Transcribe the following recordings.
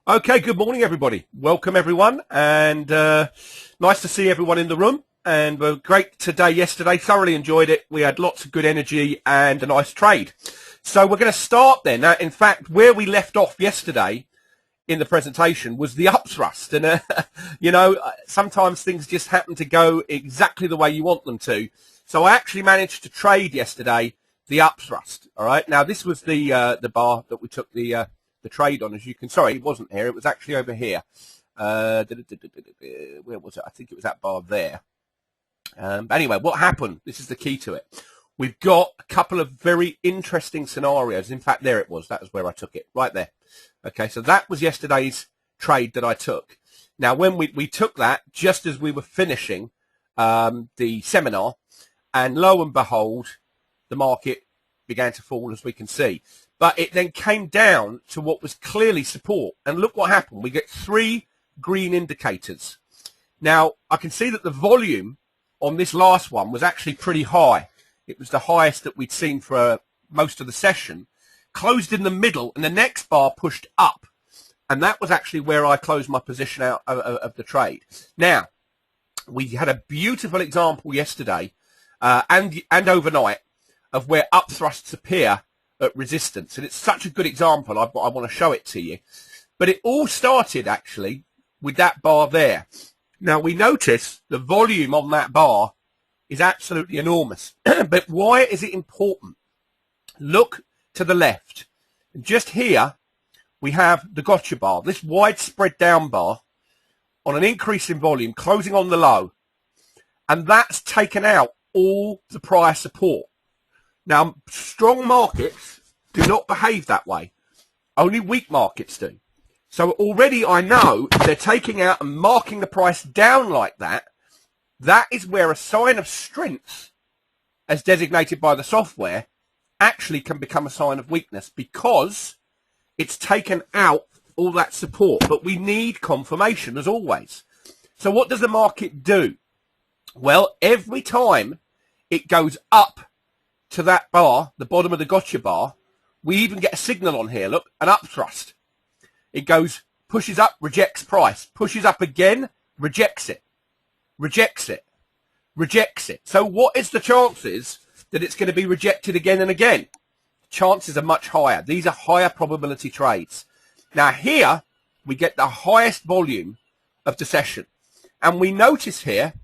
Okay, good morning, everybody. Welcome, everyone, and nice to see everyone in the room. And we're great today, yesterday. Thoroughly enjoyed it. We had lots of good energy and a nice trade. So we're going to start then. Now, in fact, where we left off yesterday in the presentation was the upthrust. And, sometimes things just happen to go exactly the way you want them to. So I actually managed to trade yesterday the upthrust. All right. Now, this was the bar that we took the trade on, as you can. Sorry, it wasn't here. It was actually over here. Where was it? I think it was that bar there. But anyway, what happened? This is the key to it. We've got a couple of very interesting scenarios. In fact, there it was. That was where I took it, right there. Okay, so that was yesterday's trade that I took. Now, when we took that just as we were finishing the seminar, and lo and behold, the market began to fall, as we can see. But it then came down to what was clearly support. And look what happened. We get 3 green indicators. Now, I can see that the volume on this last one was actually pretty high. It was the highest that we'd seen for most of the session. Closed in the middle, and the next bar pushed up. And that was actually where I closed my position out of the trade. Now, we had a beautiful example yesterday and overnight of where upthrusts appear at resistance, and it's such a good example. I want to show it to you. But it all started actually with that bar there. Now we notice the volume on that bar is absolutely enormous. But why is it important? Look to the left. And just here we have the gotcha bar, this widespread down bar on an increase in volume, closing on the low. And that's taken out all the prior support. Now, strong markets do not behave that way. Only weak markets do. So already I know if they're taking out and marking the price down like that, that is where a sign of strength, as designated by the software, actually can become a sign of weakness because it's taken out all that support. But we need confirmation, as always. So what does the market do? Well, every time it goes up to that bar, the bottom of the gotcha bar, we even get a signal on here, look, an upthrust. It goes, pushes up, rejects price, pushes up again, rejects it, rejects it, rejects it. So what is the chances that it's going to be rejected again and again? Chances are much higher. These are higher probability trades. Now here, we get the highest volume of the session. And we notice here,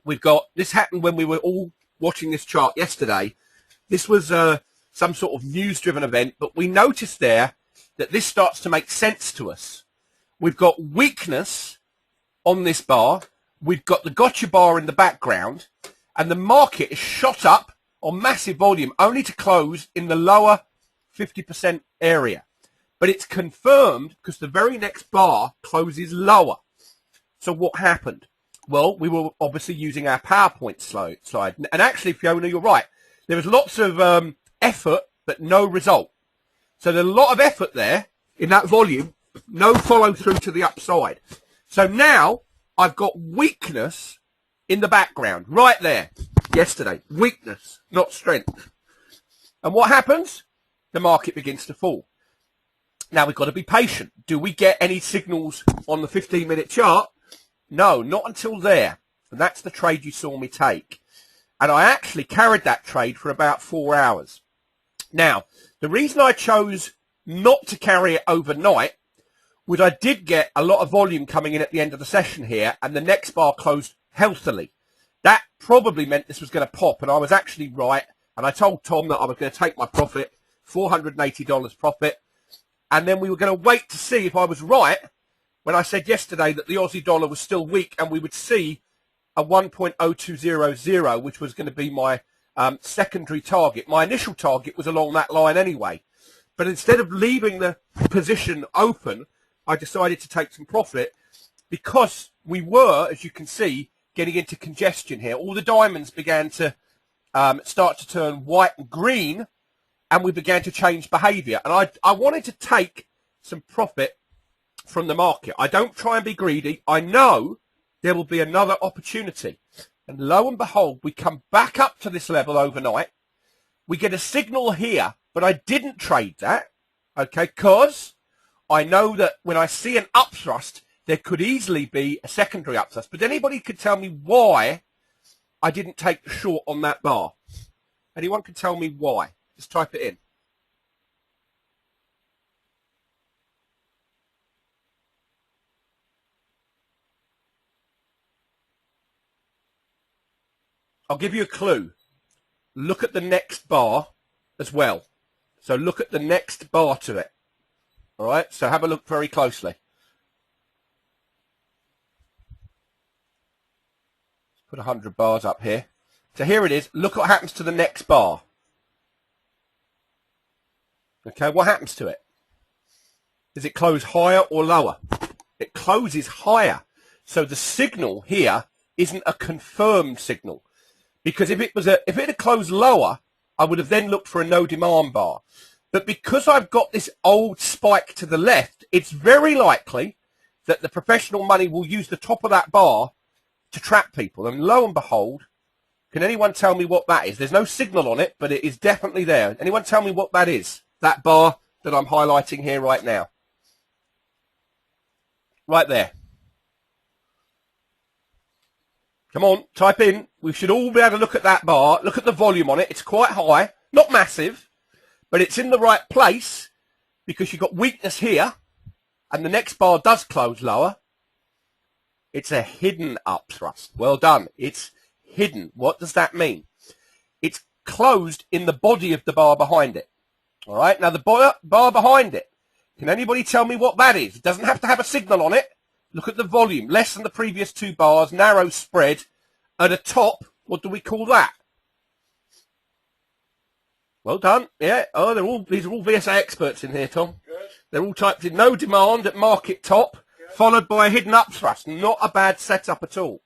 we've got, this happened when we were all watching this chart yesterday. This was some sort of news-driven event, but we noticed there that this starts to make sense to us. We've got weakness on this bar. We've got the gotcha bar in the background, and the market is shot up on massive volume, only to close in the lower 50% area. But it's confirmed because the very next bar closes lower. So what happened? Well, we were obviously using our PowerPoint slide. And actually, Fiona, you're right. There was lots of effort, but no result. So there's a lot of effort there in that volume, no follow through to the upside. So now I've got weakness in the background, right there. Yesterday, weakness, not strength. And what happens? The market begins to fall. Now we've got to be patient. Do we get any signals on the 15-minute chart? No, not until there. And that's the trade you saw me take. And I actually carried that trade for about 4 hours. Now, the reason I chose not to carry it overnight was I did get a lot of volume coming in at the end of the session here, and the next bar closed healthily. That probably meant this was going to pop, and I was actually right. And I told Tom that I was going to take my profit, $480 profit, and then we were going to wait to see if I was right when I said yesterday that the Aussie dollar was still weak and we would see a 1.0200, which was going to be my secondary target. My initial target was along that line anyway. But instead of leaving the position open, I decided to take some profit because we were, as you can see, getting into congestion here. All the diamonds began to start to turn white and green, and we began to change behavior. And I wanted to take some profit from the market. I don't try and be greedy. I know there will be another opportunity. And lo and behold, we come back up to this level overnight. We get a signal here, but I didn't trade that, okay, because I know that when I see an upthrust, there could easily be a secondary upthrust. But anybody could tell me why I didn't take the short on that bar? Anyone can tell me why? Just type it in. I'll give you a clue. Look at the next bar as well. So look at the next bar to it. All right, so have a look very closely. Let's put 100 bars up here. So here it is. Look what happens to the next bar. Okay, what happens to it? Does it close higher or lower? It closes higher. So the signal here isn't a confirmed signal. Because if it had closed lower, I would have then looked for a no demand bar. But because I've got this old spike to the left, it's very likely that the professional money will use the top of that bar to trap people. And lo and behold, can anyone tell me what that is? There's no signal on it, but it is definitely there. Anyone tell me what that is? That bar that I'm highlighting here right now. Right there. Come on, type in. We should all be able to look at that bar. Look at the volume on it. It's quite high. Not massive, but it's in the right place because you've got weakness here, and the next bar does close lower. It's a hidden upthrust. Well done. It's hidden. What does that mean? It's closed in the body of the bar behind it. All right. Now, the bar behind it, can anybody tell me what that is? It doesn't have to have a signal on it. Look at the volume, less than the previous two bars, narrow spread. At the top, what do we call that? Well done. Yeah. Oh, these are all VSA experts in here, Tom. Good. They're all typed in no demand at market top, good, followed by a hidden upthrust. Not a bad setup at all.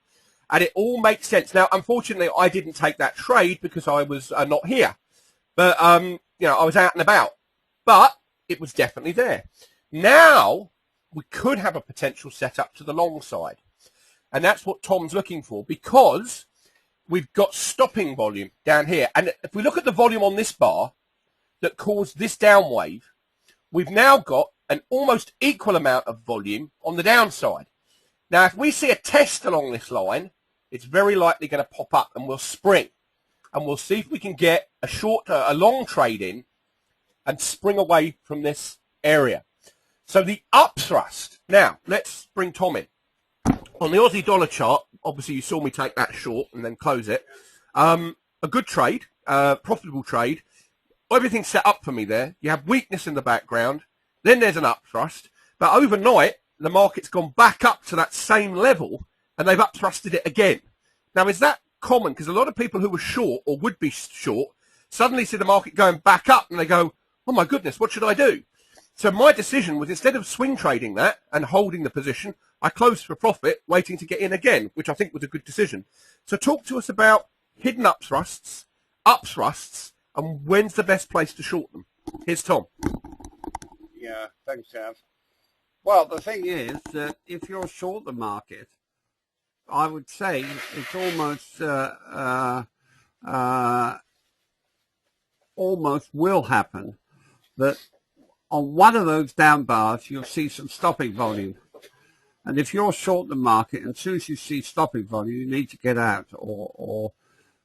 And it all makes sense. Now, unfortunately, I didn't take that trade because I was not here. But, I was out and about. But it was definitely there. Now, we could have a potential setup to the long side. And that's what Tom's looking for because we've got stopping volume down here. And if we look at the volume on this bar that caused this down wave, we've now got an almost equal amount of volume on the downside. Now, if we see a test along this line, it's very likely going to pop up and we'll spring. And we'll see if we can get a long trade in and spring away from this area. So the upthrust. Now, let's bring Tom in. On the Aussie dollar chart, obviously you saw me take that short and then close it. A good trade, profitable trade. Everything's set up for me there. You have weakness in the background. Then there's an upthrust. But overnight, the market's gone back up to that same level and they've upthrusted it again. Now, is that common? Because a lot of people who were short or would be short suddenly see the market going back up and they go, oh my goodness, what should I do? So my decision was instead of swing trading that and holding the position, I closed for profit, waiting to get in again, which I think was a good decision. So talk to us about hidden upthrusts, and when's the best place to short them. Here's Tom. Yeah, thanks, Gav. Well, the thing is that if you're short the market, I would say it's almost will happen that on one of those down bars, you'll see some stopping volume. And if you're short the market, and as soon as you see stopping volume, you need to get out or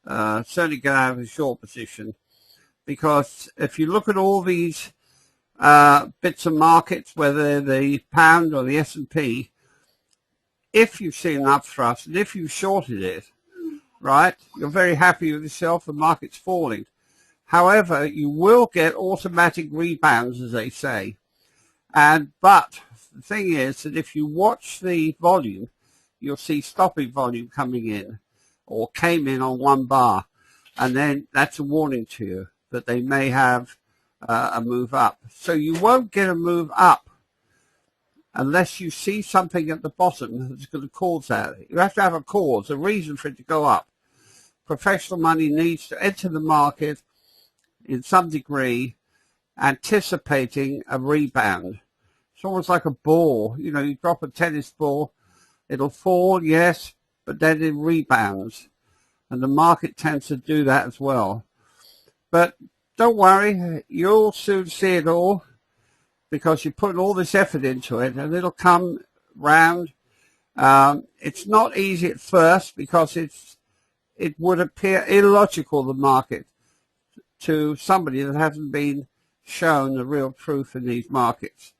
certainly get out of a short position. Because if you look at all these bits of markets, whether the pound or the S&P, if you've seen an upthrust and if you've shorted it, right, you're very happy with yourself, the market's falling. However, you will get automatic rebounds, as they say. But the thing is that if you watch the volume, you'll see stopping volume coming in or came in on one bar. And then that's a warning to you that they may have a move up. So you won't get a move up unless you see something at the bottom that's going to cause that. You have to have a cause, a reason for it to go up. Professional money needs to enter the market in some degree, anticipating a rebound. It's almost like a ball. You know, you drop a tennis ball, it'll fall, yes, but then it rebounds. And the market tends to do that as well. But don't worry, you'll soon see it all. because you put all this effort into it, and it'll come round. It's not easy at first because it would appear illogical, the market, to somebody that hasn't been shown the real truth in these markets.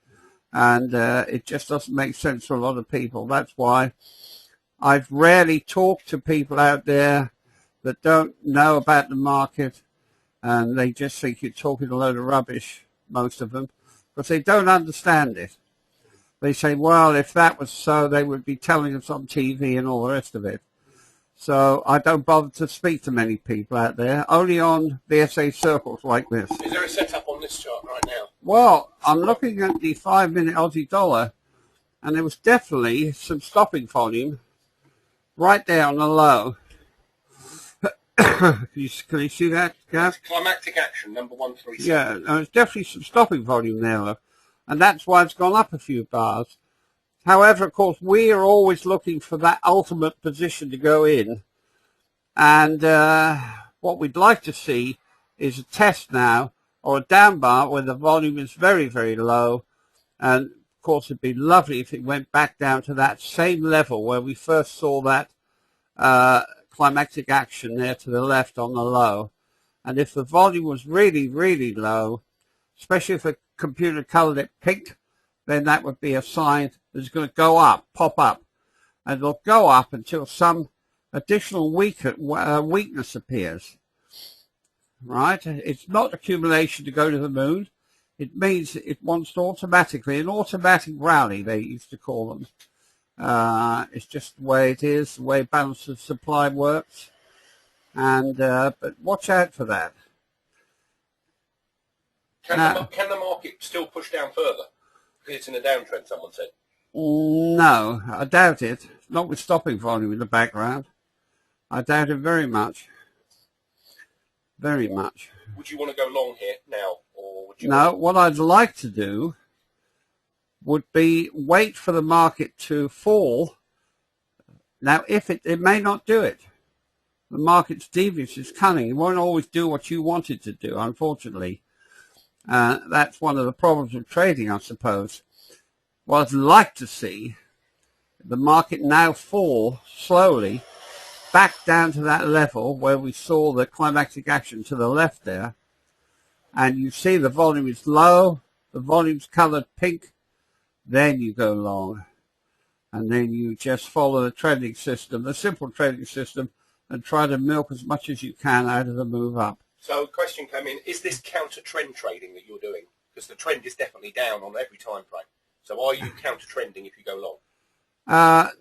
And it just doesn't make sense to a lot of people. That's why I've rarely talked to people out there that don't know about the market, and they just think you're talking a load of rubbish, most of them, because they don't understand it. They say, well, if that was so, they would be telling us on TV and all the rest of it. So I don't bother to speak to many people out there, only on VSA circles like this. Is there a setup on this chart right now? Well, I'm looking at the 5-minute Aussie dollar, and there was definitely some stopping volume right there on the low. Can you see that, Gav? Climactic action, number 136. Yeah, there's definitely some stopping volume there, look. And that's why it's gone up a few bars. However, of course, we are always looking for that ultimate position to go in. And what we'd like to see is a test now, or a down bar where the volume is very, very low. And, of course, it'd be lovely if it went back down to that same level where we first saw that climactic action there to the left on the low. And if the volume was really, really low, especially if the computer colored it pink, then that would be a sign that it's going to go up, pop up. And it'll go up until some additional weakness appears. Right? It's not accumulation to go to the moon. It means it wants to automatically, an automatic rally, they used to call them. It's just the way it is, the way balance of supply works. And but watch out for that. Can the market still push down further? Because it's in a downtrend, someone said. No, I doubt it. Not with stopping volume in the background. I doubt it very much. Very much. Would you want to go long here now? Or would you No, what I'd like to do would be wait for the market to fall. Now, if it may not do it. The market's devious, it's cunning. It won't always do what you want it to do, unfortunately. That's one of the problems of trading, I suppose. What I'd like to see, the market now fall slowly back down to that level where we saw the climactic action to the left there. And you see the volume is low, the volume's colored pink, then you go long. And then you just follow the trading system, the simple trading system, and try to milk as much as you can out of the move up. So a question came in, is this counter-trend trading that you're doing? Because the trend is definitely down on every time frame. So are you counter-trending if you go long?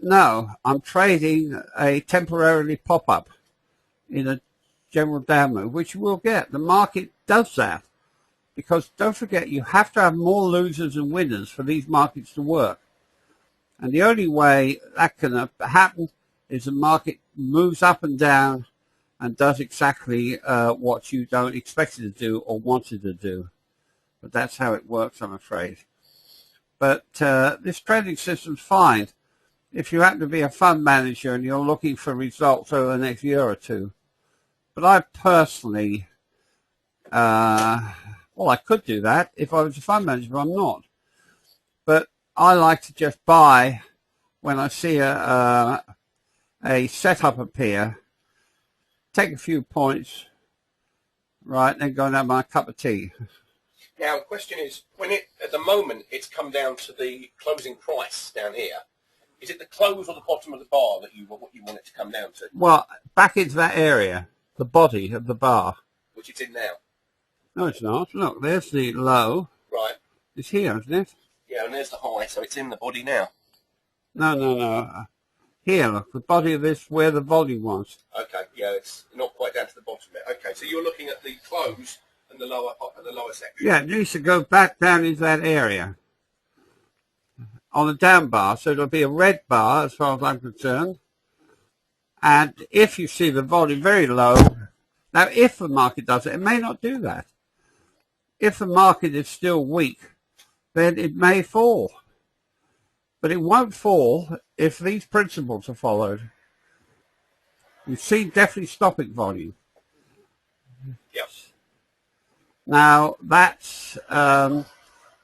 No, I'm trading a temporarily pop-up in a general down move, which we'll get. The market does that. Because don't forget, you have to have more losers than winners for these markets to work. And the only way that can happen is the market moves up and down and does exactly what you don't expect it to do or want it to do. But that's how it works, I'm afraid. But this trading system's fine if you happen to be a fund manager and you're looking for results over the next year or two. But I personally, well, I could do that if I was a fund manager, but I'm not. But I like to just buy when I see a setup appear, take a few points, right, then go and have my cup of tea. Now, the question is, when at the moment it's come down to the closing price down here, is it the close or the bottom of the bar that what you want it to come down to? Well, back into that area, the body of the bar. Which it's in now. No, it's not. Look, there's the low. Right. It's here, isn't it? Yeah, and there's the high, so it's in the body now. No. Here, look, the body of this, where the volume was. Okay, yeah, it's not quite down to the bottom yet. Okay, so you're looking at the close and the lower section. Yeah, it needs to go back down into that area on the down bar. So it'll be a red bar as far as I'm concerned. And if you see the volume very low, now if the market does it, it may not do that. If the market is still weak, then it may fall. But it won't fall if these principles are followed. You see definitely stopping volume. Yep. Now, that's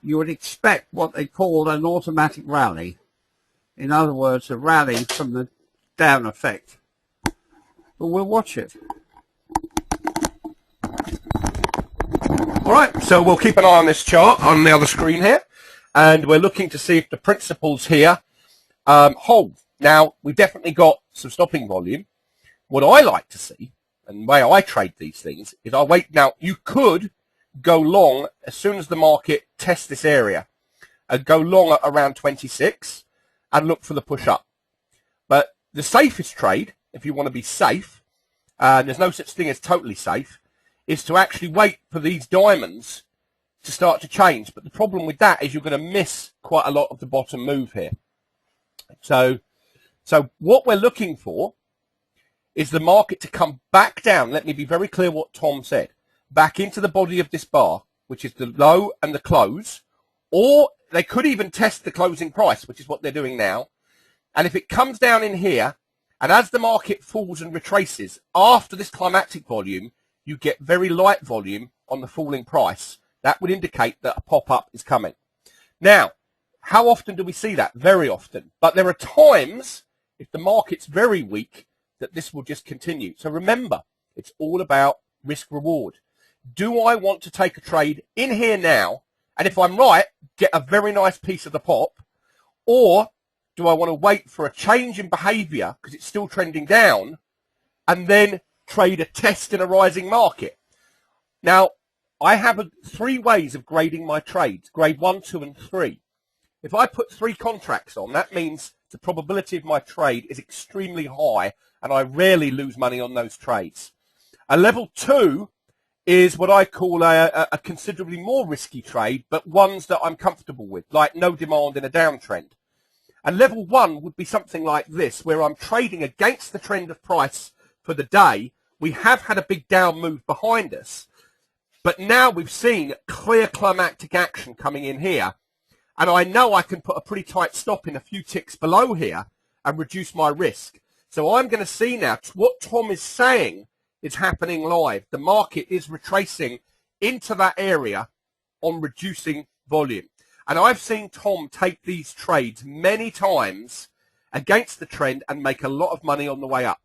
you would expect what they call an automatic rally. In other words, a rally from the down effect. But we'll watch it. All right, so we'll keep an eye on this chart on the other screen here, and we're looking to see if the principles here hold. Now, we've definitely got some stopping volume. What I like to see, and the way I trade these things, is I wait. Now, you could go long as soon as the market tests this area, and go long at around 26 and look for the push up. But the safest trade, if you want to be safe, and there's no such thing as totally safe, is to actually wait for these diamonds to start to change. But the problem with that is you're going to miss quite a lot of the bottom move here. So what we're looking for is the market to come back down. Let me be very clear what Tom said. Back into the body of this bar, which is the low and the close, or they could even test the closing price, which is what they're doing now. And if it comes down in here, and as the market falls and retraces, after this climactic volume, you get very light volume on the falling price. That would indicate that a pop-up is coming. Now, how often do we see that? Very often. But there are times, if the market's very weak, that this will just continue. So remember, it's all about risk-reward. Do I want to take a trade in here now, and if I'm right, get a very nice piece of the pop, or do I want to wait for a change in behavior, because it's still trending down, and then trade a test in a rising market? Now, I have three ways of grading my trades, grade 1, 2, and 3. If I put 3 contracts on, that means the probability of my trade is extremely high, and I rarely lose money on those trades. A level 2 is what I call a considerably more risky trade, but ones that I'm comfortable with, like no demand in a downtrend. And level 1 would be something like this, where I'm trading against the trend of price for the day. We have had a big down move behind us, but now we've seen clear climactic action coming in here, and I know I can put a pretty tight stop in a few ticks below here and reduce my risk. So I'm going to see now what Tom is saying is happening live. The market is retracing into that area on reducing volume. And I've seen Tom take these trades many times against the trend and make a lot of money on the way up.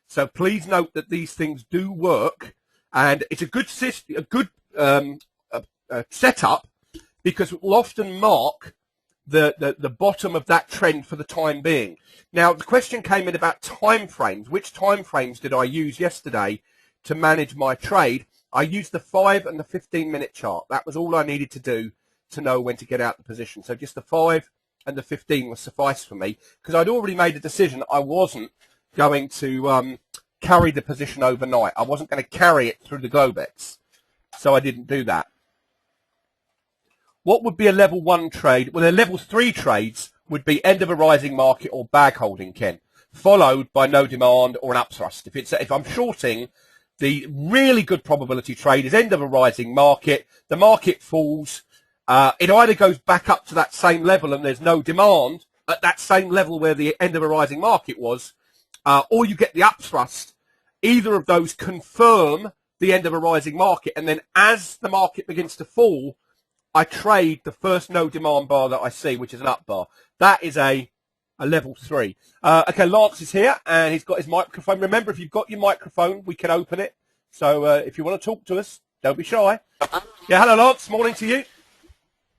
So please note that these things do work, and it's a good system, a good setup, because it will often mark the bottom of that trend for the time being. Now, the question came in about time frames. Which time frames did I use yesterday to manage my trade? I used the 5 and the 15-minute chart. That was all I needed to do to know when to get out the position. So just the 5 and the 15 was suffice for me, because I'd already made a decision I wasn't going to carry the position overnight. I wasn't going to carry it through the Globex, so I didn't do that. What would be a level 1 trade? Well, a level 3 trades would be end of a rising market or bag holding, Ken, followed by no demand or an upthrust. If I'm shorting, the really good probability trade is end of a rising market. The market falls. It either goes back up to that same level and there's no demand at that same level where the end of a rising market was, or you get the upthrust. Either of those confirm the end of a rising market, and then as the market begins to fall, I trade the first no demand bar that I see, which is an up bar. That is a level 3. Okay, Lance is here, and he's got his microphone. Remember, if you've got your microphone, we can open it. So if you want to talk to us, don't be shy. Yeah, hello, Lance. Morning to you.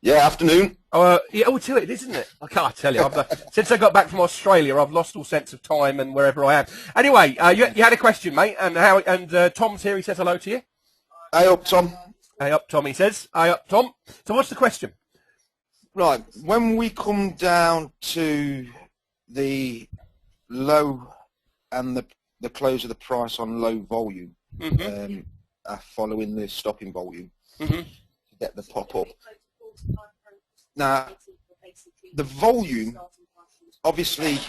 Yeah, afternoon. Yeah, oh, it is, isn't it? I can't tell you. Since I got back from Australia, I've lost all sense of time and wherever I am. Anyway, you had a question, mate, and Tom's here. He says hello to you. Hey up, Tom. Hey up, Tom, he says. Hey up, Tom. So what's the question? Right, when we come down to the low and the close of the price on low volume, following the stopping volume, to get the pop-up. Now, the volume, obviously,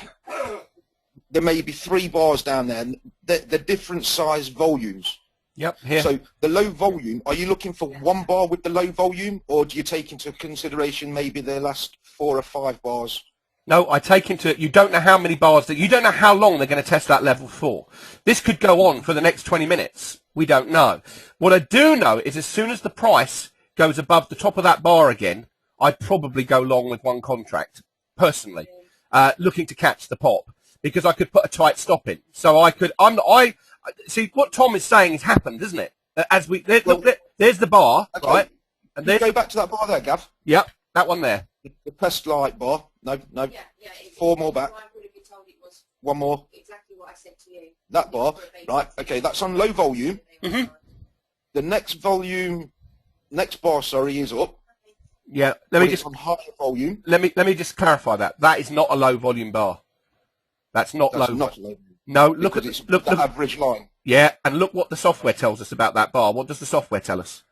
there may be 3 bars down there, and they're different size volumes. Yep, here. So the low volume, are you looking for 1 bar with the low volume, or do you take into consideration maybe the last 4 or 5 bars? No, I take into it, you don't know how many bars, you don't know how long they're going to test that level for. This could go on for the next 20 minutes. We don't know. What I do know is as soon as the price goes above the top of that bar again, I'd probably go long with one contract, personally, looking to catch the pop, because I could put a tight stop in. So I could, see, what Tom is saying has happened, isn't it? Look, there's the bar, okay. right? And there's, go back to that bar there, Gav. Yep, that one there. The pressed light bar. No. Yeah, Four more back. I would have been told it was One more. exactly what I said to you. That bar. Right, okay, that's on low volume. Mhm. The next bar, is up. Yeah, It's on higher volume. let me just clarify that. That is not a low volume bar. That's not That's low. not low. No, look Because at it's look. the average line. Yeah, and look what the software tells us about that bar. What does the software tell us?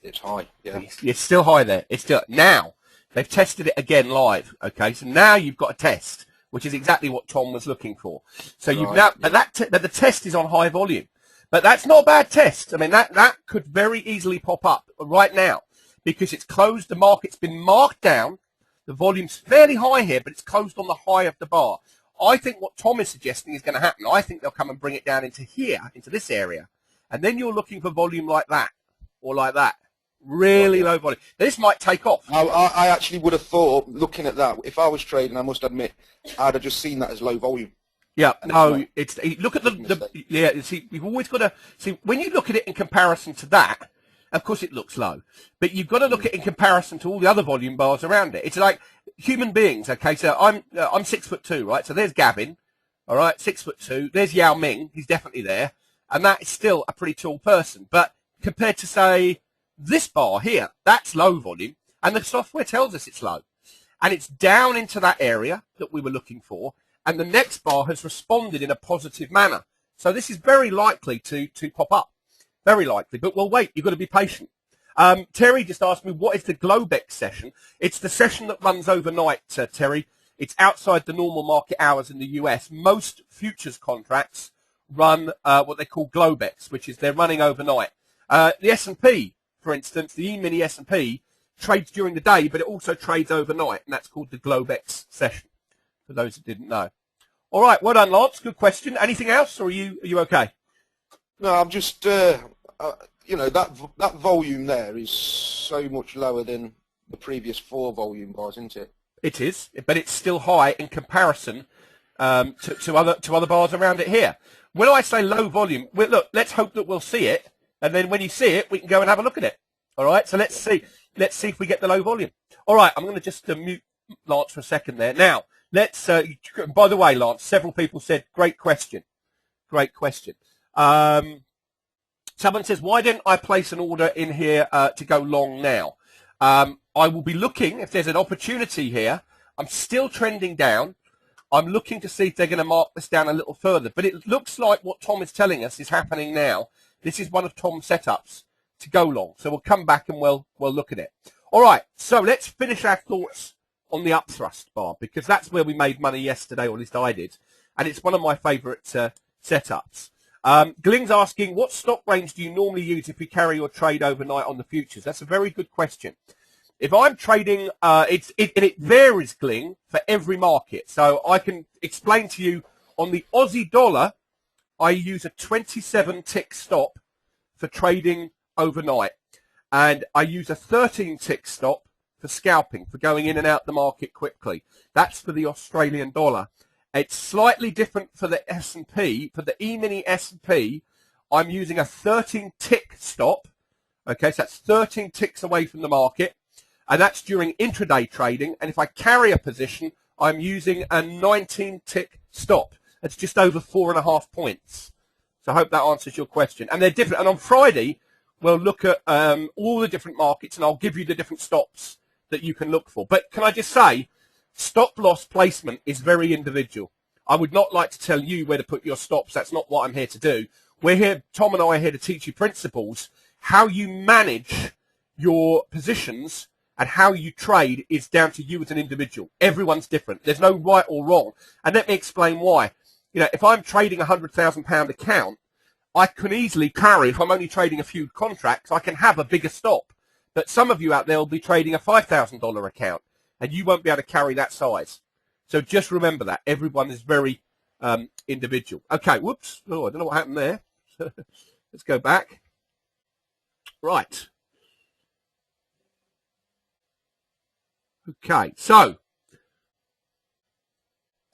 It's high. Yeah. It's still high there. It's still now. They've tested it again live. Okay, so now you've got a test, which is exactly what Tom was looking for. So you've Right, now, but the test is on high volume, but that's not a bad test. I mean, that could very easily pop up right now because it's closed. The market's been marked down. The volume's fairly high here, but it's closed on the high of the bar. I think what Tom is suggesting is going to happen. I think they'll come and bring it down into here, into this area, and then you're looking for volume like that or like that. Really low volume. This might take off. I actually would have thought, looking at that, if I was trading, I must admit, I'd have just seen that as low volume. Yeah, And no, it's look at the yeah. See, you've always got to see when you look at it in comparison to that. Of course, it looks low, but you've got to look at it in comparison to all the other volume bars around it. It's like human beings. Okay, so I'm 6'2", right? So there's Gavin, all right, 6'2". There's Yao Ming, he's definitely there, and that is still a pretty tall person. But compared to say this bar here, that's low volume, and the software tells us it's low, and it's down into that area that we were looking for. And the next bar has responded in a positive manner. So this is very likely to pop up. Very likely. But we'll wait. You've got to be patient. Terry just asked me, what is the Globex session? It's the session that runs overnight, Terry. It's outside the normal market hours in the US. Most futures contracts run what they call Globex, which is they're running overnight. The S&P, for instance, the E-mini S&P, trades during the day, but it also trades overnight, and that's called the Globex session. For those that didn't know. All right, well done, Lance. Good question. Anything else, or are you okay? No, I'm just, that volume there is so much lower than the previous 4 volume bars, isn't it? It is, but it's still high in comparison to other bars around it here. When I say low volume, look, let's hope that we'll see it, and then when you see it, we can go and have a look at it. All right, so let's see if we get the low volume. All right, I'm going to just mute Lance for a second there. Now, let's. By the way, Lance, several people said, "Great question, great question." Someone says, "Why didn't I place an order in here to go long now?" I will be looking if there's an opportunity here. I'm still trending down. I'm looking to see if they're going to mark this down a little further. But it looks like what Tom is telling us is happening now. This is one of Tom's setups to go long. So we'll come back and we'll look at it. All right. So let's finish our thoughts on the upthrust bar, because that's where we made money yesterday, or at least I did, and it's one of my favourite setups. Gling's asking, what stop range do you normally use if you carry your trade overnight on the futures? That's a very good question. If I'm trading, it varies, Gling, for every market. So I can explain to you, on the Aussie dollar, I use a 27 tick stop for trading overnight, and I use a 13 tick stop for scalping, for going in and out the market quickly. That's for the Australian dollar. It's slightly different for the S&P. For the E-mini S&P, I'm using a 13 tick stop. Okay, so that's 13 ticks away from the market, and that's during intraday trading. And if I carry a position, I'm using a 19 tick stop. It's just over 4.5 points. So I hope that answers your question. And they're different. And on Friday, we'll look at all the different markets, and I'll give you the different stops that you can look for. But can I just say, stop loss placement is very individual. I would not like to tell you where to put your stops. That's not what I'm here to do. We're here, Tom and I are here to teach you principles. How you manage your positions and how you trade is down to you as an individual. Everyone's different. There's no right or wrong. And let me explain why. If I'm trading a £100,000 account, I can easily carry, if I'm only trading a few contracts, I can have a bigger stop. But some of you out there will be trading a $5,000 account, and you won't be able to carry that size. So just remember that. Everyone is very individual. Okay, whoops. Oh, I don't know what happened there. Let's go back. Right. Okay, so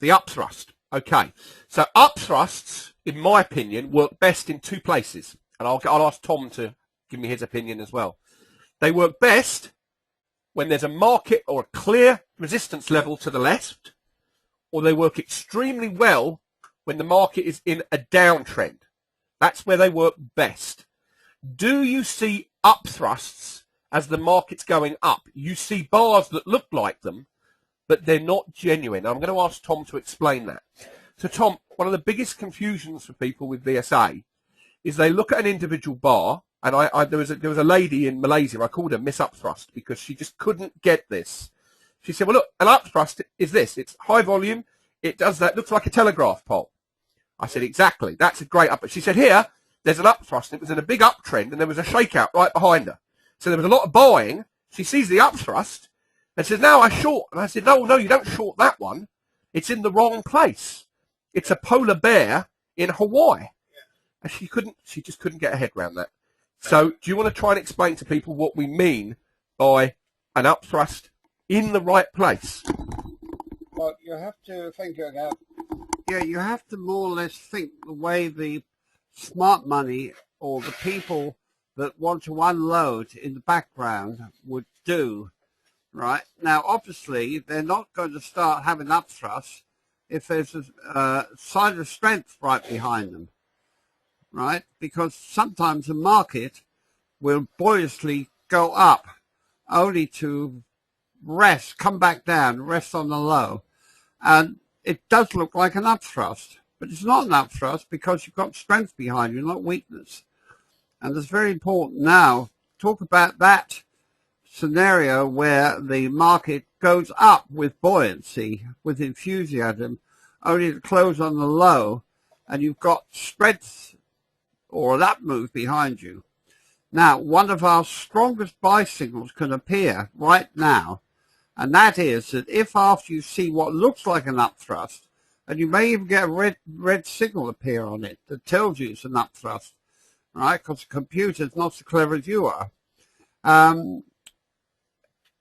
the upthrust. Okay, so upthrusts, in my opinion, work best in two places, and I'll ask Tom to give me his opinion as well. They work best when there's a market or a clear resistance level to the left, or they work extremely well when the market is in a downtrend. That's where they work best. Do you see upthrusts as the market's going up? You see bars that look like them, but they're not genuine. I'm going to ask Tom to explain that. So Tom, one of the biggest confusions for people with VSA is they look at an individual bar, and there was a lady in Malaysia, I called her Miss Upthrust because she just couldn't get this. She said, well, look, an upthrust is this. It's high volume. It does that. Looks like a telegraph pole. I said, exactly. That's a great up. She said, here, there's an upthrust. It was in a big uptrend, and there was a shakeout right behind her. So there was a lot of buying. She sees the upthrust and says, now I short. And I said, no, you don't short that one. It's in the wrong place. It's a polar bear in Hawaii. And she just couldn't get her head around that. So do you want to try and explain to people what we mean by an upthrust in the right place? Well, you have to think about, you have to more or less think the way the smart money or the people that want to unload in the background would do, right? Now, obviously, they're not going to start having upthrusts if there's a sign of strength right behind them, right? Because sometimes the market will buoyantly go up only to rest, come back down, rest on the low. And it does look like an upthrust, but it's not an upthrust because you've got strength behind you, not weakness. And it's very important now. Talk about that scenario where the market goes up with buoyancy, with enthusiasm, only to close on the low, and you've got strength or an up move behind you. Now, one of our strongest buy signals can appear right now, and that is that if after you see what looks like an upthrust, and you may even get a red signal appear on it that tells you it's an upthrust, right? Because the computer's not so clever as you are.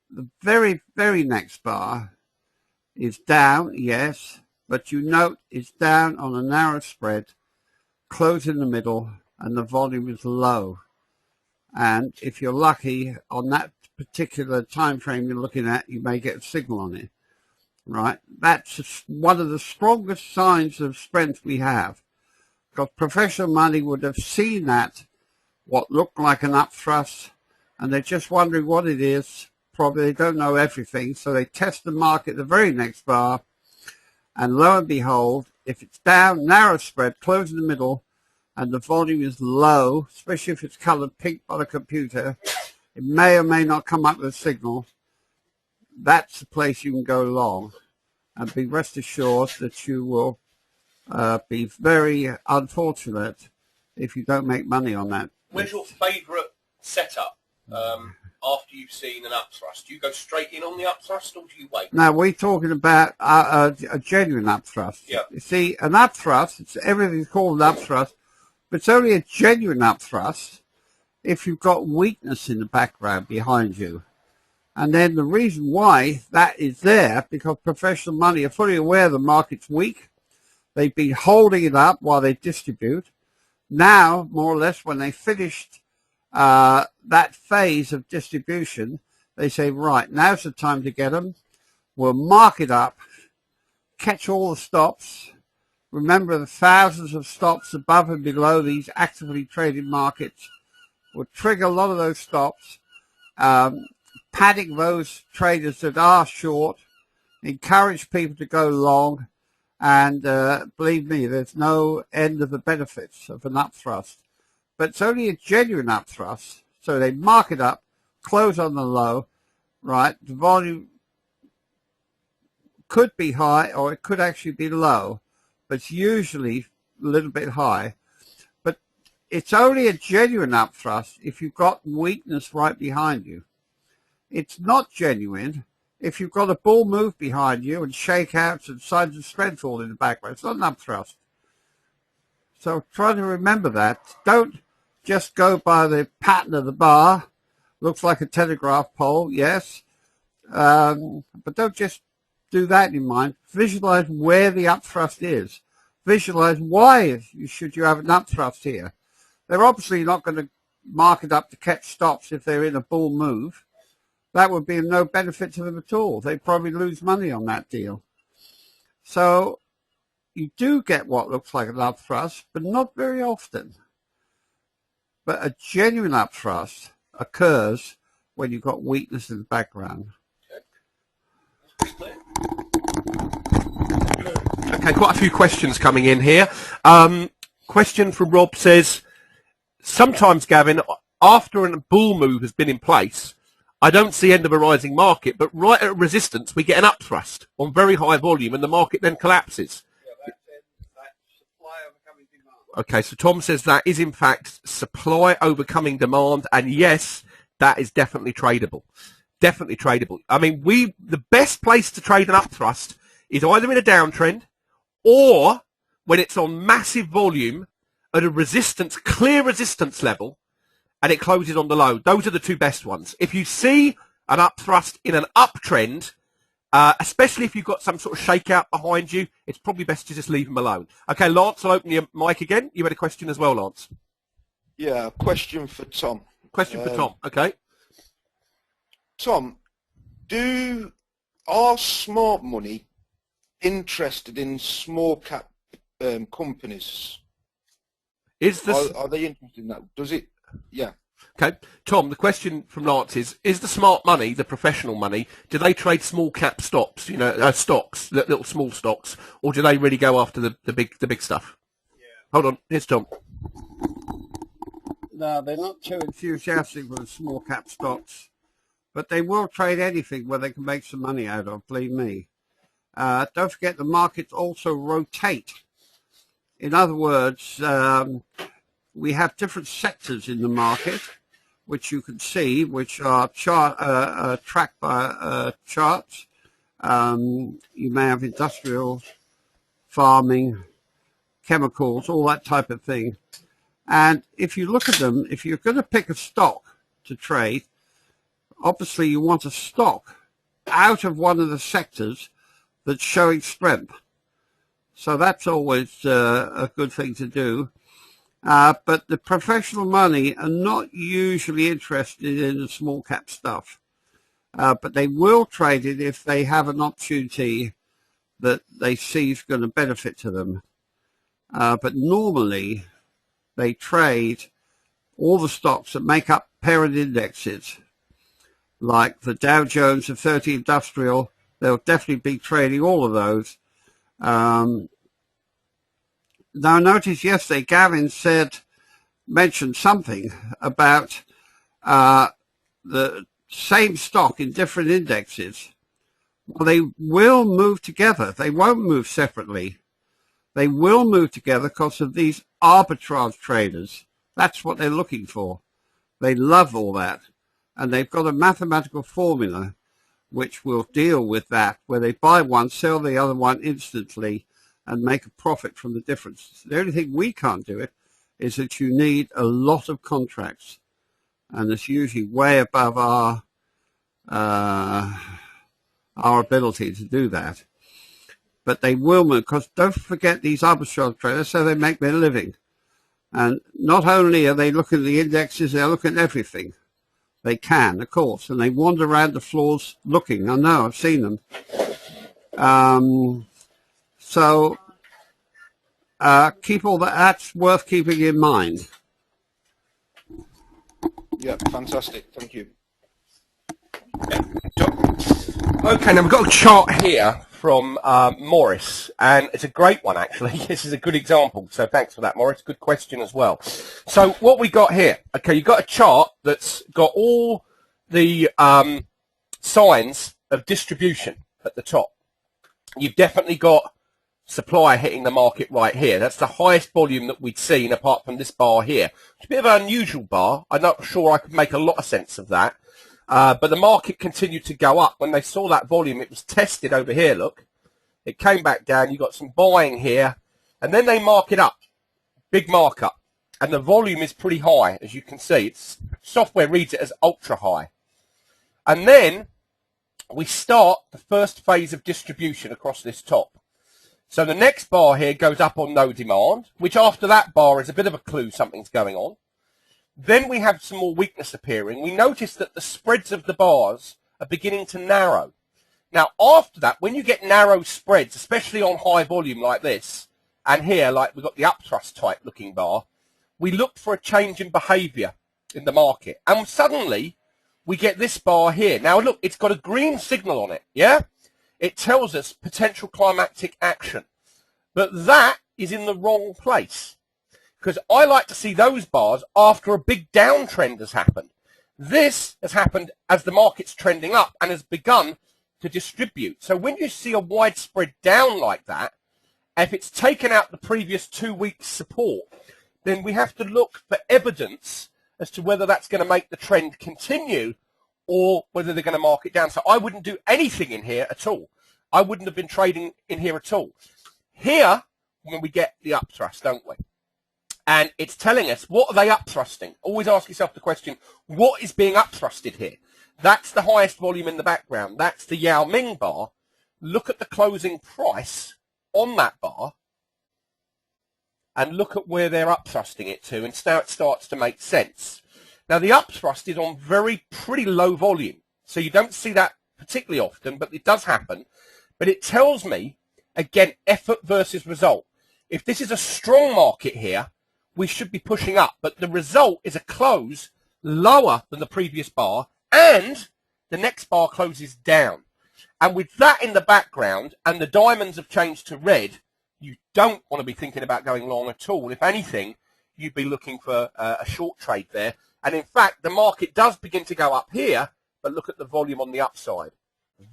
The very, very next bar is down, yes, but you note it's down on a narrow spread, close in the middle, and the volume is low. And if you're lucky, on that particular time frame you're looking at, you may get a signal on it, right? That's one of the strongest signs of strength we have, because professional money would have seen that, what looked like an upthrust, and they're just wondering what it is. Probably they don't know everything, so they test the market the very next bar, and lo and behold, if it's down, narrow spread, close in the middle, and the volume is low, especially if it's colored pink by the computer, it may or may not come up with a signal. That's the place you can go long, and be rest assured that you will be very unfortunate if you don't make money on that. Where's your favourite setup after you've seen an upthrust? Do you go straight in on the upthrust, or do you wait? Now, we're talking about a genuine upthrust. Yeah. You see, an upthrust, everything's called an upthrust, but it's only a genuine upthrust if you've got weakness in the background behind you. And then the reason why that is there, because professional money are fully aware the market's weak. They've been holding it up while they distribute. Now, more or less, when they finished that phase of distribution, they say, right, now's the time to get them. We'll mark it up, catch all the stops. Remember, the thousands of stops above and below these actively traded markets will trigger a lot of those stops. Panic those traders that are short, encourage people to go long, and believe me, there's no end of the benefits of an upthrust. But it's only a genuine upthrust, so they mark it up, close on the low, right? The volume could be high or it could actually be low, but it's usually a little bit high. But it's only a genuine upthrust if you've got weakness right behind you. It's not genuine if you've got a bull move behind you and shakeouts and signs of strength all in the background. It's not an upthrust. So try to remember that. Don't just go by the pattern of the bar. Looks like a telegraph pole, yes. But don't just do that in mind. Visualize where the upthrust is. Visualize why should you have an upthrust here. They're obviously not going to mark it up to catch stops if they're in a bull move. That would be of no benefit to them at all. They'd probably lose money on that deal. So you do get what looks like an upthrust, but not very often. But a genuine upthrust occurs when you've got weakness in the background. Okay, quite a few questions coming in here. Question from Rob says, sometimes, Gavin, after a bull move has been in place, I don't see end of a rising market, but right at resistance, we get an upthrust on very high volume, and the market then collapses. Okay, so Tom says that is in fact supply overcoming demand, and yes, that is definitely tradable. Definitely tradable. I mean, the best place to trade an upthrust is either in a downtrend or when it's on massive volume at a resistance, clear resistance level, and it closes on the low. Those are the two best ones. If you see an upthrust in an uptrend, especially if you've got some sort of shakeout behind you, it's probably best to just leave them alone. Okay, Lance, I'll open your mic again. You had a question as well, Lance? Yeah, question for Tom. Question for Tom, okay. Tom, are smart money interested in small cap companies? Are they interested in that? Does it? Yeah. Okay, Tom, the question from Lance is the smart money, the professional money, do they trade small cap stocks, stocks, little small stocks, or do they really go after the big stuff? Yeah. Hold on, here's Tom. No, they're not too enthusiastic with the small cap stocks, but they will trade anything where they can make some money out of, believe me. Don't forget the markets also rotate. In other words, we have different sectors in the market, which you can see, which are tracked by charts. You may have industrial, farming, chemicals, all that type of thing. And if you look at them, if you're going to pick a stock to trade, obviously you want a stock out of one of the sectors that's showing strength. So that's always a good thing to do. But the professional money are not usually interested in the small cap stuff. But they will trade it if they have an opportunity that they see is going to benefit to them. But normally they trade all the stocks that make up parent indexes, like the Dow Jones, the 30 Industrial. They'll definitely be trading all of those. Now, notice yesterday Gavin mentioned something about the same stock in different indexes. Well, they will move together. They won't move separately. They will move together because of these arbitrage traders. That's what they're looking for. They love all that. And they've got a mathematical formula which will deal with that, where they buy one, sell the other one instantly, and make a profit from the difference. The only thing we can't do it is that you need a lot of contracts, and it's usually way above our ability to do that. But they will move, because don't forget these arbitrage traders, so they make their living. And not only are they looking at the indexes, they're looking at everything. They can, of course, and they wander around the floors looking. I know, I've seen them. So keep all that. That's worth keeping in mind. Yeah, fantastic. Thank you. Okay, now we've got a chart here from Morris, and it's a great one, actually. This is a good example, so thanks for that, Morris. Good question as well. So what we got here, okay, you've got a chart that's got all the signs of distribution at the top. You've definitely got supply hitting the market right here. That's the highest volume that we'd seen apart from this bar here. It's a bit of an unusual bar. I'm not sure I could make a lot of sense of that. But the market continued to go up. When they saw that volume, it was tested over here, look. It came back down. You got some buying here. And then they mark it up. Big markup. And the volume is pretty high, as you can see. Software reads it as ultra high. And then we start the first phase of distribution across this top. So the next bar here goes up on no demand, which after that bar is a bit of a clue something's going on. Then we have some more weakness appearing. We notice that the spreads of the bars are beginning to narrow. Now, after that, when you get narrow spreads, especially on high volume like this, and here, like we've got the upthrust type looking bar, we look for a change in behaviour in the market. And suddenly, we get this bar here. Now, look, it's got a green signal on it, yeah? It tells us potential climactic action. But that is in the wrong place. Because I like to see those bars after a big downtrend has happened. This has happened as the market's trending up and has begun to distribute. So when you see a widespread down like that, if it's taken out the previous 2 weeks support, then we have to look for evidence as to whether that's going to make the trend continue or whether they're going to mark it down. So I wouldn't do anything in here at all. I wouldn't have been trading in here at all. Here, when we get the upthrust, don't we? And it's telling us, what are they upthrusting? Always ask yourself the question, what is being upthrusted here? That's the highest volume in the background. That's the Yao Ming bar. Look at the closing price on that bar and look at where they're upthrusting it to, and now it starts to make sense. Now, the upthrust is on pretty low volume, so you don't see that particularly often, but it does happen. But it tells me, again, effort versus result. If this is a strong market here, we should be pushing up, but the result is a close lower than the previous bar, and the next bar closes down. And with that in the background, and the diamonds have changed to red, you don't want to be thinking about going long at all. If anything, you'd be looking for a short trade there. And in fact, the market does begin to go up here, but look at the volume on the upside.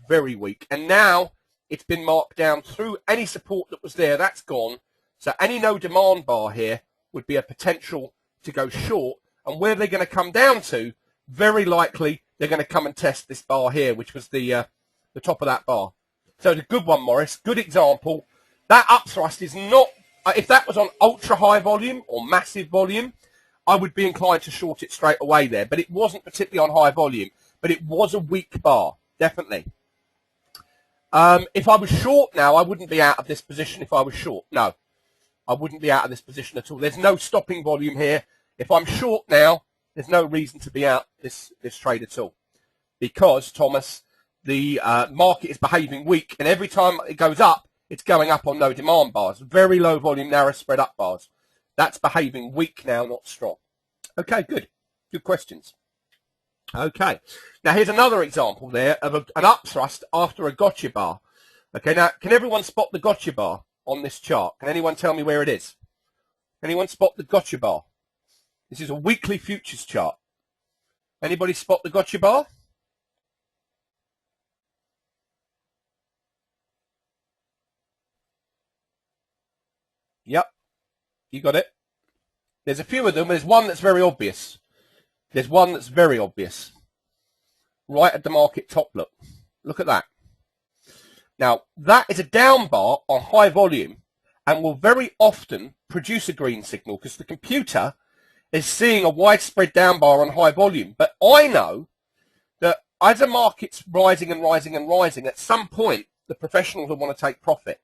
Very weak. And now it's been marked down through any support that was there. That's gone. So any no demand bar here would be a potential to go short. And where they're going to come down to, very likely they're going to come and test this bar here, which was the top of that bar. So it's a good one, Morris. Good example. That upthrust is not, if that was on ultra high volume or massive volume, I would be inclined to short it straight away there. But it wasn't particularly on high volume, but it was a weak bar, definitely. If I was short now, I wouldn't be out of this position if I was short. No, I wouldn't be out of this position at all. There's no stopping volume here. If I'm short now, there's no reason to be out this trade at all. Because, Thomas, the market is behaving weak, and every time it goes up, it's going up on no demand bars. Very low volume, narrow spread up bars. That's behaving weak now, not strong. Okay, good. Good questions. Okay. Now, here's another example there of an upthrust after a gotcha bar. Okay, now, can everyone spot the gotcha bar on this chart? Can anyone tell me where it is? Anyone spot the gotcha bar? This is a weekly futures chart. Anybody spot the gotcha bar? Yep, you got it. There's a few of them. There's one that's very obvious. There's one that's very obvious. Right at the market top, look. Look at that. Now, that is a down bar on high volume and will very often produce a green signal because the computer is seeing a widespread down bar on high volume. But I know that as the market's rising and rising and rising, at some point, the professionals will want to take profit.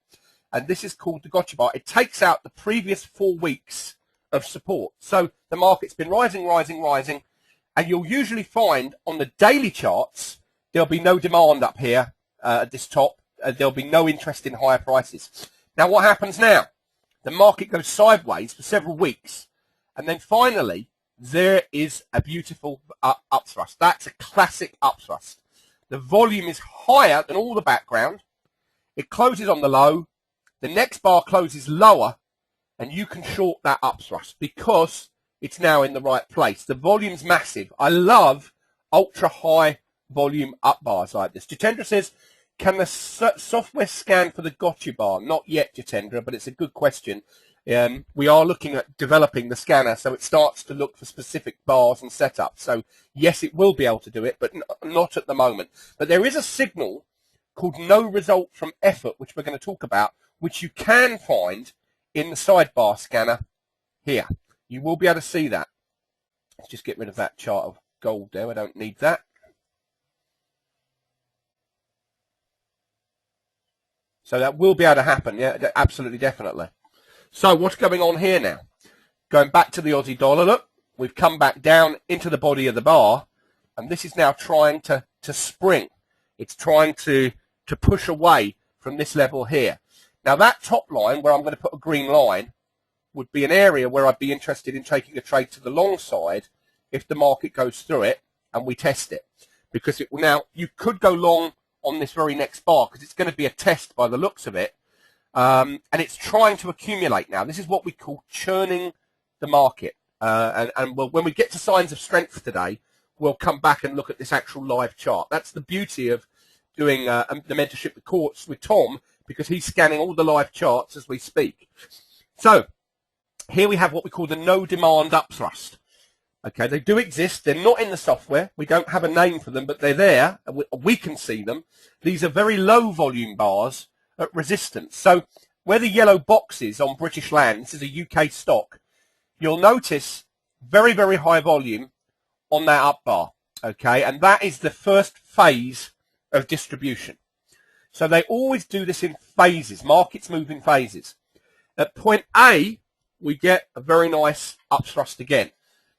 And this is called the gotcha bar. It takes out the previous 4 weeks of support. So the market's been rising, rising, rising. And you'll usually find on the daily charts, there'll be no demand up here at this top. There'll be no interest in higher prices. Now, what happens now? The market goes sideways for several weeks. And then finally, there is a beautiful upthrust. That's a classic upthrust. The volume is higher than all the background. It closes on the low. The next bar closes lower, and you can short that upthrust because it's now in the right place. The volume's massive. I love ultra-high volume up bars like this. Jitendra says, can the software scan for the gotcha bar? Not yet, Jitendra, but it's a good question. We are looking at developing the scanner so it starts to look for specific bars and setups. So, yes, it will be able to do it, but not at the moment. But there is a signal called no result from effort, which we're going to talk about, which you can find in the sidebar scanner here. You will be able to see that. Let's just get rid of that chart of gold there. I don't need that. So that will be able to happen, yeah, absolutely, definitely. So what's going on here now? Going back to the Aussie dollar, look, we've come back down into the body of the bar, and this is now trying to spring. It's trying to push away from this level here. Now that top line, where I'm going to put a green line, would be an area where I'd be interested in taking a trade to the long side if the market goes through it and we test it. Because it will now, you could go long on this very next bar because it's going to be a test by the looks of it. And it's trying to accumulate now. This is what we call churning the market. And when we get to signs of strength today, we'll come back and look at this actual live chart. That's the beauty of doing the mentorship course with Tom, because he's scanning all the live charts as we speak. So here we have what we call the no demand upthrust. Okay, they do exist. They're not in the software. We don't have a name for them, but they're there. And we can see them. These are very low volume bars at resistance. So where the yellow box is on British land, this is a UK stock, you'll notice very, very high volume on that up bar. Okay, and that is the first phase of distribution. So they always do this in phases. Markets move in phases. At point A, we get a very nice upthrust again.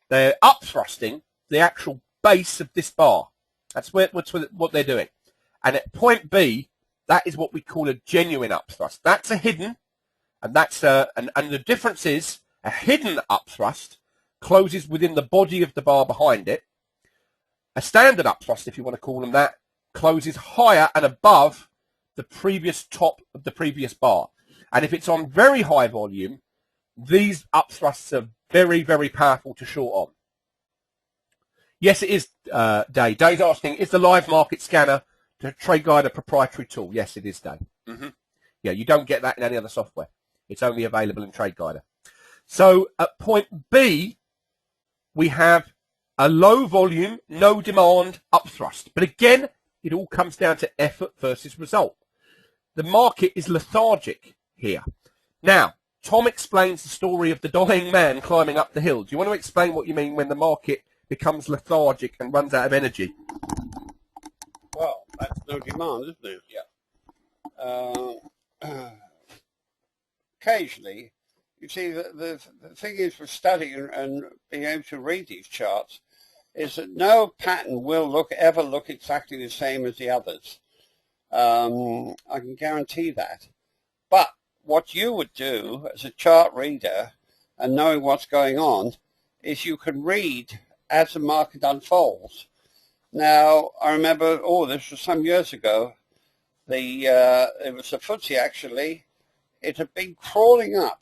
They're upthrusting the actual base of this bar. That's what they're doing. And at point B, that is what we call a genuine upthrust. That's a hidden, and that's and the difference is a hidden upthrust closes within the body of the bar behind it. A standard upthrust, if you want to call them that, closes higher and above the previous top of the previous bar. And if it's on very high volume, these upthrusts are very, very powerful to short on. Yes, it is, Dave. Dave's asking, is the live market scanner the TradeGuider proprietary tool? Yes, it is, Dave. Yeah, you don't get that in any other software. It's only available in TradeGuider. So at point B, we have a low volume, no demand upthrust. But again, it all comes down to effort versus result. The market is lethargic here. Now, Tom explains the story of the dying man climbing up the hill. Do you want to explain what you mean when the market becomes lethargic and runs out of energy? Well, that's no demand, isn't it? Yeah. Occasionally, you see, the thing is with studying and being able to read these charts is that no pattern will ever look exactly the same as the others. I can guarantee that. But what you would do as a chart reader and knowing what's going on is you can read as the market unfolds. Now, I remember, this was some years ago, it was the FTSE actually, it had been crawling up.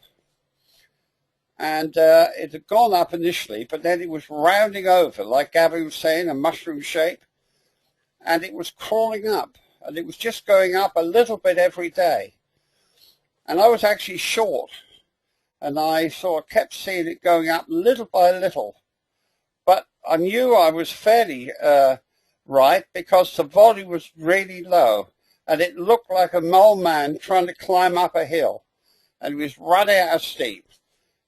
And it had gone up initially, but then it was rounding over, like Gavin was saying, a mushroom shape. And it was crawling up, and it was just going up a little bit every day. And I was actually short, and I kept seeing it going up little by little. But I knew I was fairly right, because the volume was really low, and it looked like a mole man trying to climb up a hill, and he was running out of steam.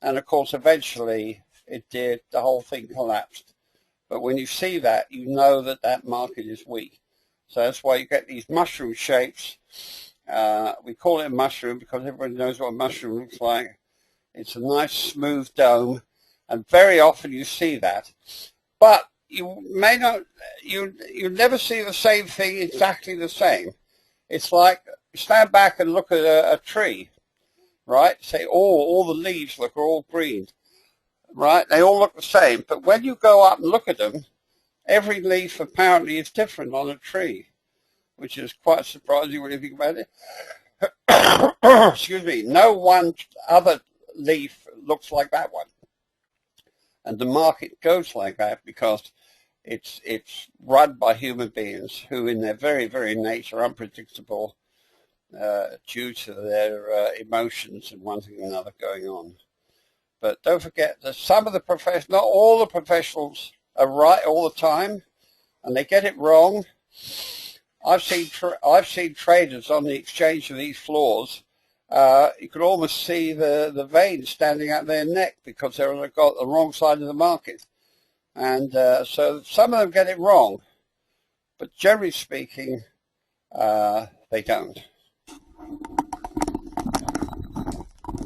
And of course, eventually it did. The whole thing collapsed. But when you see that, you know that that market is weak. So that's why you get these mushroom shapes. We call it a mushroom because everybody knows what a mushroom looks like. It's a nice smooth dome, and very often you see that. But you may not, you never see the same thing exactly the same. It's like stand back and look at a tree, right? Say, all the leaves are all green, right? They all look the same. But when you go up and look at them, every leaf apparently is different on a tree, which is quite surprising when you think about it. Excuse me. No one other leaf looks like that one. And the market goes like that because it's run by human beings who in their very, very nature are unpredictable due to their emotions and one thing or another going on. But don't forget that some of the professionals, not all the professionals are right all the time, and they get it wrong. I've seen traders on the exchange of these floors. You could almost see the veins standing out their neck because they're on the wrong side of the market. And so some of them get it wrong, but generally speaking, they don't.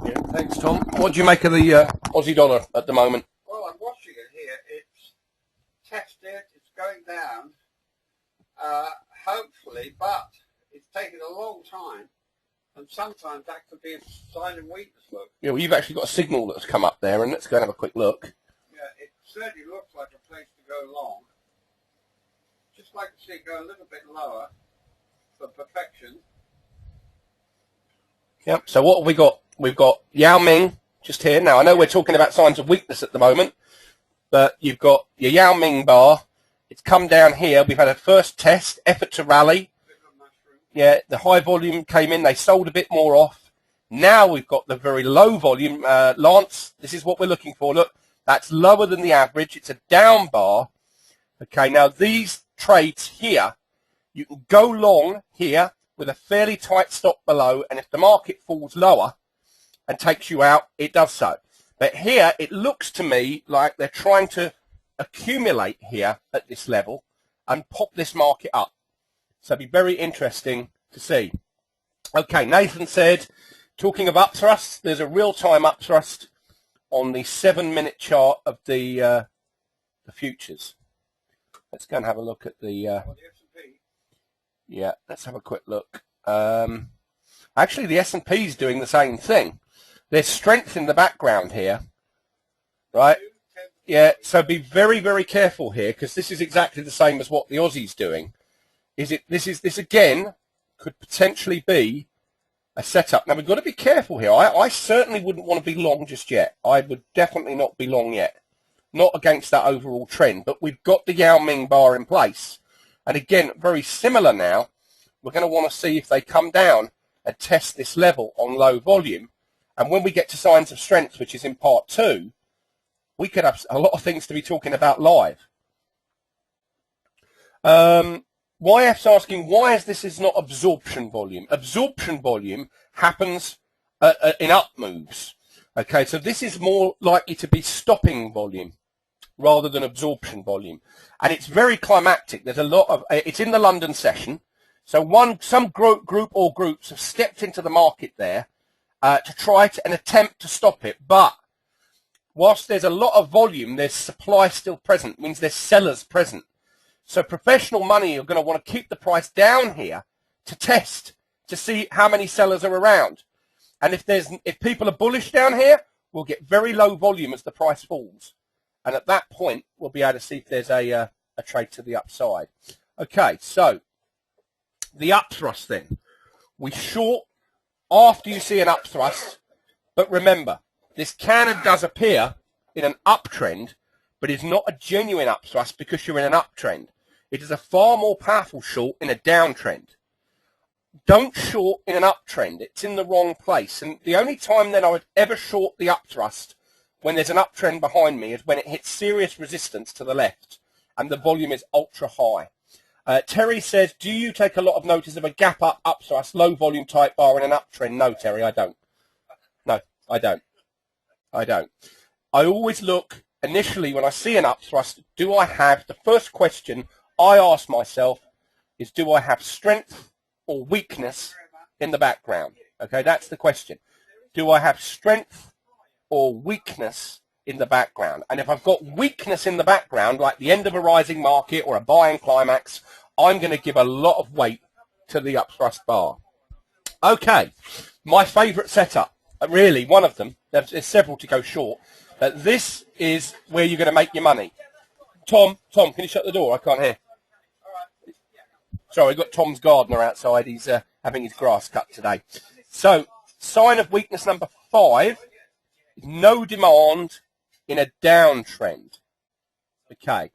Yeah, thanks, Tom. What do you make of the Aussie dollar at the moment? Well, I'm watching it here. It's tested. It's going down. Hopefully, but it's taken a long time, and sometimes that could be a sign of weakness. Look. Yeah, well, you've actually got a signal that's come up there, and let's go and have a quick look. Yeah, it certainly looks like a place to go long. Just like to see it go a little bit lower for perfection. Yep. So what have we got? We've got Yao Ming just here. Now, I know we're talking about signs of weakness at the moment, but you've got your Yao Ming bar. It's come down here. We've had a first test, effort to rally. Yeah, the high volume came in. They sold a bit more off. Now we've got the very low volume. Lance, this is what we're looking for. Look, that's lower than the average. It's a down bar. Okay, now these trades here, you can go long here with a fairly tight stop below, and if the market falls lower and takes you out, it does so. But here, it looks to me like they're trying to accumulate here at this level and pop this market up. So it'd be very interesting to see. Okay, Nathan said, talking of upthrust, there's a real-time upthrust on the 7-minute chart of the futures. Let's go and have a look at the... yeah, let's have a quick look. Actually, the S&P is doing the same thing. There's strength in the background here, right? Yeah, so be very, very careful here, because this is exactly the same as what the Aussie's doing. This again could potentially be a setup. Now, we've got to be careful here. I certainly wouldn't want to be long just yet. I would definitely not be long yet. Not against that overall trend, but we've got the Yao Ming bar in place. And again, very similar now. We're going to want to see if they come down and test this level on low volume. And when we get to signs of strength, which is in part 2, we could have a lot of things to be talking about live. YF's asking, why is this not absorption volume? Absorption volume happens in up moves. Okay, so this is more likely to be stopping volume rather than absorption volume. And it's very climactic. There's a lot of, it's in the London session. So some group or groups have stepped into the market there to try and attempt to stop it. But whilst there's a lot of volume, there's supply still present. It means there's sellers present. So professional money are going to want to keep the price down here to test, to see how many sellers are around. And if people are bullish down here, we'll get very low volume as the price falls. And at that point, we'll be able to see if there's a trade to the upside. Okay, so the upthrust then. We short after you see an upthrust. But remember, this can and does appear in an uptrend, but is not a genuine upthrust because you're in an uptrend. It is a far more powerful short in a downtrend. Don't short in an uptrend. It's in the wrong place. And the only time that I would ever short the upthrust when there's an uptrend behind me is when it hits serious resistance to the left and the volume is ultra high. Terry says, do you take a lot of notice of a gap up upthrust, low volume type bar in an uptrend? No, Terry, I don't. No, I don't. I don't. I always look initially when I see an upthrust, do I have, the first question I ask myself is, do I have strength or weakness in the background? Okay, that's the question. Do I have strength or weakness in the background? And if I've got weakness in the background, like the end of a rising market or a buying climax, I'm going to give a lot of weight to the upthrust bar. Okay, my favourite setup, really one of them, there's several to go short, but this is where you're going to make your money. Tom, can you shut the door? I can't hear. Sorry, we've got Tom's gardener outside. He's having his grass cut today. So, sign of weakness number 5, no demand in a downtrend. Okay.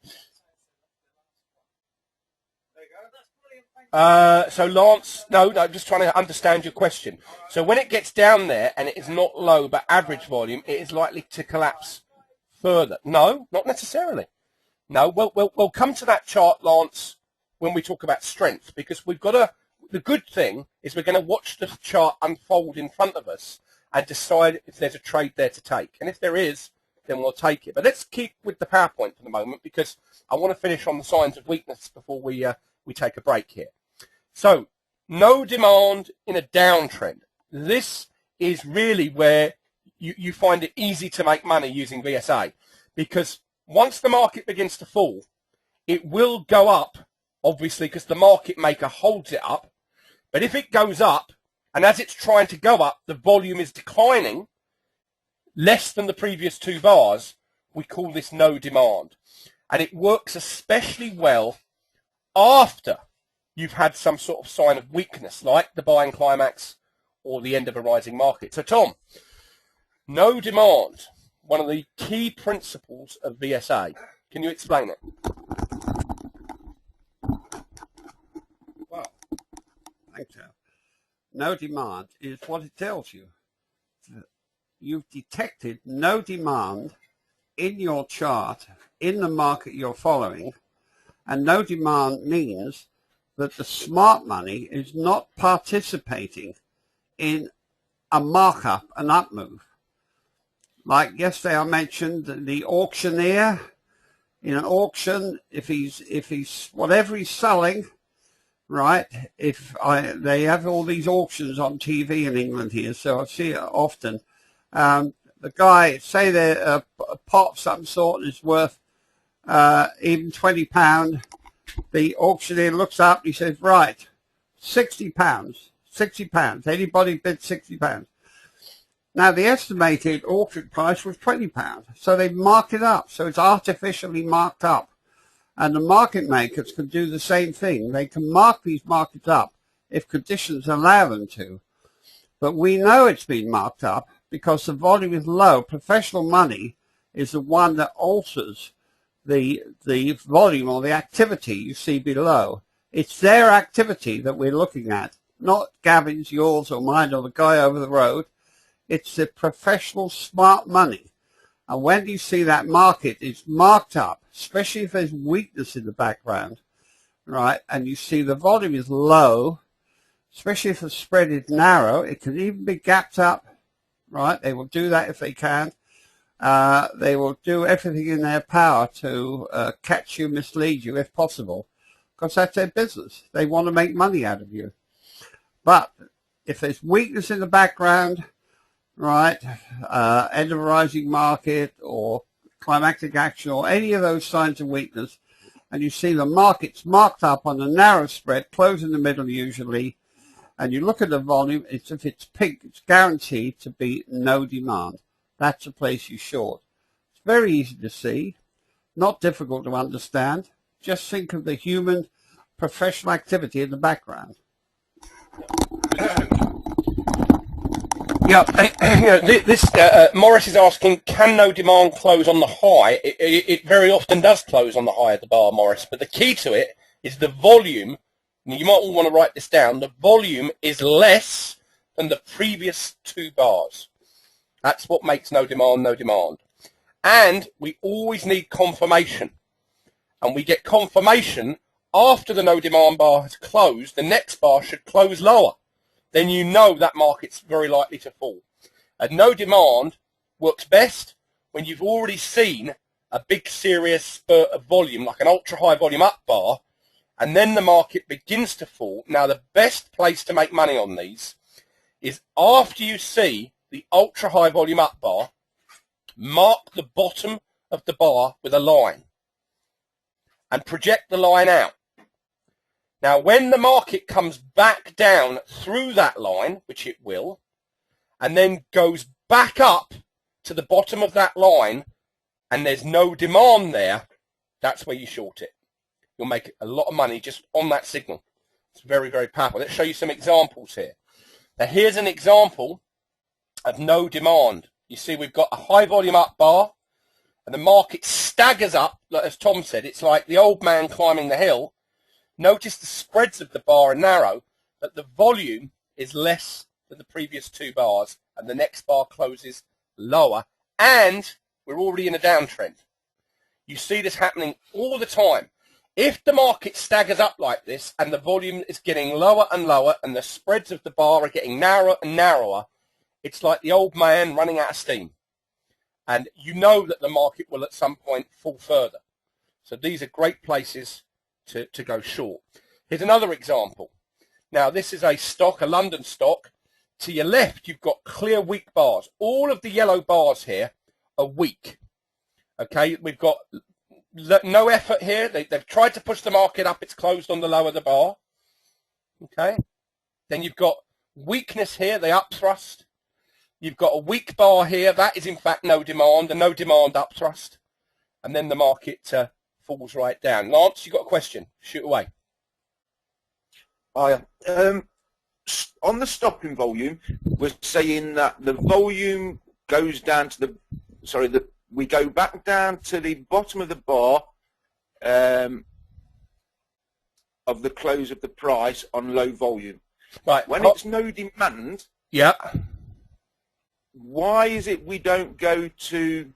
So Lance, no, I'm just trying to understand your question. So when it gets down there and it is not low but average volume, it is likely to collapse further. No, not necessarily. No, we'll come to that chart, Lance, when we talk about strength, because we've got to, the good thing is we're going to watch the chart unfold in front of us and decide if there's a trade there to take. And if there is, then we'll take it. But let's keep with the PowerPoint for the moment, because I want to finish on the signs of weakness before we take a break here. So no demand in a downtrend. This is really where you find it easy to make money using VSA, because once the market begins to fall, it will go up, obviously, because the market maker holds it up. But if it goes up, and as it's trying to go up, the volume is declining less than the previous 2 bars, we call this no demand. And it works especially well after you've had some sort of sign of weakness, like the buying climax or the end of a rising market. So, Tom, no demand, one of the key principles of VSA. Can you explain it? Well, thanks, Al. No demand is what it tells you. You've detected no demand in your chart, in the market you're following, and no demand means that the smart money is not participating in a markup, an up move. Like yesterday I mentioned the auctioneer in an auction, if he's whatever he's selling, right? They have all these auctions on TV in England here, so I see it often. The guy, say that a pot of some sort is worth even £20. The auctioneer looks up and he says, right, £60, £60. Anybody bid £60? Now, the estimated auction price was £20, so they mark it up. So it's artificially marked up. And the market makers can do the same thing. They can mark these markets up if conditions allow them to. But we know it's been marked up because the volume is low. Professional money is the one that alters the volume or the activity you see below. It's their activity that we're looking at, not Gavin's, yours, or mine, or the guy over the road. It's the professional smart money. And when you see that market is marked up, especially if there's weakness in the background, right, and you see the volume is low, especially if the spread is narrow, it can even be gapped up, right? They will do that if they can. They will do everything in their power to catch you, mislead you if possible, because that's their business. They want to make money out of you. But if there's weakness in the background, right, end of a rising market or climactic action or any of those signs of weakness, and you see the market's marked up on a narrow spread, close in the middle usually, and you look at the volume, if it's pink, it's guaranteed to be no demand. That's the place you short. It's very easy to see, not difficult to understand. Just think of the human professional activity in the background. Yeah, Morris is asking, can no demand close on the high? It very often does close on the high of the bar, Morris, but the key to it is the volume. You might all want to write this down. The volume is less than the previous 2 bars. That's what makes no demand, no demand. And we always need confirmation. And we get confirmation after the no demand bar has closed. The next bar should close lower. Then you know that market's very likely to fall. And no demand works best when you've already seen a big serious spurt of volume, like an ultra high volume up bar, and then the market begins to fall. Now, the best place to make money on these is after you see the ultra high volume up bar, mark the bottom of the bar with a line and project the line out. Now, when the market comes back down through that line, which it will, and then goes back up to the bottom of that line, and there's no demand there, that's where you short it. You'll make a lot of money just on that signal. It's very, very powerful. Let's show you some examples here. Now, here's an example of no demand. You see we've got a high volume up bar, and the market staggers up, as Tom said. It's like the old man climbing the hill. Notice the spreads of the bar are narrow, but the volume is less than the previous 2 bars, and the next bar closes lower, and we're already in a downtrend. You see this happening all the time. If the market staggers up like this, and the volume is getting lower and lower, and the spreads of the bar are getting narrower and narrower, it's like the old man running out of steam. And you know that the market will at some point fall further. So these are great places to go short. Here's another example. Now, this is a stock, a London stock. To your left, you've got clear weak bars. All of the yellow bars here are weak. Okay, we've got no effort here. They've tried to push the market up. It's closed on the low of the bar. Okay. Then you've got weakness here, the upthrust. You've got a weak bar here. That is, in fact, no demand, a no demand upthrust. And then the market falls right down. Lance, you've got a question. Shoot away. On the stopping volume, we're saying that the volume goes down to we go back down to the bottom of the bar of the close of the price on low volume. Right. When it's no demand, yeah. Why is it we don't go to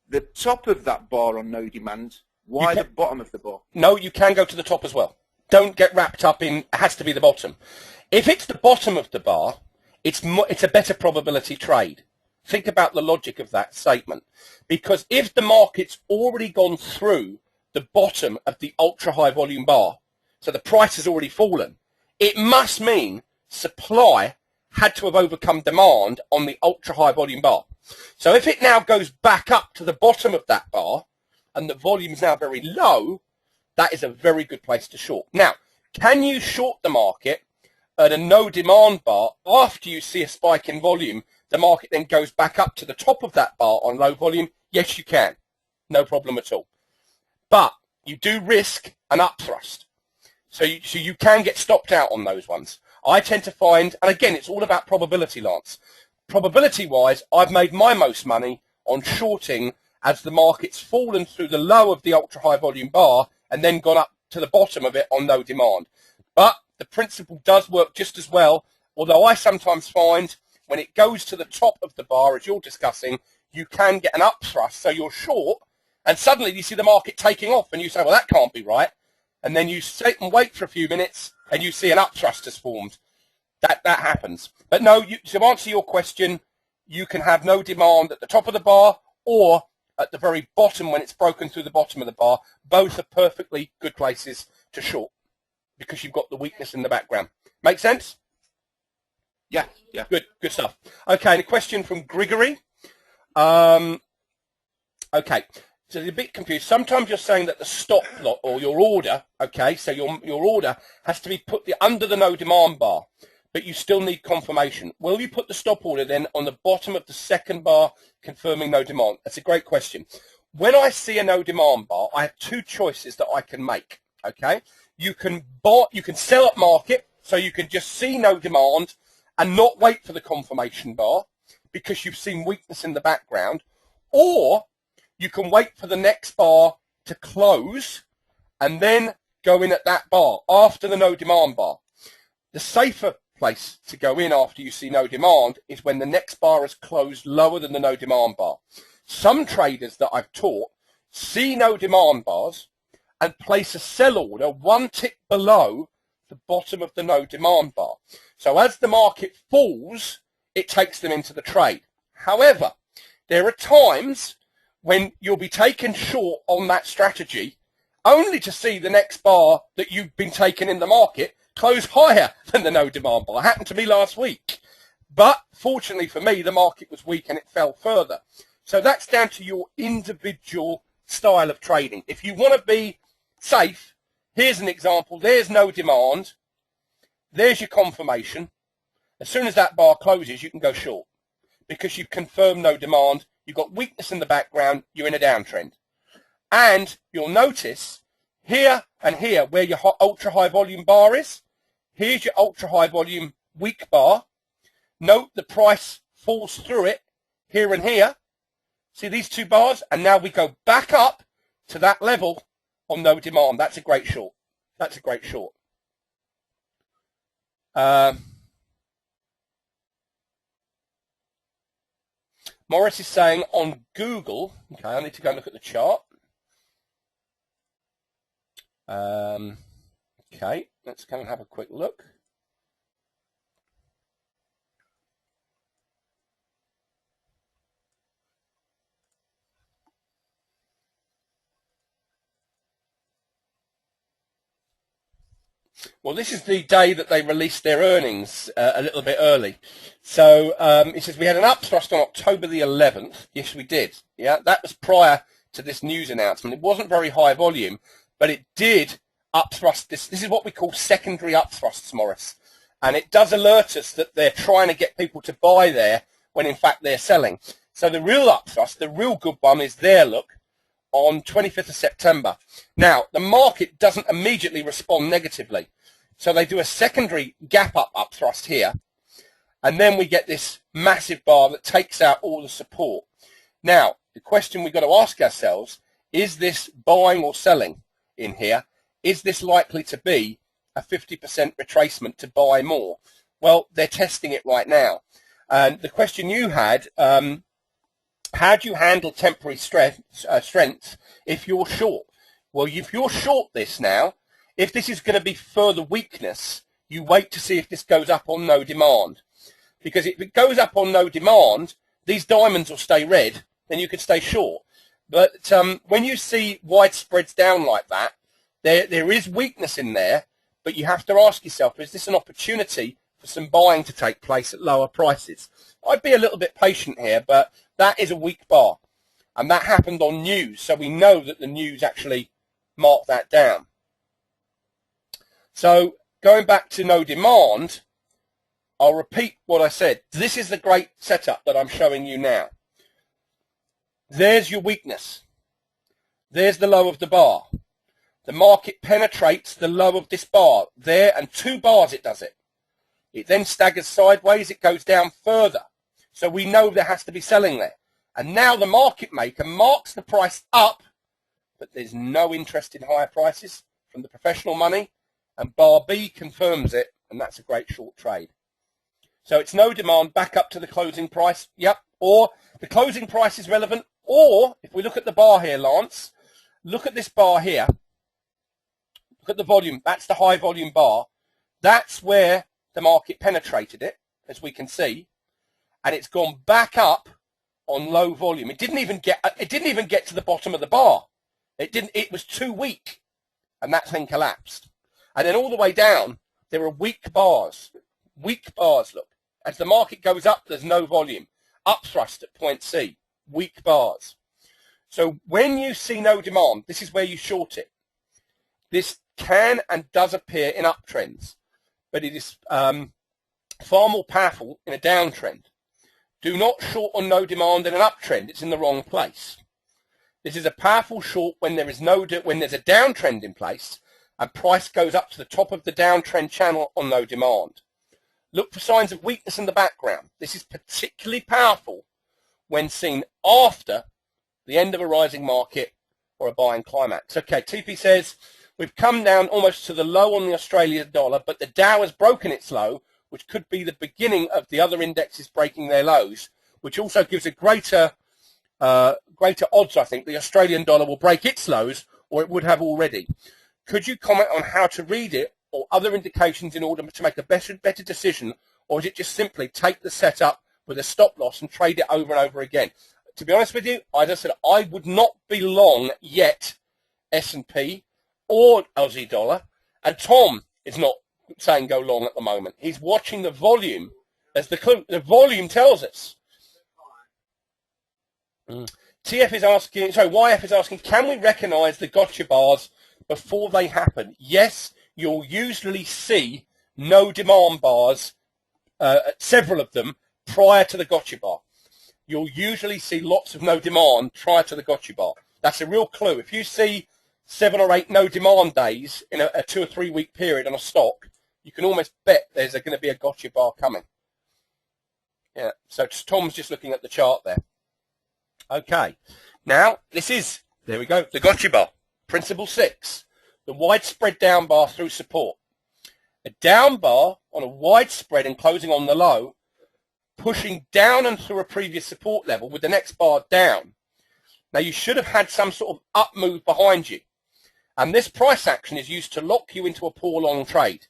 the top of that bar on no demand? Why the bottom of the bar? No, you can go to the top as well. Don't get wrapped up in it has to be the bottom. If it's the bottom of the bar, it's a better probability trade. Think about the logic of that statement. Because if the market's already gone through the bottom of the ultra high volume bar, so the price has already fallen, it must mean supply had to have overcome demand on the ultra high volume bar. So if it now goes back up to the bottom of that bar and the volume is now very low, that is a very good place to short. Now, can you short the market at a no demand bar after you see a spike in volume? The market then goes back up to the top of that bar on low volume. Yes, you can. No problem at all. But you do risk an upthrust. So you can get stopped out on those ones. I tend to find, and again, it's all about probability, Lance. Probability-wise, I've made my most money on shorting as the market's fallen through the low of the ultra-high volume bar and then gone up to the bottom of it on no demand. But the principle does work just as well, although I sometimes find when it goes to the top of the bar, as you're discussing, you can get an upthrust. So you're short, and suddenly you see the market taking off, and you say, well, that can't be right. And then you sit and wait for a few minutes, and you see an upthrust has formed. That happens. But no, to answer your question, you can have no demand at the top of the bar or at the very bottom when it's broken through the bottom of the bar. Both are perfectly good places to short because you've got the weakness in the background. Make sense? Yeah. Good stuff. Okay, and a question from Grigory. Okay, so you're a bit confused. Sometimes you're saying that the stop lot or your order, okay, so your order has to be put under the no demand bar, but you still need confirmation. Will you put the stop order then on the bottom of the second bar confirming no demand? That's a great question. When I see a no demand bar, I have two choices that I can make, okay? You can sell at market, so you can just see no demand and not wait for the confirmation bar because you've seen weakness in the background, or you can wait for the next bar to close and then go in at that bar after the no demand bar. The safer place to go in after you see no demand is when the next bar is closed lower than the no demand bar. Some traders that I've taught see no demand bars and place a sell order one tick below the bottom of the no demand bar. So as the market falls, it takes them into the trade. However, there are times when you'll be taken short on that strategy only to see the next bar that you've been taken in the market close higher than the no demand bar. It happened to me last week. But fortunately for me, the market was weak and it fell further. So that's down to your individual style of trading. If you want to be safe, here's an example. There's no demand. There's your confirmation. As soon as that bar closes, you can go short because you've confirmed no demand. You've got weakness in the background. You're in a downtrend. And you'll notice here and here where your ultra high volume bar is. Here's your ultra high volume weak bar. Note the price falls through it here and here. See these two bars? And now we go back up to that level on no demand. That's a great short. That's a great short. Morris is saying on Google, okay, I need to go and look at the chart. Okay, let's go and have a quick look. Well, this is the day that they released their earnings a little bit early. So it says we had an upthrust on October the 11th. Yes, we did. Yeah, that was prior to this news announcement. It wasn't very high volume, but it did upthrust. This is what we call secondary upthrusts, Morris. And it does alert us that they're trying to get people to buy there when in fact they're selling. So the real upthrust, the real good one is there, look, on 25th of September. Now, the market doesn't immediately respond negatively. So they do a secondary gap up upthrust here. And then we get this massive bar that takes out all the support. Now, the question we've got to ask ourselves, is this buying or selling in here? Is this likely to be a 50% retracement to buy more? Well, they're testing it right now. And the question you had, how do you handle temporary strength if you're short? Well, if you're short this now, if this is going to be further weakness, you wait to see if this goes up on no demand. Because if it goes up on no demand, these diamonds will stay red, then you could stay short. But when you see wide spreads down like that, there is weakness in there, but you have to ask yourself, is this an opportunity for some buying to take place at lower prices? I'd be a little bit patient here, but that is a weak bar. And that happened on news, so we know that the news actually marked that down. So going back to no demand, I'll repeat what I said. This is the great setup that I'm showing you now. There's your weakness. There's the low of the bar. The market penetrates the low of this bar there, and 2 bars it does it. It then staggers sideways. It goes down further. So we know there has to be selling there. And now the market maker marks the price up, but there's no interest in higher prices from the professional money. And bar B confirms it, and that's a great short trade. So it's no demand back up to the closing price. Yep. Or the closing price is relevant. Or if we look at the bar here, Lance, look at this bar here. Look at the volume. That's the high volume bar. That's where the market penetrated it, as we can see, and it's gone back up on low volume. It didn't even get to the bottom of the bar. It was too weak, and that thing collapsed. And then all the way down, there are weak bars. Weak bars, look. As the market goes up, there's no volume. Upthrust at point C. Weak bars. So when you see no demand, this is where you short it. This can and does appear in uptrends, but it is far more powerful in a downtrend. Do not short on no demand in an uptrend. It's in the wrong place. This is a powerful short when there's a downtrend in place and price goes up to the top of the downtrend channel on no demand. Look for signs of weakness in the background. This is particularly powerful when seen after the end of a rising market or a buying climax. Okay, TP says, we've come down almost to the low on the Australian dollar, but the Dow has broken its low, which could be the beginning of the other indexes breaking their lows, which also gives a greater odds, I think, the Australian dollar will break its lows, or it would have already. Could you comment on how to read it or other indications in order to make a better decision, or is it just simply take the setup with a stop loss and trade it over and over again? To be honest with you, as I said, I would not be long yet S&P or Aussie dollar, and Tom is not saying go long at the moment. He's watching the volume as the volume tells us. YF is asking, can we recognize the gotcha bars before they happen? Yes, you'll usually see no demand bars, several of them, prior to the gotcha bar. You'll usually see lots of no demand prior to the gotcha bar. That's a real clue. If you see 7 or 8 no demand days in a 2 or 3 week period on a stock, you can almost bet there's going to be a gotcha bar coming. Yeah, so Tom's just looking at the chart there. Okay, now there we go, the gotcha bar, principle 6, the widespread down bar through support. A down bar on a widespread and closing on the low, pushing down and through a previous support level with the next bar down. Now you should have had some sort of up move behind you. And this price action is used to lock you into a poor long trade.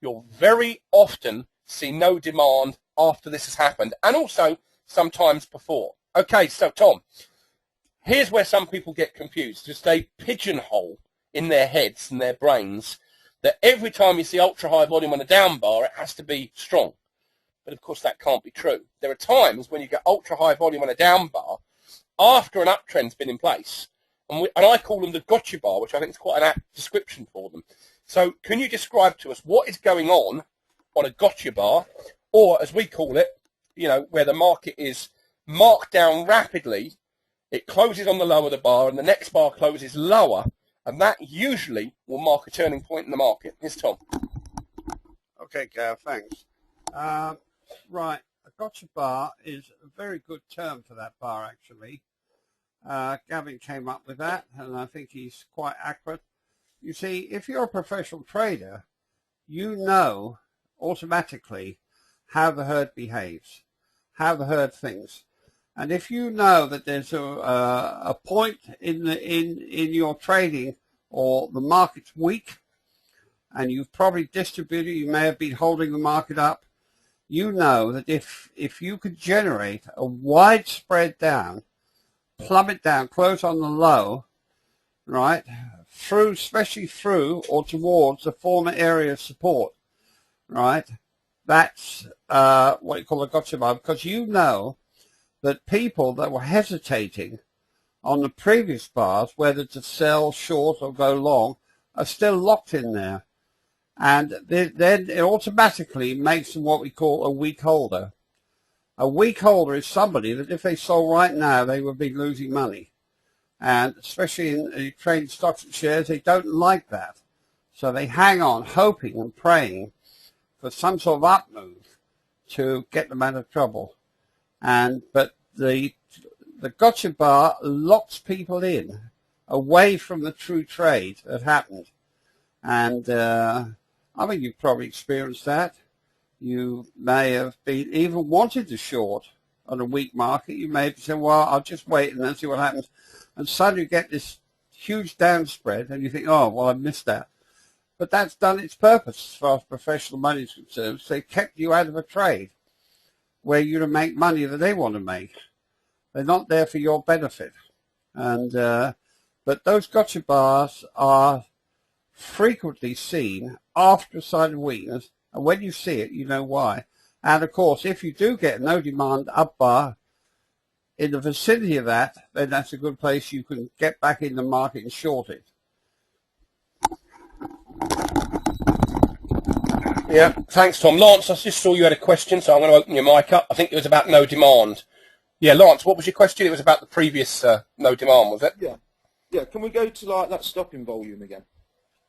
You'll very often see no demand after this has happened, and also sometimes before. Okay, so Tom, here's where some people get confused, because they pigeonhole in their heads and their brains that every time you see ultra-high volume on a down bar, it has to be strong. But, of course, that can't be true. There are times when you get ultra-high volume on a down bar after an uptrend's been in place. And I call them the gotcha bar, which I think is quite an apt description for them. So can you describe to us what is going on a gotcha bar, or as we call it, you know, where the market is marked down rapidly, it closes on the low of the bar and the next bar closes lower, and that usually will mark a turning point in the market. Here's Tom. Okay, Gav, thanks. Right, a gotcha bar is a very good term for that bar, actually. Gavin came up with that, and I think he's quite accurate. You see, if you're a professional trader, you know automatically how the herd behaves, how the herd thinks. And if you know that there's a point in your trading, or the market's weak, and you've probably distributed, you may have been holding the market up, you know that if you could generate a wide spread down, plummet down, close on the low, right, through, especially through or towards the former area of support, right, that's what you call a gotcha bar, because you know that people that were hesitating on the previous bars, whether to sell short or go long, are still locked in there. And then it automatically makes them what we call a weak holder. A weak holder is somebody that if they sold right now, they would be losing money. And especially in trading stocks and shares, they don't like that. So they hang on, hoping and praying for some sort of up move to get them out of trouble. But the gotcha bar locks people in, away from the true trade that happened. And I mean, you've probably experienced that. You may have been even wanted to short on a weak market. You may have said, well, I'll just wait and then see what happens. And suddenly you get this huge down spread and you think, oh, well, I missed that. But that's done its purpose as far as professional money is concerned. So they kept you out of a trade where you're to make money that they want to make. They're not there for your benefit. And but those gotcha bars are frequently seen after a sign of weakness, and when you see it, you know why. And of course, if you do get no demand up bar in the vicinity of that, then that's a good place you can get back in the market and short it. Yeah, thanks, Tom. Lance, I just saw you had a question, so I'm going to open your mic up. I think it was about no demand. Yeah, Lance, what was your question? It was about the previous no demand, was it? Yeah. Can we go to like that stopping volume again?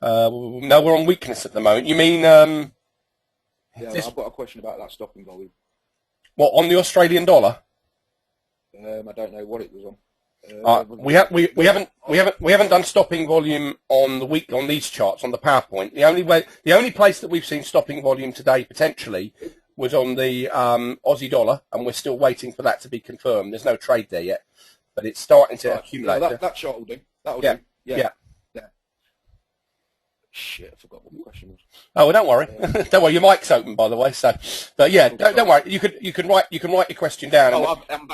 No, we're on weakness at the moment. You mean... Yeah, I've got a question about that stopping volume. What, on the Australian dollar? I don't know what it was on. We haven't done stopping volume on these charts on the PowerPoint. The only place that we've seen stopping volume today potentially was on the Aussie dollar, and we're still waiting for that to be confirmed. There's no trade there yet, but it's starting to accumulate. Yeah, that chart will do. That'll do. Yeah. Shit, I forgot what the question was. Oh, well, don't worry. Don't worry. Your mic's open, by the way. So, but yeah, don't worry. You can write your question down. Oh, I'm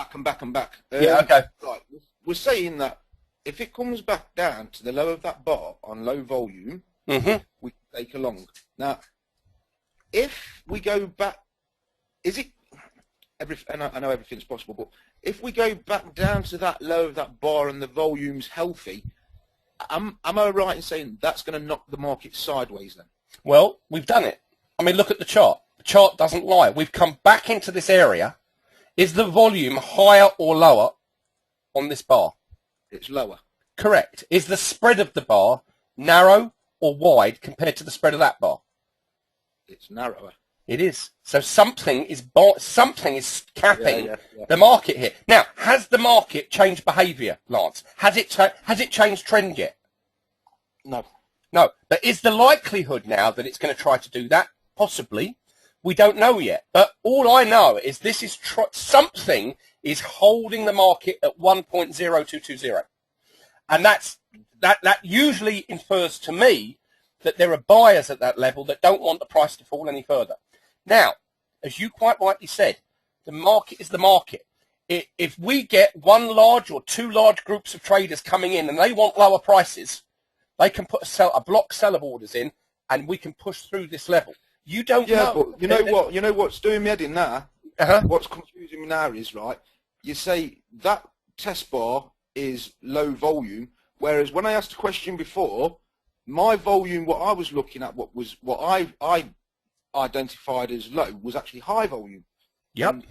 back. Yeah. Okay. Right. We're saying that if it comes back down to the low of that bar on low volume, we can take a long. Now, if we go back, is it? And I know everything's possible, but if we go back down to that low of that bar and the volume's healthy, am I right in saying that's going to knock the market sideways then? Well, we've done it. I mean, look at the chart. The chart doesn't lie. We've come back into this area. Is the volume higher or lower on this bar? It's lower. Correct. Is the spread of the bar narrow or wide compared to the spread of that bar? It's narrower. It is. So something is capping the market here. Now, has the market changed behaviour, Lance? Has it changed trend yet? No. No. But is the likelihood now that it's going to try to do that? Possibly. We don't know yet. But all I know is this is something is holding the market at 1.0220. And that usually infers to me that there are buyers at that level that don't want the price to fall any further. Now, as you quite rightly said, the market is the market. If we get one large or two large groups of traders coming in and they want lower prices, they can put a block sell of orders in and we can push through this level. You don't Yeah, know. but you know what? You know what's doing me head in now? Uh-huh. What's confusing me now is, right, you say that test bar is low volume, whereas when I asked a question before, my volume, what I was looking at, what I identified as low, was actually high volume. Yep. And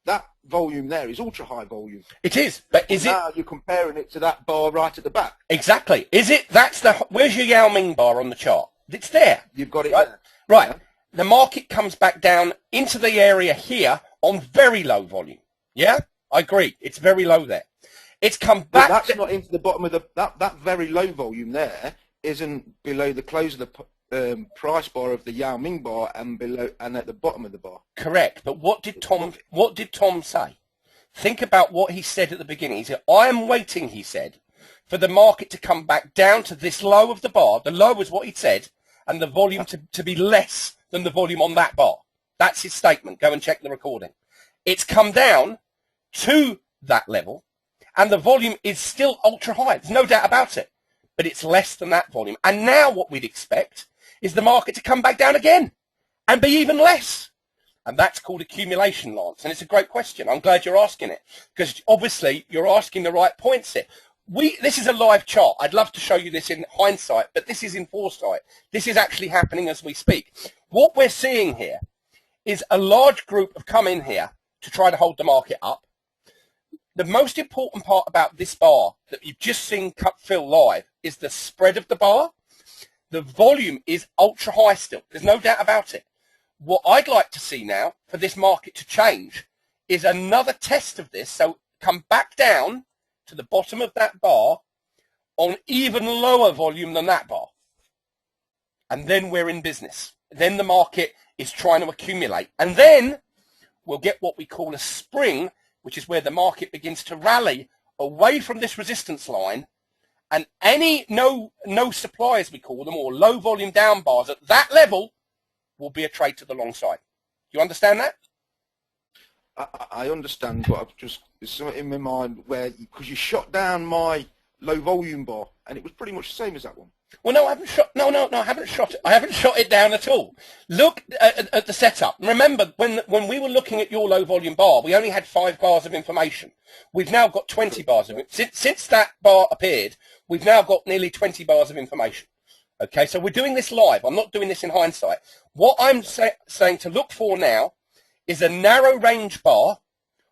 that volume there is ultra high volume. It is, but is it Now you're comparing it to that bar right at the back. exactly? Is it? Where's your Yao Ming bar on the chart? It's there. You've got it Right. there. Right. Yeah. The market comes back down into the area here on very low volume. Yeah, I agree. It's very low there. It's come But back. that's not into the bottom of that very low volume there isn't below the close of the price bar of the Yao Ming bar and below and at the bottom of the bar. Correct. But what did Tom say? Think about what he said at the beginning. He said, I am waiting, he said, for the market to come back down to this low of the bar. The low was what he said, and the volume to be less than the volume on that bar. That's his statement. Go and check the recording. It's come down to that level, and the volume is still ultra high. There's no doubt about it. But it's less than that volume. And now what we'd expect is the market to come back down again and be even less. And that's called accumulation, Lance. And it's a great question. I'm glad you're asking it, because obviously you're asking the right points here. This is a live chart. I'd love to show you this in hindsight, but this is in foresight. This is actually happening as we speak. What we're seeing here is a large group have come in here to try to hold the market up. The most important part about this bar that you've just seen fill live is the spread of the bar. The volume is ultra high still. There's no doubt about it. What I'd like to see now for this market to change is another test of this. So come back down to the bottom of that bar on even lower volume than that bar. And then we're in business. Then the market is trying to accumulate. And then we'll get what we call a spring, which is where the market begins to rally away from this resistance line, and any no supply, as we call them, or low volume down bars at that level will be a trade to the long side. Do you understand that? I understand, but I've just there's something in my mind where because you shot down my low volume bar and it was pretty much the same as that one. Well, no, I haven't shot. No, I haven't shot it. I haven't shot it down at all. Look at the setup. Remember, when we were looking at your low volume bar, we only had 5 bars of information. We've now got 20 bars of it. Since that bar appeared, we've now got nearly 20 bars of information. Okay, so we're doing this live. I'm not doing this in hindsight. What I'm saying to look for now is a narrow range bar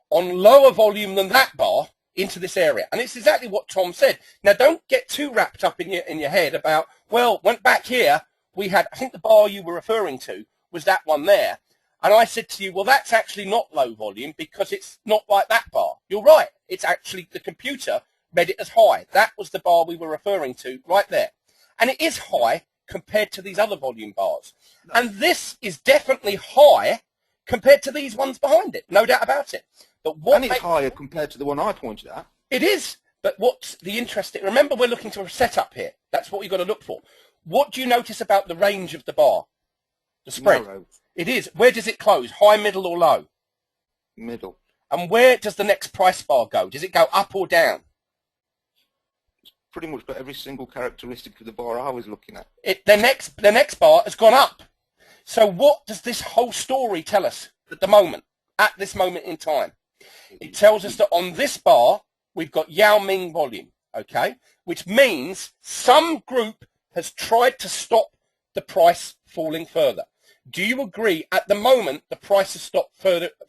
on lower volume than that bar into this area. And it's exactly what Tom said. Now, don't get too wrapped up in your head about, well, went back here, we had, I think the bar you were referring to was that one there. And I said to you, well, that's actually not low volume because it's not like that bar. You're right. It's actually the computer read it as high. That was the bar we were referring to right there. And it is high compared to these other volume bars. And this is definitely high compared to these ones behind it. No doubt about it. But what And it's higher compared to the one I pointed at. It is. But what's the interesting... Remember, we're looking to a setup here. That's what you've got to look for. What do you notice about the range of the bar? The spread. Narrow. It is. Where does it close? High, middle, or low? Middle. And where does the next price bar go? Does it go up or down? Pretty much got every single characteristic of the bar I was looking at. The next bar has gone up. So what does this whole story tell us at the moment, at this moment in time? It tells us that on this bar, we've got Yao Ming volume, okay? Which means some group has tried to stop the price falling further. Do you agree at the moment the price has stopped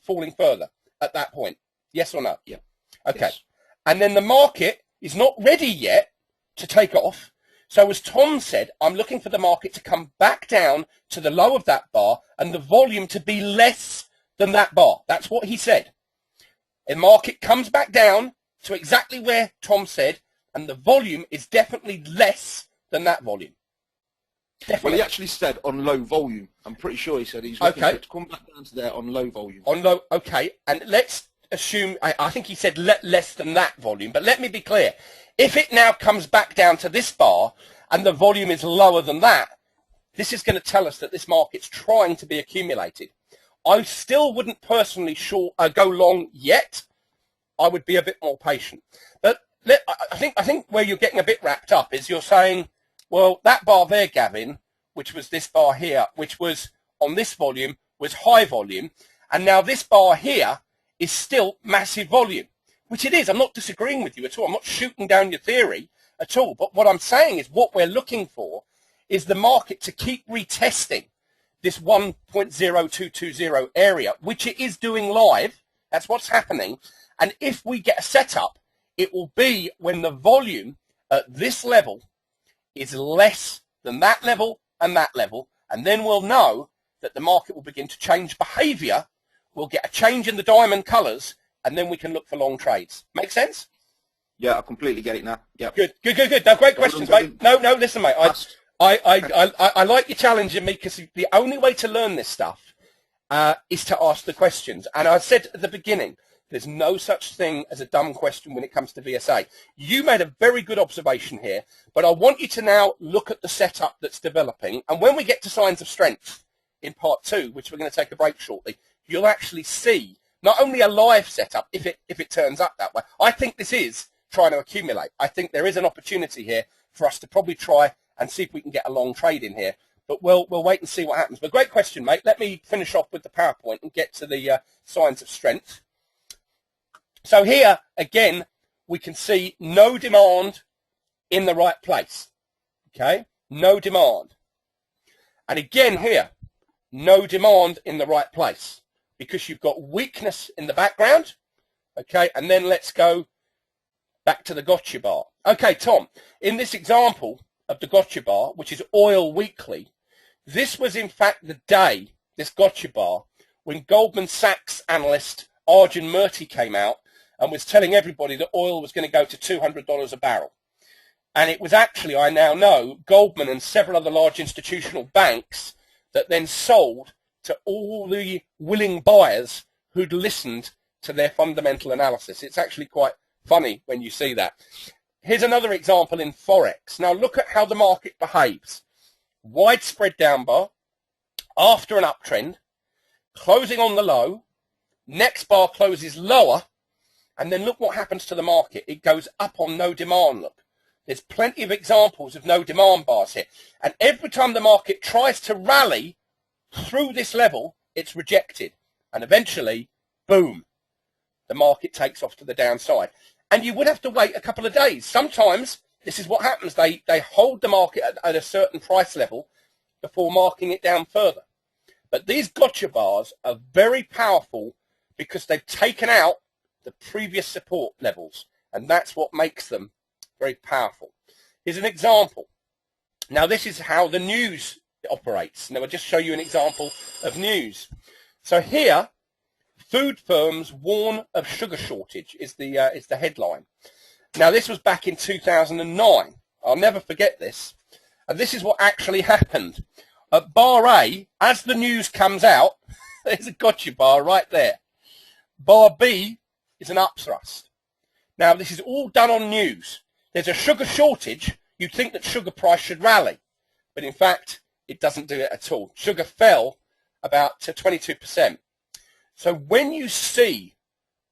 falling further at that point? Yes or no? Yeah. Okay. Yes. And then the market is not ready yet to take off. So as Tom said, I'm looking for the market to come back down to the low of that bar and the volume to be less than that bar. That's what he said. The market comes back down to exactly where Tom said, and the volume is definitely less than that volume. Well, Definitely. he actually said on low volume. I'm pretty sure he said he's looking Okay. for it to come back down to there on low volume. On low, okay, and let's assume, I think he said less than that volume, but let me be clear. If it now comes back down to this bar and the volume is lower than that, this is going to tell us that this market's trying to be accumulated. I still wouldn't personally go long yet. I would be a bit more patient. But I think where you're getting a bit wrapped up is you're saying, well, that bar there, Gavin, which was this bar here, which was on this volume, was high volume. And now this bar here is still massive volume, which it is. I'm not disagreeing with you at all. I'm not shooting down your theory at all. But what I'm saying is what we're looking for is the market to keep retesting this 1.0220 area, which it is doing live. That's what's happening. And if we get a setup, it will be when the volume at this level is less than that level and that level. And then we'll know that the market will begin to change behavior. We'll get a change in the diamond colors, and then we can look for long trades. Make sense? Yeah, I completely get it now. Yeah. Good. No, great questions, mate. No, listen, mate. I like you challenging me, because the only way to learn this stuff is to ask the questions. And I said at the beginning, there's no such thing as a dumb question when it comes to VSA. You made a very good observation here, but I want you to now look at the setup that's developing. And when we get to signs of strength in part 2, which we're going to take a break shortly, you'll actually see not only a live setup, if it turns up that way. I think this is trying to accumulate. I think there is an opportunity here for us to probably try and see if we can get a long trade in here. But we'll wait and see what happens. But great question, mate. Let me finish off with the PowerPoint and get to the signs of strength. So here, again, we can see no demand in the right place. Okay? No demand. And again here, no demand in the right place, because you've got weakness in the background. Okay? And then let's go back to the gotcha bar. Okay, Tom, in this example of the gotcha bar, which is oil weekly, this was in fact the day, this gotcha bar, when Goldman Sachs analyst Arjun Murthy came out and was telling everybody that oil was going to go to $200 a barrel. And it was actually, I now know, Goldman and several other large institutional banks that then sold to all the willing buyers who'd listened to their fundamental analysis. It's actually quite funny when you see that. Here's another example in Forex. Now look at how the market behaves. Widespread down bar, after an uptrend, closing on the low, next bar closes lower, and then look what happens to the market. It goes up on no demand, look. There's plenty of examples of no demand bars here. And every time the market tries to rally through this level, it's rejected. And eventually, boom, the market takes off to the downside. And you would have to wait a couple of days. Sometimes this is what happens. They hold the market at a certain price level before marking it down further. But these gotcha bars are very powerful because they've taken out the previous support levels, and that's what makes them very powerful. Here's an example. Now this is how the news operates. Now I'll just show you an example of news. So here, food firms warn of sugar shortage is the headline. Now this was back in 2009. I'll never forget this. And this is what actually happened. At bar A, as the news comes out, there's a gotcha bar right there. Bar B is an upthrust. Now this is all done on news. There's a sugar shortage. You'd think that sugar price should rally, but in fact it doesn't do it at all. Sugar fell about to 22%. So when you see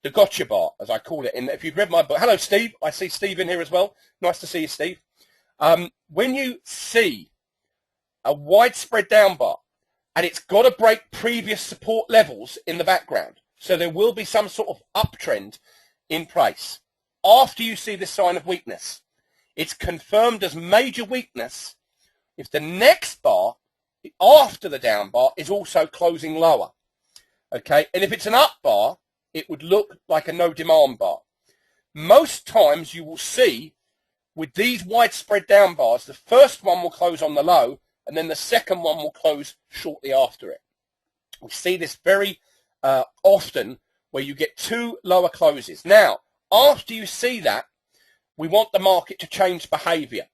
the gotcha bar, as I call it, if you've read my book, hello Steve, I see Steve in here as well. Nice to see you, Steve. When you see a widespread down bar and it's got to break previous support levels in the background, so there will be some sort of uptrend in price. After you see this sign of weakness, it's confirmed as major weakness if the next bar after the down bar is also closing lower. Okay, and if it's an up bar, it would look like a no demand bar. Most times you will see with these widespread down bars, the first one will close on the low and then the second one will close shortly after it. We see this very often where you get two lower closes. Now, after you see that, we want the market to change behavior.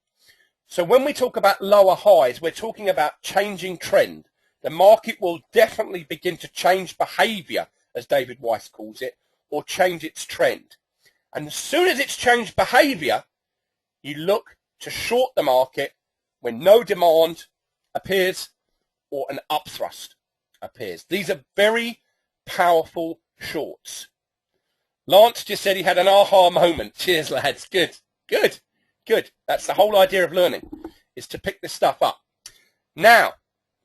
So when we talk about lower highs, we're talking about changing trend. The market will definitely begin to change behavior, as David Weiss calls it, or change its trend. And as soon as it's changed behavior, you look to short the market when no demand appears or an upthrust appears. These are very powerful shorts. Lance just said he had an aha moment. Cheers, lads. Good. That's the whole idea of learning, is to pick this stuff up. Now,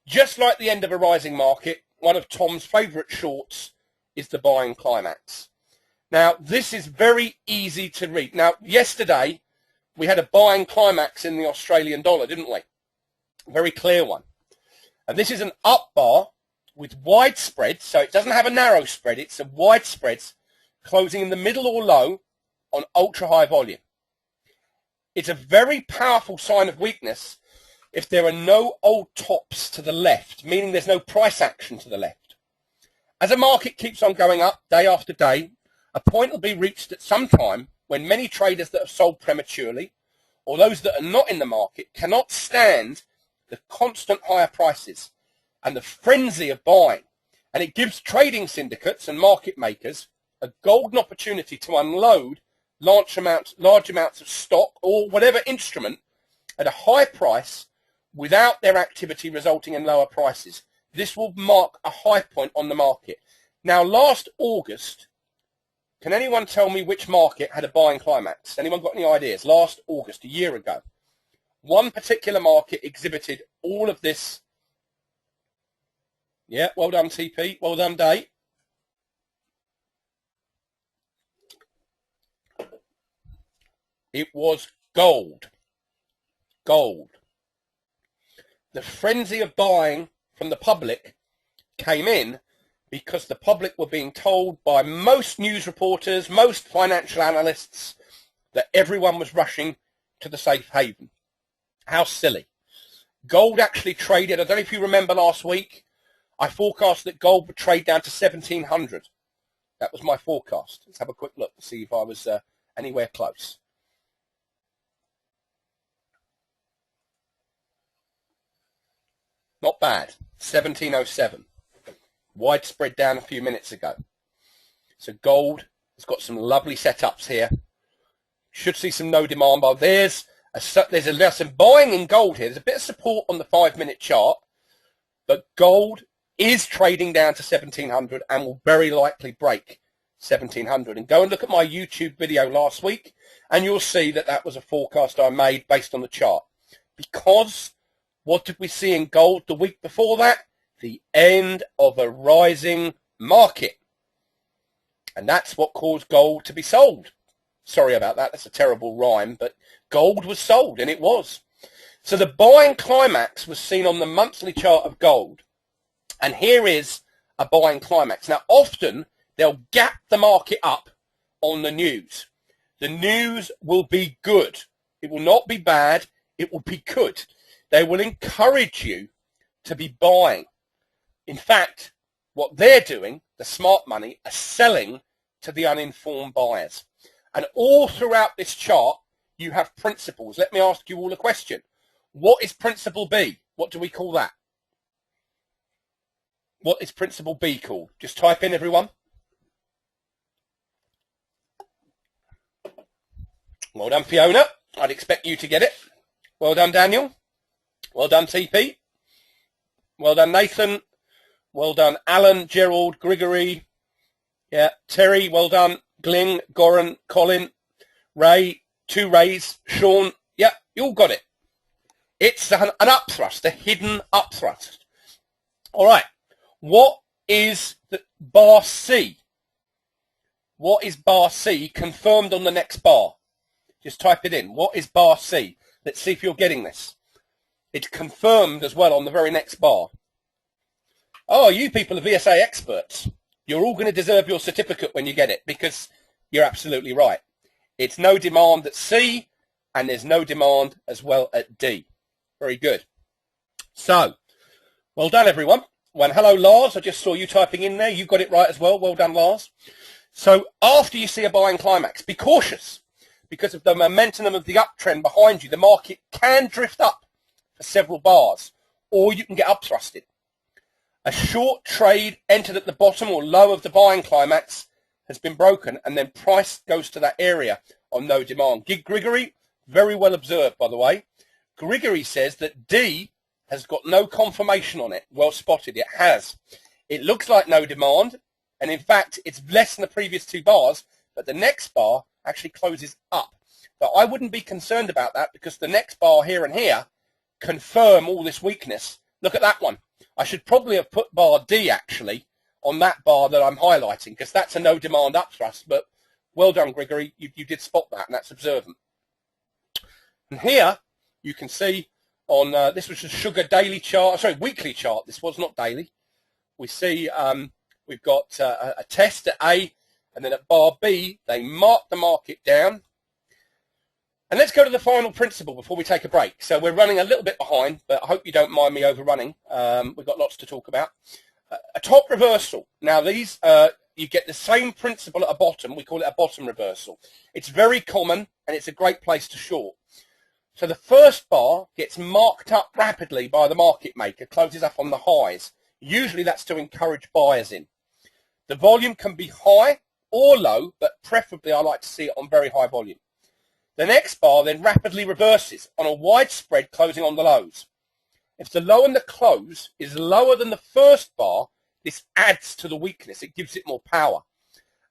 just like the end of a rising market, one of Tom's favourite shorts is the buying climax. Now, this is very easy to read. Now, yesterday, we had a buying climax in the Australian dollar, didn't we? A very clear one. And this is an up bar with wide spreads, so it doesn't have a narrow spread, it's a wide spreads closing in the middle or low on ultra high volume. It's a very powerful sign of weakness if there are no old tops to the left, meaning there's no price action to the left. As a market keeps on going up day after day, a point will be reached at some time when many traders that have sold prematurely or those that are not in the market cannot stand the constant higher prices and the frenzy of buying. And it gives trading syndicates and market makers a golden opportunity to unload large amounts of stock or whatever instrument at a high price without their activity resulting in lower prices. This will mark a high point on the market. Now, last August, can anyone tell me which market had a buying climax? Anyone got any ideas? Last August, a year ago. One particular market exhibited all of this. Yeah, well done, TP. Well done, Day. It was gold. Gold. The frenzy of buying from the public came in because the public were being told by most news reporters, most financial analysts, that everyone was rushing to the safe haven. How silly. Gold actually traded, I don't know if you remember last week, I forecast that gold would trade down to 1,700. That was my forecast. Let's have a quick look to see if I was anywhere close. Not bad. 1707. Widespread down a few minutes ago. So gold has got some lovely setups here. Should see some no demand bar. There's some buying in gold here. There's a bit of support on the 5-minute chart, but gold is trading down to 1,700 and will very likely break 1,700. And go and look at my YouTube video last week, and you'll see that that was a forecast I made based on the chart. Because what did we see in gold the week before that? The end of a rising market. And that's what caused gold to be sold. Sorry about that. That's a terrible rhyme, but gold was sold, and it was. So the buying climax was seen on the monthly chart of gold. And here is a buying climax. Now, often they'll gap the market up on the news. The news will be good. It will not be bad. It will be good. They will encourage you to be buying. In fact, what they're doing, the smart money, are selling to the uninformed buyers. And all throughout this chart, you have principles. Let me ask you all a question. What is principle B? What do we call that? What is principle B called? Just type in, everyone. Well done, Fiona. I'd expect you to get it. Well done, Daniel. Well done, TP. Well done, Nathan. Well done, Alan, Gerald, Grigory. Yeah, Terry, well done. Gling, Goran, Colin, Ray, 2 Rays, Sean. Yeah, you all got it. It's an upthrust, a hidden upthrust. All right. What is the bar C? What is bar C confirmed on the next bar? Just type it in. What is bar C? Let's see if you're getting this. It's confirmed as well on the very next bar. Oh, you people are VSA experts. You're all going to deserve your certificate when you get it, because you're absolutely right. It's no demand at C, and there's no demand as well at D. Very good. So, well done, everyone. Well, hello, Lars. I just saw you typing in there. You got it right as well. Well done, Lars. So after you see a buying climax, be cautious, because of the momentum of the uptrend behind you. The market can drift up for several bars, or you can get upthrusted. A short trade entered at the bottom or low of the buying climax has been broken, and then price goes to that area on no demand. Grigory, very well observed, by the way. Grigory says that D has got no confirmation on it. Well spotted. It has. It looks like no demand, and in fact, it's less than the previous 2 bars, but the next bar actually closes up. But I wouldn't be concerned about that, because the next bar here and here confirm all this weakness, look at that one. I should probably have put bar D actually on that bar that I'm highlighting, because that's a no demand upthrust, but well done, Gregory. You did spot that, and that's observant. And here you can see on, this was a sugar daily chart, sorry, weekly chart. This was not daily. We see we've got a test at A, and then at bar B, they mark the market down. And let's go to the final principle before we take a break. So we're running a little bit behind, but I hope you don't mind me overrunning. We've got lots to talk about. A top reversal. Now these, you get the same principle at a bottom. We call it a bottom reversal. It's very common, and it's a great place to short. So the first bar gets marked up rapidly by the market maker, closes up on the highs. Usually that's to encourage buyers in. The volume can be high or low, but preferably I like to see it on very high volume. The next bar then rapidly reverses on a wide spread closing on the lows. If the low in the close is lower than the first bar, this adds to the weakness. It gives it more power.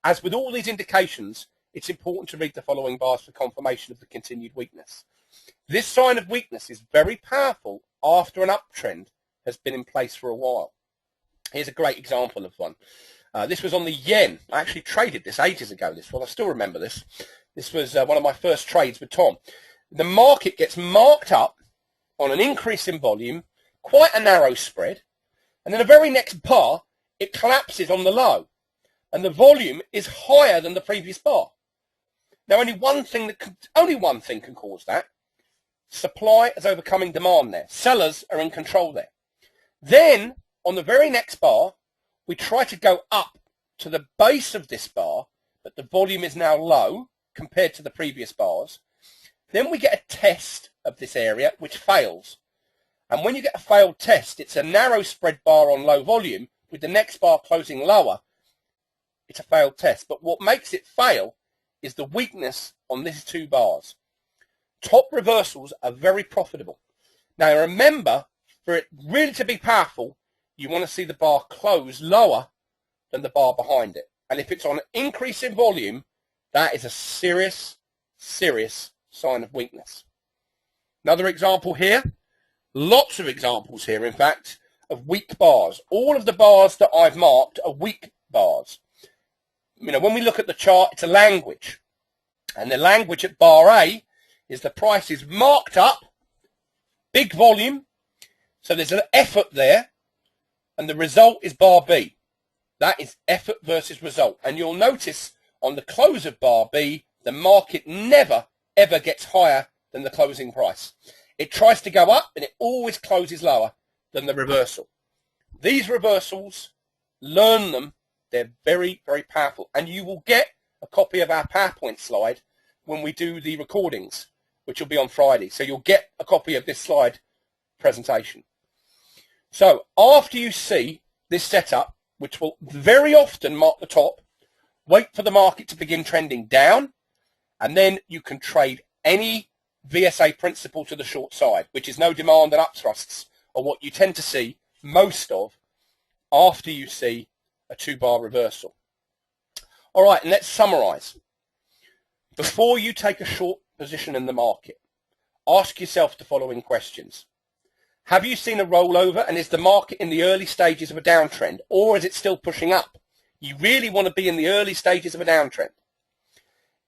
As with all these indications, it's important to read the following bars for confirmation of the continued weakness. This sign of weakness is very powerful after an uptrend has been in place for a while. Here's a great example of one. This was on the yen. I actually traded this ages ago, this one. I still remember this. This was one of my first trades with Tom. The market gets marked up on an increase in volume, quite a narrow spread, and then the very next bar, it collapses on the low, and the volume is higher than the previous bar. Now, only one thing can cause that. Supply is overcoming demand there. Sellers are in control there. Then, on the very next bar, we try to go up to the base of this bar, but the volume is now low compared to the previous bars. Then we get a test of this area, which fails. And when you get a failed test, it's a narrow spread bar on low volume, with the next bar closing lower. It's a failed test. But what makes it fail is the weakness on these two bars. Top reversals are very profitable. Now remember, for it really to be powerful, you want to see the bar close lower than the bar behind it. And if it's on an increase in volume, that is a serious, serious sign of weakness. Another example here, lots of examples here, in fact, of weak bars. All of the bars that I've marked are weak bars. You know, when we look at the chart, it's a language. And the language at bar A is the price is marked up, big volume, so there's an effort there, and the result is bar B. That is effort versus result. And you'll notice on the close of bar B, the market never, ever gets higher than the closing price. It tries to go up, and it always closes lower than the reversal. These reversals, learn them. They're very, very powerful. And you will get a copy of our PowerPoint slide when we do the recordings, which will be on Friday. So you'll get a copy of this slide presentation. So after you see this setup, which will very often mark the top, wait for the market to begin trending down, and then you can trade any VSA principle to the short side, which is no demand and upthrusts, or what you tend to see most of after you see a two-bar reversal. All right, and let's summarize. Before you take a short position in the market, ask yourself the following questions. Have you seen a rollover, and is the market in the early stages of a downtrend, or is it still pushing up? You really want to be in the early stages of a downtrend.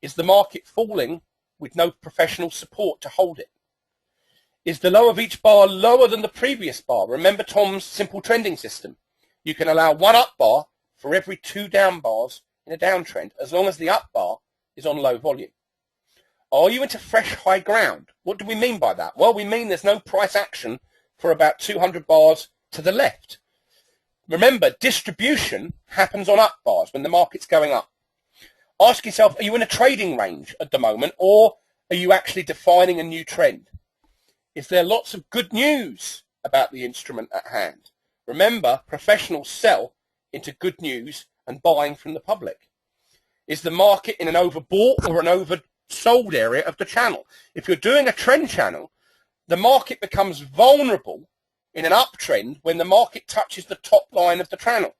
Is the market falling with no professional support to hold it? Is the low of each bar lower than the previous bar? Remember Tom's simple trending system. You can allow one up bar for every two down bars in a downtrend, as long as the up bar is on low volume. Are you into fresh high ground? What do we mean by that? Well, we mean there's no price action for about 200 bars to the left. Remember, distribution happens on up bars when the market's going up. Ask yourself, are you in a trading range at the moment, or are you actually defining a new trend? Is there lots of good news about the instrument at hand? Remember, professionals sell into good news and buying from the public. Is the market in an overbought or an oversold area of the channel? If you're doing a trend channel, the market becomes vulnerable in an uptrend when the market touches the top line of the channel,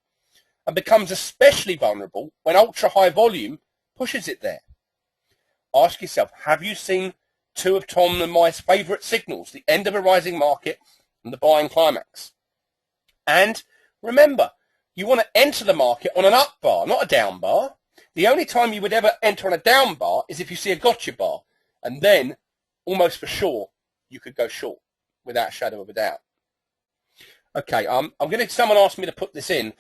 and becomes especially vulnerable when ultra high volume pushes it there. Ask yourself, have you seen two of Tom and my favourite signals, the end of a rising market and the buying climax. And remember, you want to enter the market on an up bar, not a down bar. The only time you would ever enter on a down bar is if you see a gotcha bar. And then, almost for sure, you could go short without a shadow of a doubt. Okay, someone asked me to put this in.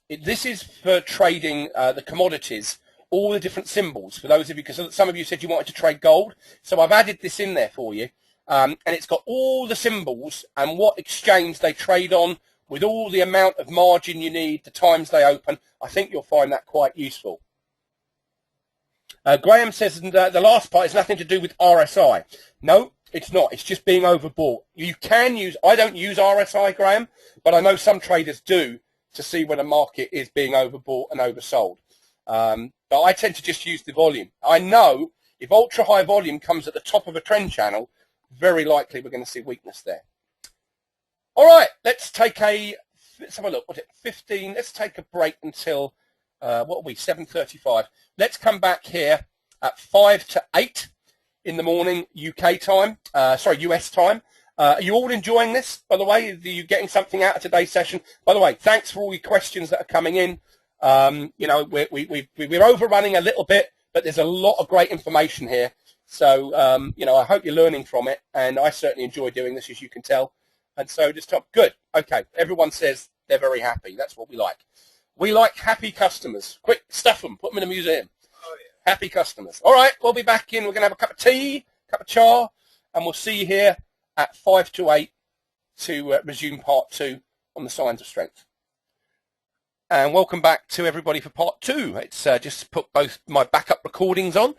This is for trading the commodities, all the different symbols, for those of you, because some of you said you wanted to trade gold. So I've added this in there for you. And it's got all the symbols and what exchange they trade on, with all the amount of margin you need, the times they open. I think you'll find that quite useful. Graham says the last part is nothing to do with RSI. No, it's not. It's just being overbought. You can use, I don't use RSI, Graham, but I know some traders do to see when a market is being overbought and oversold. But I tend to just use the volume. I know if ultra high volume comes at the top of a trend channel, very likely we're going to see weakness there. All right, let's have a look. What's it, 15? Let's take a break until, 7:35. Let's come back here at 5 to 8 in the morning UK time, US time. Are you all enjoying this, by the way? Are you getting something out of today's session? By the way, thanks for all your questions that are coming in. We're overrunning a little bit, but there's a lot of great information here. So, I hope you're learning from it, and I certainly enjoy doing this, as you can tell. And so just top. Good. Okay. Everyone says they're very happy. That's what we like. We like happy customers. Quick, stuff them. Put them in a museum. Oh, yeah. Happy customers. All right. We'll be back in. We're going to have a cup of tea, cup of cha, and we'll see you here at 5 to 8 to resume part 2 on the signs of strength. And welcome back to everybody for part 2. It's just put both my backup recordings on.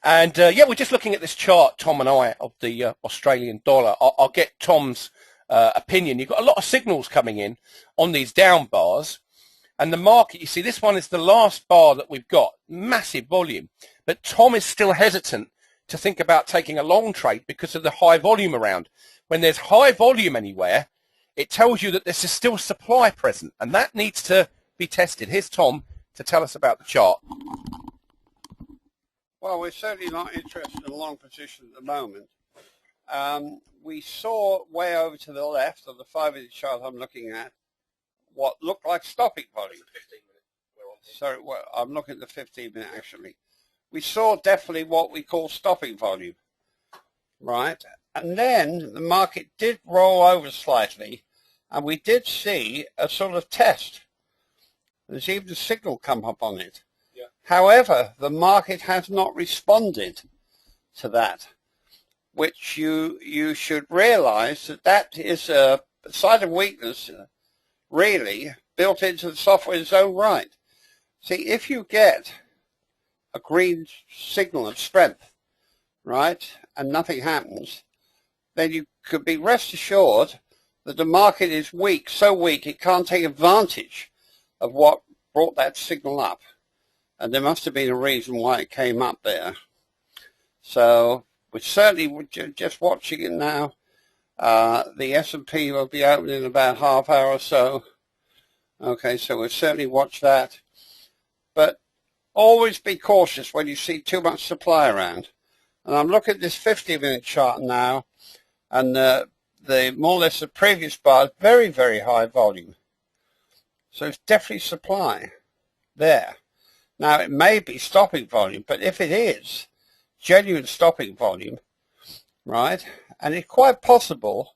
And, we're just looking at this chart, Tom and I, of the Australian dollar. I'll get Tom's opinion. You've got a lot of signals coming in on these down bars. And the market, you see, this one is the last bar that we've got. Massive volume. But Tom is still hesitant to think about taking a long trade because of the high volume around. When there's high volume anywhere, it tells you that there's still supply present. And that needs to be tested. Here's Tom to tell us about the chart. Well, we're certainly not interested in a long position at the moment. We saw way over to the left of the 5-minute chart I'm looking at what looked like stopping volume. Sorry, well, I'm looking at the 15-minute actually. We saw definitely what we call stopping volume, right? And then the market did roll over slightly, and we did see a sort of test. There's even a signal come up on it. Yeah. However, the market has not responded to that, which you should realize that is a sign of weakness, really, built into the software in its own right. See, if you get a green signal of strength, right, and nothing happens, then you could be rest assured that the market is weak, so weak it can't take advantage of what brought that signal up. And there must have been a reason why it came up there. So we're certainly just watching it now. The S&P will be open in about half hour or so. Okay, so we'll certainly watch that. But always be cautious when you see too much supply around. And I'm looking at this 50-minute chart now, and the more or less the previous bar, very, very high volume. So it's definitely supply there. Now, it may be stopping volume, but if it is genuine stopping volume, right, and it's quite possible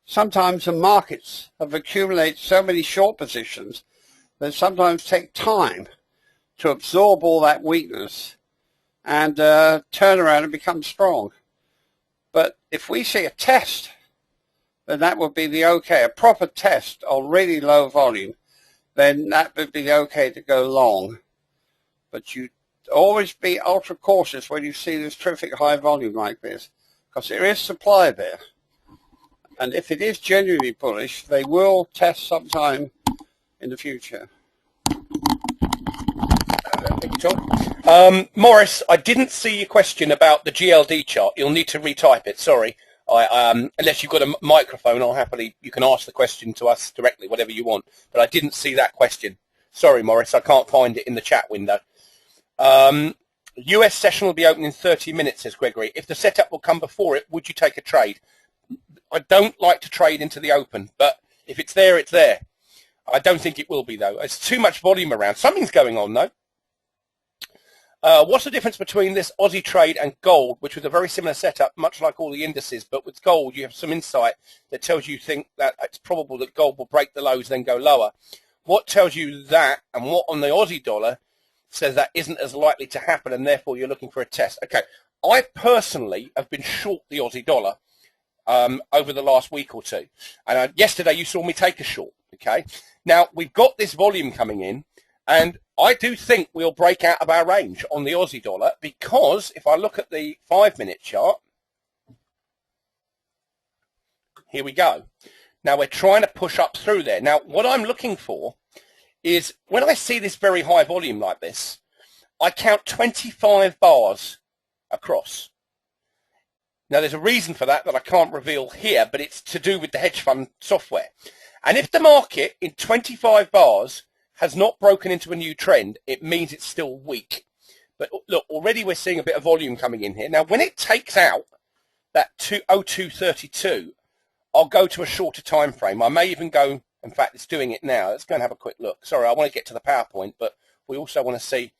sometimes the markets have accumulated so many short positions that sometimes take time to absorb all that weakness and turn around and become strong. But if we see a test, then that would be the okay, a proper test on really low volume, then that would be okay to go long. But you always be ultra cautious when you see this terrific high volume like this, because there is supply there. And if it is genuinely bullish, they will test sometime in the future. Thank you, Tom. Morris, I didn't see your question about the GLD chart. You'll need to retype it, sorry. Unless you've got a microphone, you can ask the question to us directly, whatever you want. But I didn't see that question. Sorry, Morris, I can't find it in the chat window. The US session will be open in 30 minutes, says Gregory. If the setup will come before it, would you take a trade? I don't like to trade into the open, but if it's there, it's there. I don't think it will be, though. It's too much volume around. Something's going on, though. What's the difference between this Aussie trade and gold, which was a very similar setup, much like all the indices, but with gold you have some insight that tells you think that it's probable that gold will break the lows then go lower. What tells you that, and what on the Aussie dollar says that isn't as likely to happen, and therefore you're looking for a test? Okay, I personally have been short the Aussie dollar over the last week or two, and yesterday you saw me take a short. Okay, now we've got this volume coming in, and I do think we'll break out of our range on the Aussie dollar, because if I look at the 5-minute chart, here we go. Now we're trying to push up through there. Now what I'm looking for is, when I see this very high volume like this, I count 25 bars across. Now there's a reason for that I can't reveal here, but it's to do with the hedge fund software. And if the market in 25 bars has not broken into a new trend, it means it's still weak. But look, already we're seeing a bit of volume coming in here. Now, when it takes out that 0232, I'll go to a shorter time frame. I may even go, in fact, it's doing it now. Let's go and have a quick look. Sorry, I want to get to the PowerPoint, but we also want to see,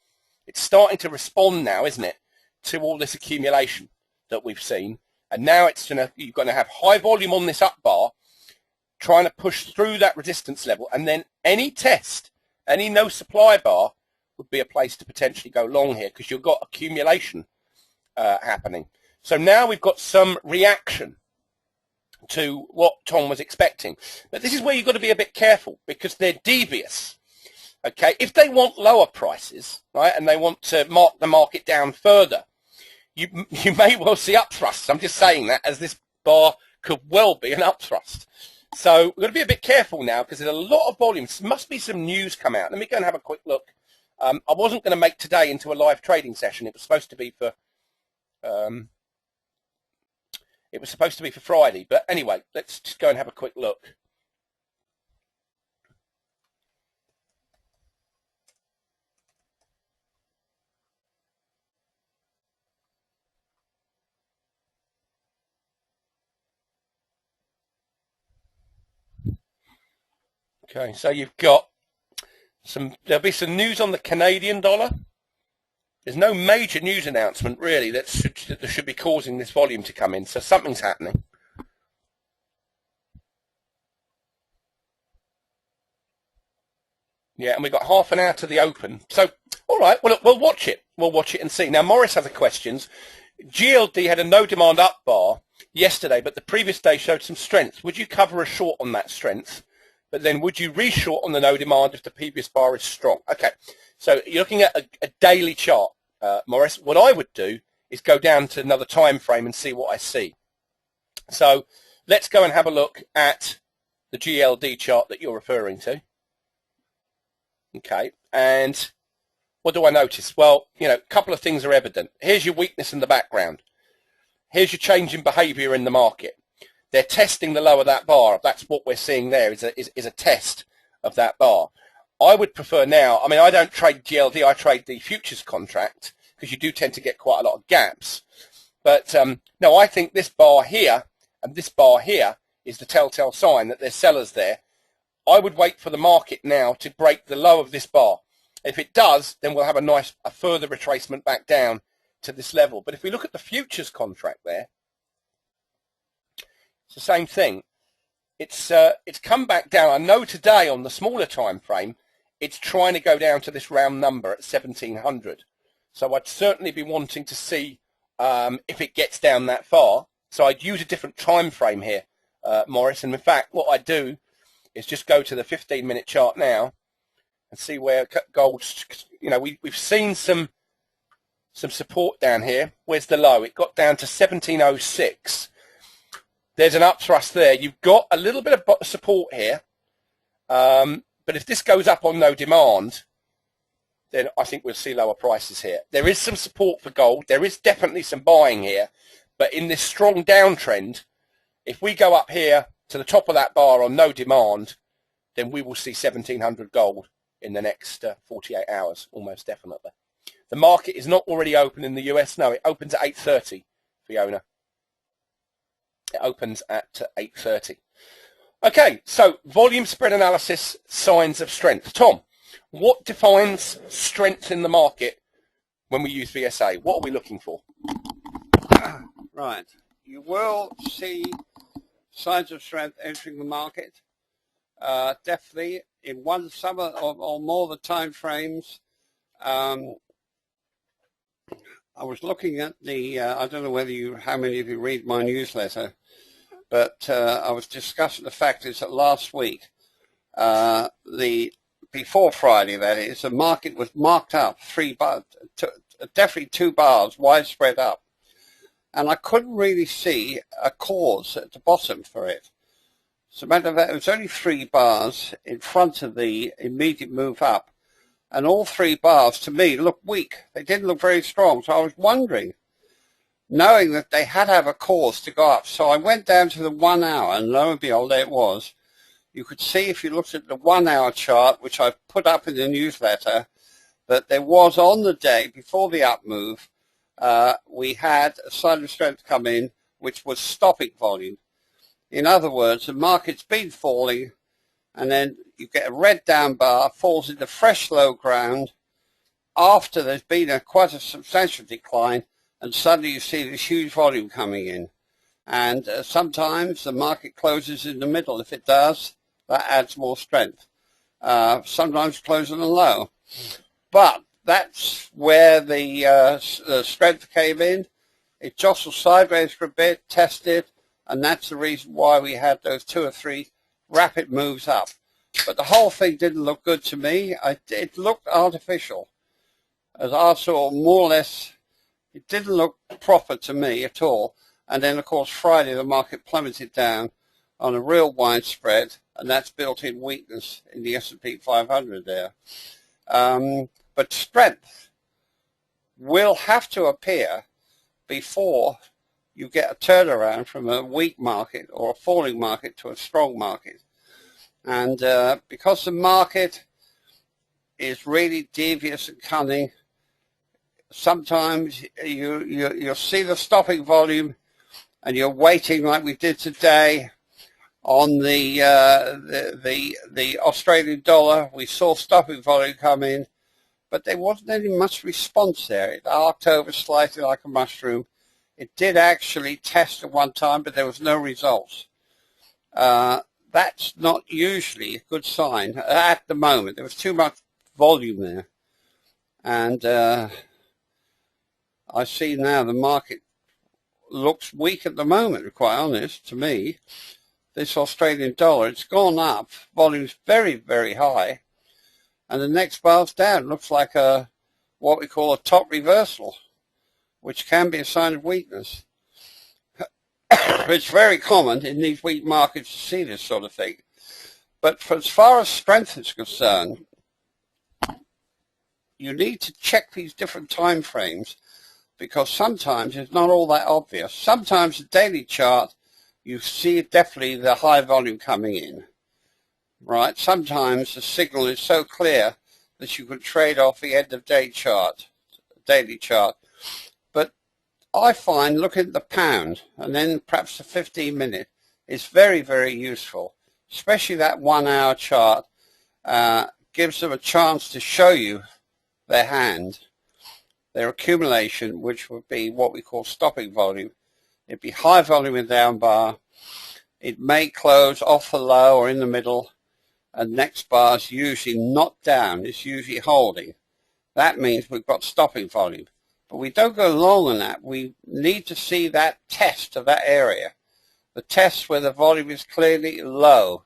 it's starting to respond now, isn't it, to all this accumulation that we've seen. And now you're going to have high volume on this up bar, trying to push through that resistance level, and then any test, any no supply bar would be a place to potentially go long here, because you've got accumulation happening. So now we've got some reaction to what Tom was expecting. But this is where you've got to be a bit careful, because they're devious. Okay, if they want lower prices, right, and they want to mark the market down further, you may well see upthrusts. I'm just saying that, as this bar could well be an upthrust. So we've got to be a bit careful now, because there's a lot of volume. There must be some news come out. Let me go and have a quick look. I wasn't going to make today into a live trading session. It was supposed to be for Friday. But anyway, let's just go and have a quick look. Okay, so you've got there'll be some news on the Canadian dollar. There's no major news announcement really that should be causing this volume to come in, so something's happening. Yeah, and we've got half an hour to the open. So, all right, well, we'll watch it. We'll watch it and see. Now, Morris has a question. GLD had a no demand up bar yesterday, but the previous day showed some strength. Would you cover a short on that strength? But then would you reshort on the no demand if the previous bar is strong? Okay, so you're looking at a daily chart, Morris. What I would do is go down to another time frame and see what I see. So let's go and have a look at the GLD chart that you're referring to. Okay, and what do I notice? Well, a couple of things are evident. Here's your weakness in the background. Here's your change in behavior in the market. They're testing the low of that bar. That's what we're seeing there, is a test of that bar. I would prefer now, I don't trade GLD, I trade the futures contract, because you do tend to get quite a lot of gaps. But no, I think this bar here and this bar here is the telltale sign that there's sellers there. I would wait for the market now to break the low of this bar. If it does, then we'll have a further retracement back down to this level. But if we look at the futures contract there, it's the same thing. It's come back down. I know today on the smaller time frame, it's trying to go down to this round number at 1700. So I'd certainly be wanting to see if it gets down that far. So I'd use a different time frame here, Morris. And in fact, what I do is just go to the 15-minute chart now and see where gold's. We've seen some support down here. Where's the low? It got down to 1706. There's an upthrust there. You've got a little bit of support here. But if this goes up on no demand, then I think we'll see lower prices here. There is some support for gold. There is definitely some buying here. But in this strong downtrend, if we go up here to the top of that bar on no demand, then we will see 1700 gold in the next 48 hours, almost definitely. The market is not already open in the US. No, it opens at 8:30, Fiona. It opens at 8:30. Okay, so volume spread analysis, signs of strength. Tom, what defines strength in the market when we use VSA? What are we looking for? Right. You will see signs of strength entering the market. Definitely in some or more of the time frames. I was looking at the, I don't know how many of you read my newsletter, but I was discussing the fact is that last week, before Friday that is, the market was marked up definitely 2 bars widespread up. And I couldn't really see a cause at the bottom for it. As a matter of fact, it was only 3 bars in front of the immediate move up. And all 3 bars, to me, looked weak. They didn't look very strong. So I was wondering, knowing that they had to have a cause to go up. So I went down to the 1 hour, and lo and behold, there it was. You could see if you looked at the 1 hour chart, which I put up in the newsletter, that there was on the day before the up move, we had a sign of strength come in, which was stopping volume. In other words, the market's been falling, and then you get a red down bar, falls into fresh low ground after there's been quite a substantial decline, and suddenly you see this huge volume coming in. And sometimes the market closes in the middle. If it does, that adds more strength. Sometimes closing a low. But that's where the strength came in. It jostled sideways for a bit, tested, and that's the reason why we had those 2 or 3 rapid moves up. But the whole thing didn't look good to me. It looked artificial. As I saw, more or less, it didn't look proper to me at all. And then, of course, Friday, the market plummeted down on a real widespread, and that's built-in weakness in the S&P 500 there. But strength will have to appear before you get a turnaround from a weak market or a falling market to a strong market. And because the market is really devious and cunning, sometimes you'll see the stopping volume and you're waiting like we did today on the Australian dollar. We saw stopping volume come in, but there wasn't any much response there. It arced over slightly like a mushroom. It did actually test at one time, but there was no results. That's not usually a good sign at the moment. There was too much volume there. And I see now the market looks weak at the moment, to be quite honest, to me. This Australian dollar, it's gone up. Volume's very, very high. And the next bar's down. Looks like what we call a top reversal, which can be a sign of weakness. It's very common in these weak markets to see this sort of thing. But for as far as strength is concerned, you need to check these different time frames, because sometimes it's not all that obvious. Sometimes the daily chart, you see definitely the high volume coming in, right? Sometimes the signal is so clear that you can trade off the end of day chart, daily chart. But I find looking at the pound and then perhaps the 15-minute is very, very useful, especially that 1 hour chart. Gives them a chance to show you their hand, their accumulation, which would be what we call stopping volume. It'd be high volume in down bar. It may close off the low or in the middle, and next bar is usually not down, it's usually holding. That means we've got stopping volume. But we don't go long on that. We need to see that test of that area, the test where the volume is clearly low,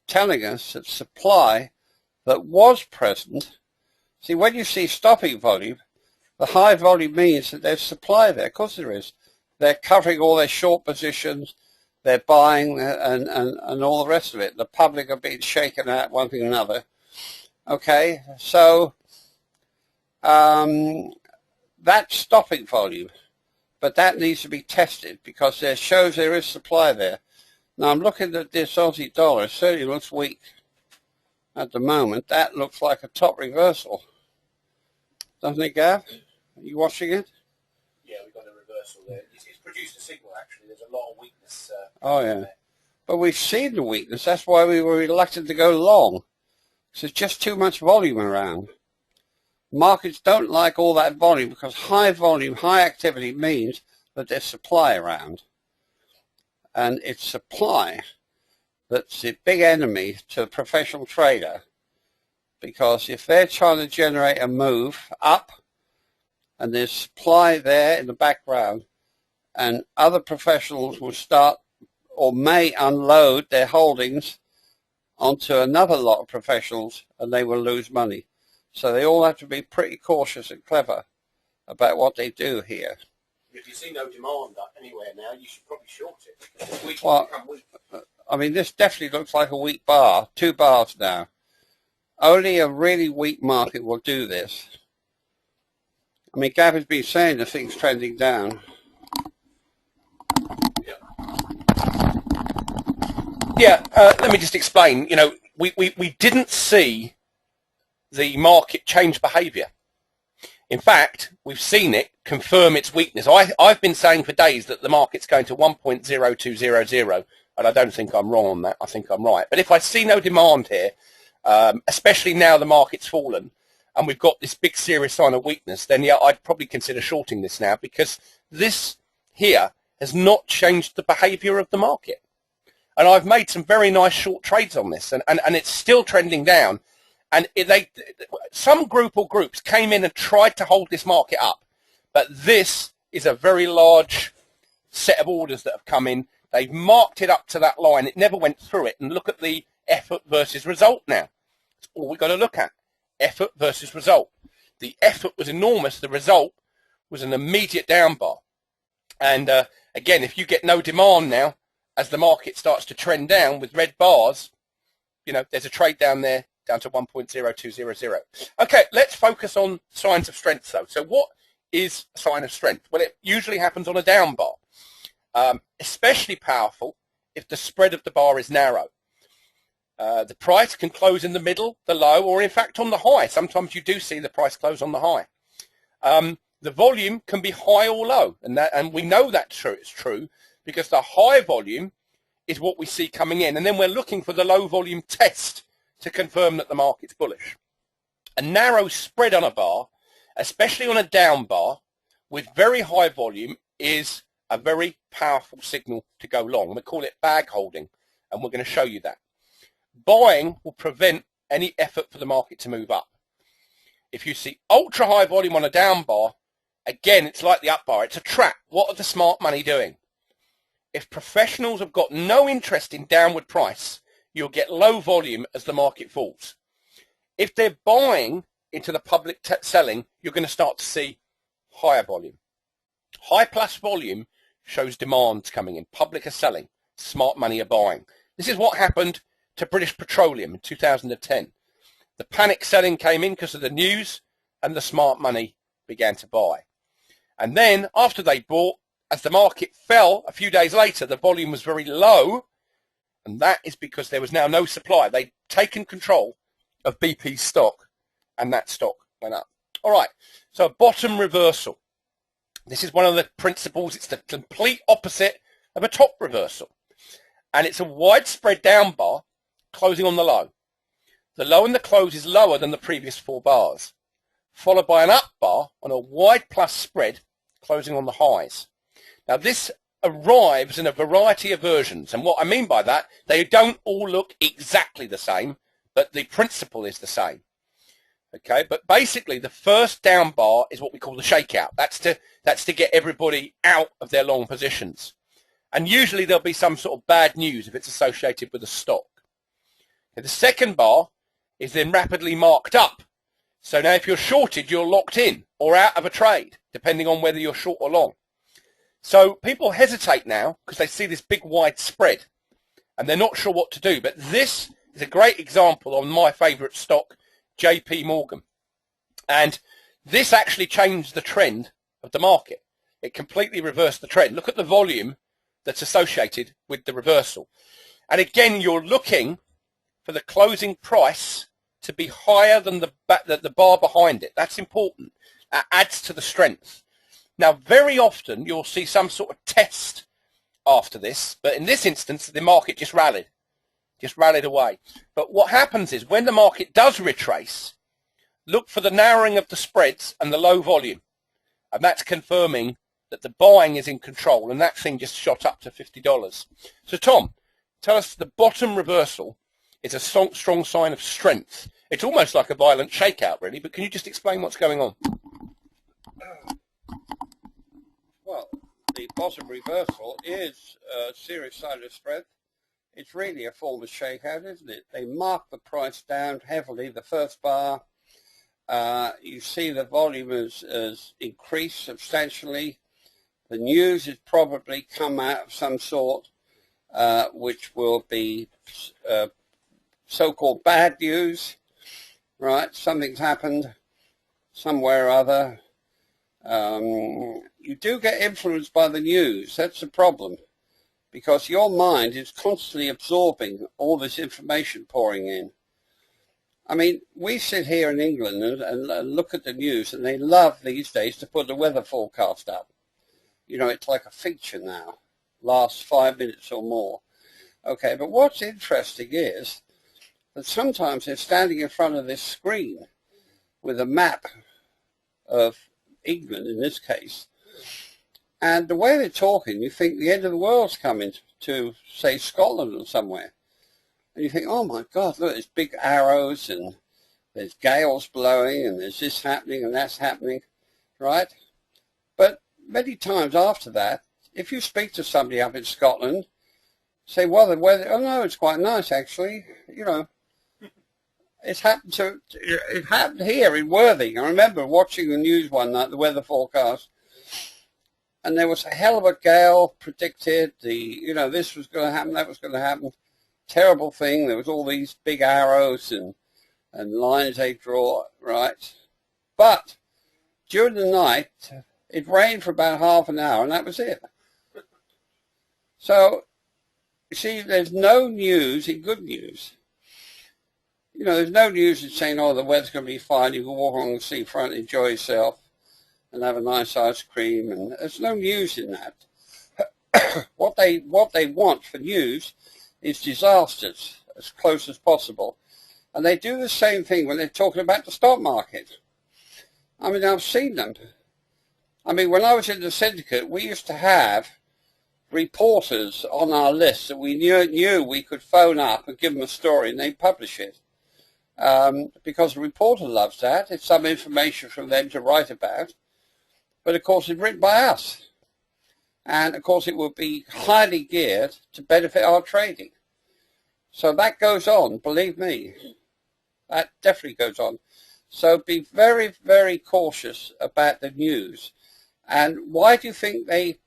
telling us that supply that was present. See, when you see stopping volume, the high volume means that there's supply there. Of course there is. They're covering all their short positions, they're buying and all the rest of it. The public are being shaken out, one thing or another. Okay, so that's stopping volume, but that needs to be tested because it shows there is supply there. Now I'm looking at this Aussie dollar. It certainly looks weak at the moment. That looks like a top reversal. doesn't it, Gav? Are you watching it? Yeah, we've got a reversal there. It's produced a signal, actually. There's a lot of weakness. Oh, yeah. But we've seen the weakness. That's why we were reluctant to go long. So there's just too much volume around. Markets don't like all that volume because high volume, high activity means that there's supply around. And it's supply that's the big enemy to a professional trader, because if they're trying to generate a move up and there's supply there in the background, and other professionals will start or may unload their holdings onto another lot of professionals and they will lose money. So they all have to be pretty cautious and clever about what they do here. If you see no demand anywhere now, you should probably short it. Well, I mean, this definitely looks like a weak bar, 2 bars now. Only a really weak market will do this. I mean, Gav has been saying the thing's trending down. Yeah, let me just explain. You know, we didn't see the market change behaviour. In fact, we've seen it confirm its weakness. I've been saying for days that the market's going to 1.0200, and I don't think I'm wrong on that. I think I'm right. But if I see no demand here, especially now the market's fallen, and we've got this big serious sign of weakness, then yeah, I'd probably consider shorting this now, because this here has not changed the behaviour of the market. And I've made some very nice short trades on this, and it's still trending down. And some group or groups came in and tried to hold this market up. But this is a very large set of orders that have come in. They've marked it up to that line. It never went through it. And look at the effort versus result now. That's all we've got to look at. Effort versus result. The effort was enormous. The result was an immediate down bar. And again, if you get no demand now, as the market starts to trend down with red bars, you know, there's a trade down there, down to 1.0200. Okay, let's focus on signs of strength, though. So what is a sign of strength? Well, it usually happens on a down bar. Especially powerful if the spread of the bar is narrow. The price can close in the middle, the low, or in fact on the high. Sometimes you do see the price close on the high. The volume can be high or low, and we know that's true. It's true because the high volume is what we see coming in, and then we're looking for the low volume test to confirm that the market's bullish. A narrow spread on a bar, especially on a down bar with very high volume, is a very powerful signal to go long. We call it bag holding, and we're going to show you that. Buying will prevent any effort for the market to move up. If you see ultra high volume on a down bar, again, it's like the up bar. It's a trap. What are the smart money doing? If professionals have got no interest in downward price, you'll get low volume as the market falls. If they're buying into the public selling, you're going to start to see higher volume. High plus volume shows demand coming in. Public are selling. Smart money are buying. This is what happened to British Petroleum in 2010. The panic selling came in because of the news, and the smart money began to buy. And then after they bought, as the market fell a few days later, the volume was very low, and that is because there was now no supply. They'd taken control of BP's stock, and that stock went up. All right, so a bottom reversal. This is one of the principles. It's the complete opposite of a top reversal. And it's a widespread down bar closing on the low. The low in the close is lower than the previous 4 bars, followed by an up bar on a wide plus spread closing on the highs. Now this arrives in a variety of versions, and what I mean by that, they don't all look exactly the same, but the principle is the same. Okay, but basically the first down bar is what we call the shakeout. That's to get everybody out of their long positions. And usually there'll be some sort of bad news if it's associated with a stock. Okay, the second bar is then rapidly marked up. So now if you're shorted, you're locked in or out of a trade, depending on whether you're short or long. So people hesitate now because they see this big wide spread and they're not sure what to do. But this is a great example on my favourite stock, JP Morgan. And this actually changed the trend of the market. It completely reversed the trend. Look at the volume that's associated with the reversal. And again, you're looking for the closing price to be higher than the bar behind it. That's important. That adds to the strength. Now, very often you'll see some sort of test after this, but in this instance, the market just rallied away. But what happens is when the market does retrace, look for the narrowing of the spreads and the low volume, and that's confirming that the buying is in control, and that thing just shot up to $50. So Tom, tell us, the bottom reversal is a strong sign of strength. It's almost like a violent shakeout, really, but can you just explain what's going on? Well, the bottom reversal is a serious sign of strength. It's really a form of shakeout, isn't it? They mark the price down heavily, the first bar. You see the volume has increased substantially. The news has probably come out of some sort, which will be so-called bad news, right? Something's happened somewhere or other. You do get influenced by the news. That's the problem, because your mind is constantly absorbing all this information pouring in. I mean, we sit here in England and look at the news, and they love these days to put the weather forecast up. You know, it's like a feature now, lasts 5 minutes or more. Okay, but what's interesting is that sometimes they're standing in front of this screen with a map of England in this case, and the way they're talking, you think the end of the world's coming to, say, Scotland or somewhere. And you think, oh my God, look, there's big arrows and there's gales blowing and there's this happening and that's happening, right? But many times after that, if you speak to somebody up in Scotland, say, well, the weather, oh no, it's quite nice actually, you know. It happened here in Worthing. I remember watching the news one night, the weather forecast, and there was a hell of a gale predicted. This was going to happen, that was going to happen. Terrible thing. There was all these big arrows and lines they draw, right? But during the night, it rained for about half an hour, and that was it. So, you see, there's no news in good news. You know, there's no news in saying, oh, the weather's going to be fine, you can walk along the seafront, enjoy yourself, and have a nice ice cream, and there's no news in that. What they want for news is disasters, as close as possible. And they do the same thing when they're talking about the stock market. I mean, I've seen them. I mean, when I was in the syndicate, we used to have reporters on our list that we knew we could phone up and give them a story and they'd publish it. Because the reporter loves that. It's some information from them to write about. But of course, it's written by us. And of course, it will be highly geared to benefit our trading. So that goes on, believe me. That definitely goes on. So be very, very cautious about the news. And why do you think they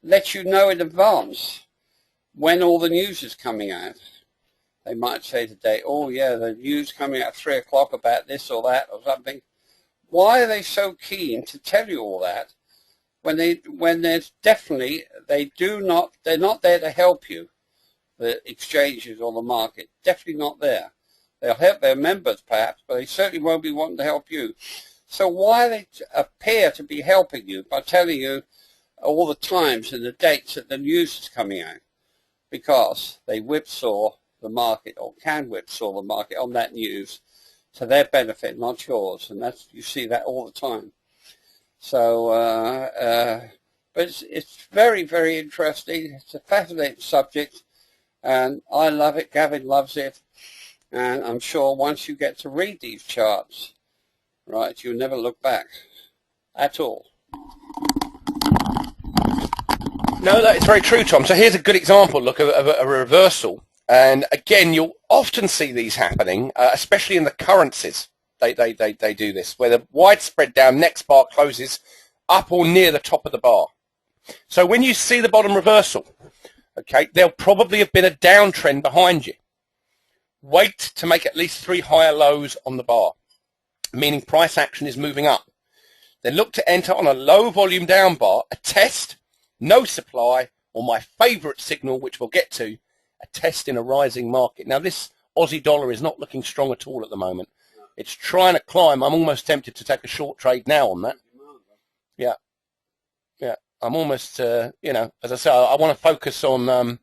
let you know in advance when all the news is coming out? They might say today, oh yeah, the news coming out at 3 o'clock about this or that or something. Why are they so keen to tell you all that when there's definitely, they're not there to help you, the exchanges or the market, definitely not there. They'll help their members perhaps, but they certainly won't be wanting to help you. So why they appear to be helping you by telling you all the times and the dates that the news is coming out? Because they whipsaw the market, or can whipsaw the market on that news to their benefit, not yours. And you see that all the time. So, but it's very, very interesting. It's a fascinating subject, and I love it. Gavin loves it. And I'm sure once you get to read these charts, right, you'll never look back at all. No, that is very true, Tom. So here's a good example, look, of a reversal. And again, you'll often see these happening, especially in the currencies. They do this, where the widespread down next bar closes up or near the top of the bar. So when you see the bottom reversal, okay, there'll probably have been a downtrend behind you. Wait to make at least 3 higher lows on the bar, meaning price action is moving up. Then look to enter on a low volume down bar, a test, no supply, or my favorite signal, which we'll get to, a test in a rising market. Now this Aussie dollar is not looking strong at all at the moment. It's trying to climb. I'm almost tempted to take a short trade now on that. Yeah. Yeah. I'm almost, you know, as I say, I want to focus on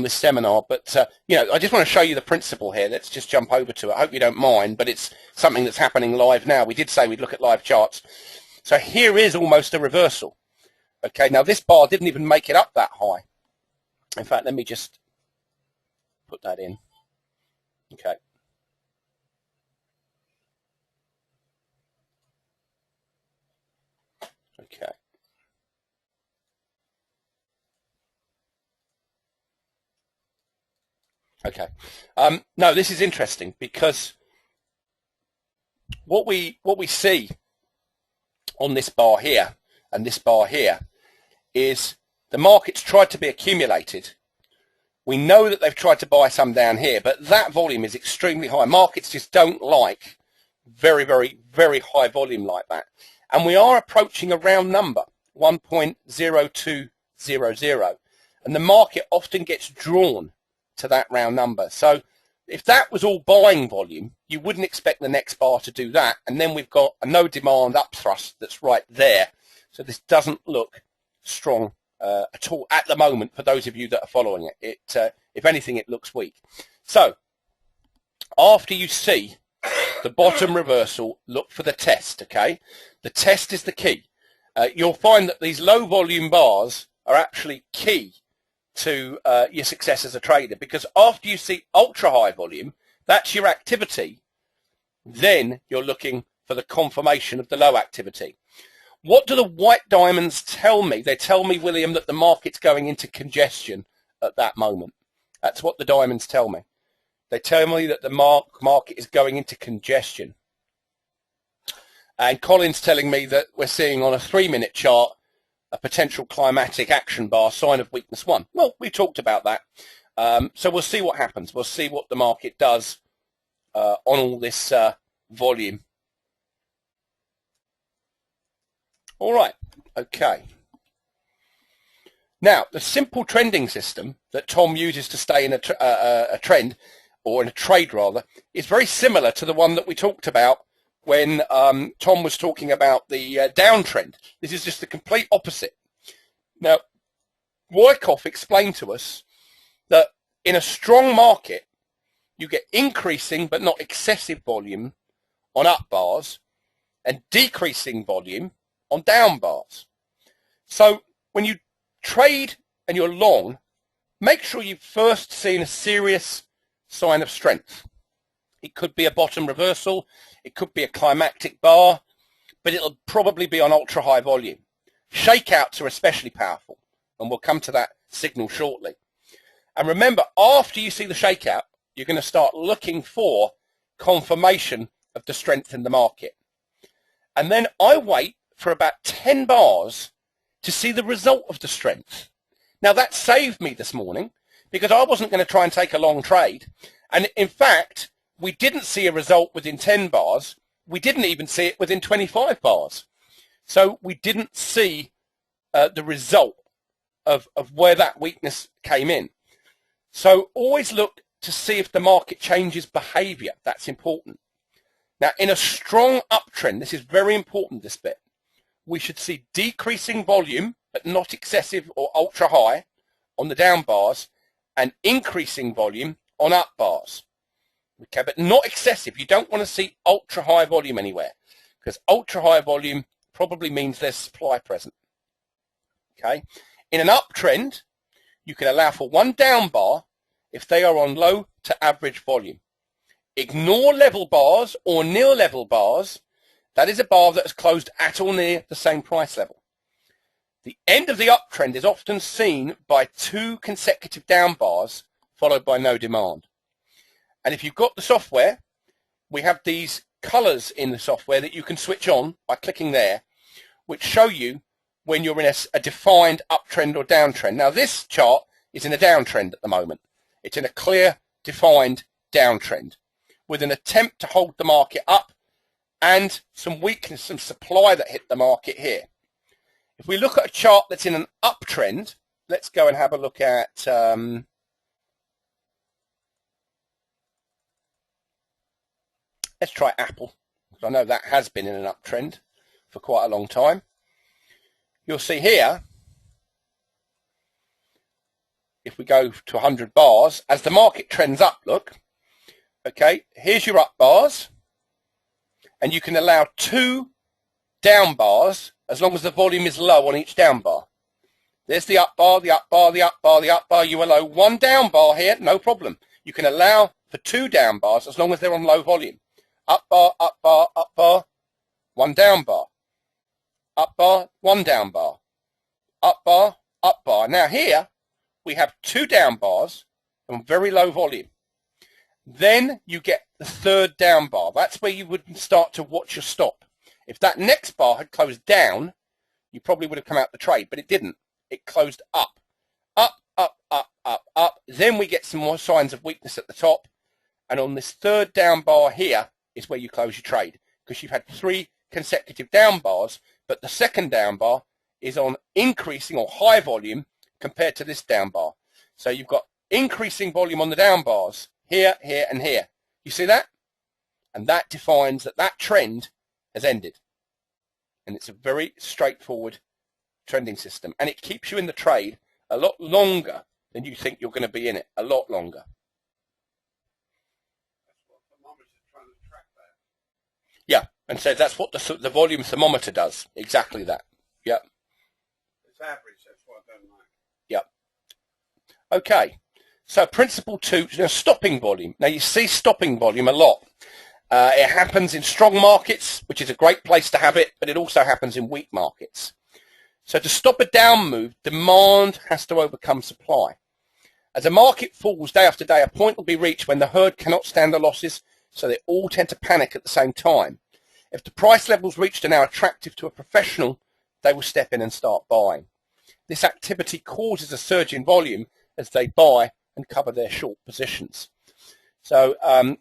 this seminar, but, you know, I just want to show you the principle here. Let's just jump over to it. I hope you don't mind, but it's something that's happening live now. We did say we'd look at live charts. So here is almost a reversal. Okay, now this bar didn't even make it up that high. In fact, let me just put that in. Okay. Okay. Okay. No, this is interesting because what we see on this bar here and this bar here is the market's tried to be accumulated. We know that they've tried to buy some down here, but that volume is extremely high. Markets just don't like very, very, very high volume like that. And we are approaching a round number, 1.0200. And the market often gets drawn to that round number. So if that was all buying volume, you wouldn't expect the next bar to do that. And then we've got a no demand up thrust that's right there. So this doesn't look strong at all at the moment for those of you that are following it. If anything, it looks weak. So after you see the bottom reversal, look for the test, okay? The test is the key. You'll find that these low volume bars are actually key to your success as a trader, because after you see ultra high volume, that's your activity, then you're looking for the confirmation of the low activity. What do the white diamonds tell me? They tell me, William, that the market's going into congestion at that moment. That's what the diamonds tell me. They tell me that the market is going into congestion. And Colin's telling me that we're seeing on a 3-minute chart a potential climatic action bar, sign of weakness 1. Well, we talked about that. So we'll see what happens. We'll see what the market does on all this volume. All right, okay. Now, the simple trending system that Tom uses to stay in a trend, or in a trade rather, is very similar to the one that we talked about when Tom was talking about the downtrend. This is just the complete opposite. Now, Wyckoff explained to us that in a strong market, you get increasing but not excessive volume on up bars and decreasing volume on down bars. So when you trade and you're long, make sure you've first seen a serious sign of strength. It could be a bottom reversal, it could be a climactic bar, but it'll probably be on ultra high volume. Shakeouts are especially powerful, and we'll come to that signal shortly. And remember, after you see the shakeout, you're going to start looking for confirmation of the strength in the market. And then I wait for about 10 bars to see the result of the strength. Now that saved me this morning because I wasn't going to try and take a long trade. And in fact, we didn't see a result within 10 bars. We didn't even see it within 25 bars. So we didn't see the result of where that weakness came in. So always look to see if the market changes behavior. That's important. Now, in a strong uptrend, this is very important, this bit, we should see decreasing volume, but not excessive or ultra high on the down bars, and increasing volume on up bars. Okay, but not excessive. You don't want to see ultra high volume anywhere, because ultra high volume probably means there's supply present. Okay, in an uptrend, you can allow for one down bar if they are on low to average volume. Ignore level bars or near level bars. That is a bar that is closed at or near the same price level. The end of the uptrend is often seen by 2 consecutive down bars followed by no demand. And if you've got the software, we have these colors in the software that you can switch on by clicking there, which show you when you're in a defined uptrend or downtrend. Now this chart is in a downtrend at the moment. It's in a clear, defined downtrend with an attempt to hold the market up and some weakness, some supply that hit the market here. If we look at a chart that's in an uptrend, let's go and have a look at Let's try Apple, because I know that has been in an uptrend for quite a long time. You'll see here, if we go to 100 bars, as the market trends up, look, okay, here's your up bars, and you can allow 2 down bars as long as the volume is low on each down bar. There's the up bar, the up bar, the up bar, the up bar. You allow 1 down bar here, no problem. You can allow for 2 down bars as long as they're on low volume. Up bar, up bar, up bar, 1 down bar. Up bar, 1 down bar. Up bar, up bar. Now here we have 2 down bars on very low volume. Then you get the 3rd down bar. That's where you would start to watch your stop. If that next bar had closed down, you probably would have come out the trade, but it didn't. It closed up. Up, up, up, up, up. Then we get some more signs of weakness at the top. And on this 3rd down bar here is where you close your trade, because you've had 3 consecutive down bars, but the 2nd down bar is on increasing or high volume compared to this down bar. So you've got increasing volume on the down bars here, here, and here. You see that? And that defines that that trend has ended. And it's a very straightforward trending system. And it keeps you in the trade a lot longer than you think you're going to be in it. A lot longer. Yeah, and so that's what the volume thermometer does. Exactly that. Yep. It's average, that's what I don't like. Yep. Okay. So principle 2, stopping volume. Now you see stopping volume a lot. It happens in strong markets, which is a great place to have it, but it also happens in weak markets. So to stop a down move, demand has to overcome supply. As a market falls day after day, a point will be reached when the herd cannot stand the losses, so they all tend to panic at the same time. If the price levels reached are now attractive to a professional, they will step in and start buying. This activity causes a surge in volume as they buy and cover their short positions. So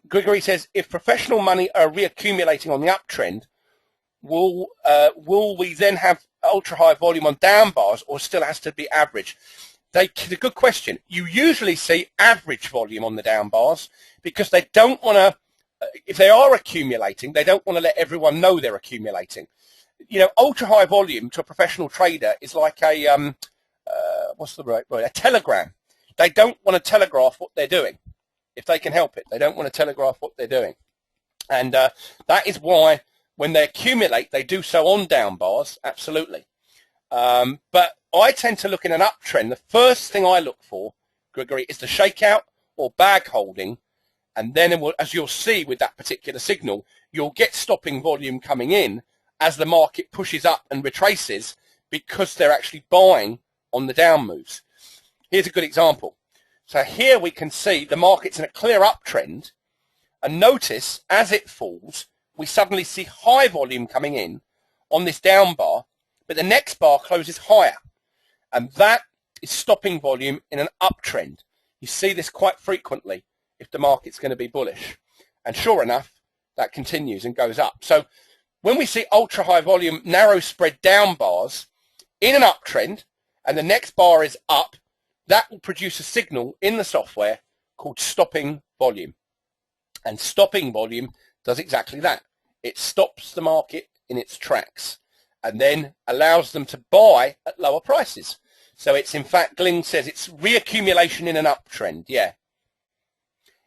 Gregory says, if professional money are reaccumulating on the uptrend, will we then have ultra high volume on down bars, or still has to be average? It's a good question. You usually see average volume on the down bars because they don't want to, if they are accumulating, they don't want to let everyone know they're accumulating. You know, ultra high volume to a professional trader is like a what's the right word? A telegram. They don't want to telegraph what they're doing if they can help it. They don't want to telegraph what they're doing, and that is why when they accumulate, they do so on down bars. Absolutely, but I tend to look in an uptrend. The first thing I look for, Gregory, is the shakeout or bag holding. And then, as you'll see with that particular signal, you'll get stopping volume coming in as the market pushes up and retraces because they're actually buying on the down moves. Here's a good example. So here we can see the market's in a clear uptrend. And notice, as it falls, we suddenly see high volume coming in on this down bar, but the next bar closes higher. And that is stopping volume in an uptrend. You see this quite frequently if the market's going to be bullish. And sure enough, that continues and goes up. So when we see ultra high volume, narrow spread down bars in an uptrend, and the next bar is up, that will produce a signal in the software called stopping volume. And stopping volume does exactly that. It stops the market in its tracks and then allows them to buy at lower prices. So it's, in fact, Gling says it's reaccumulation in an uptrend. Yeah.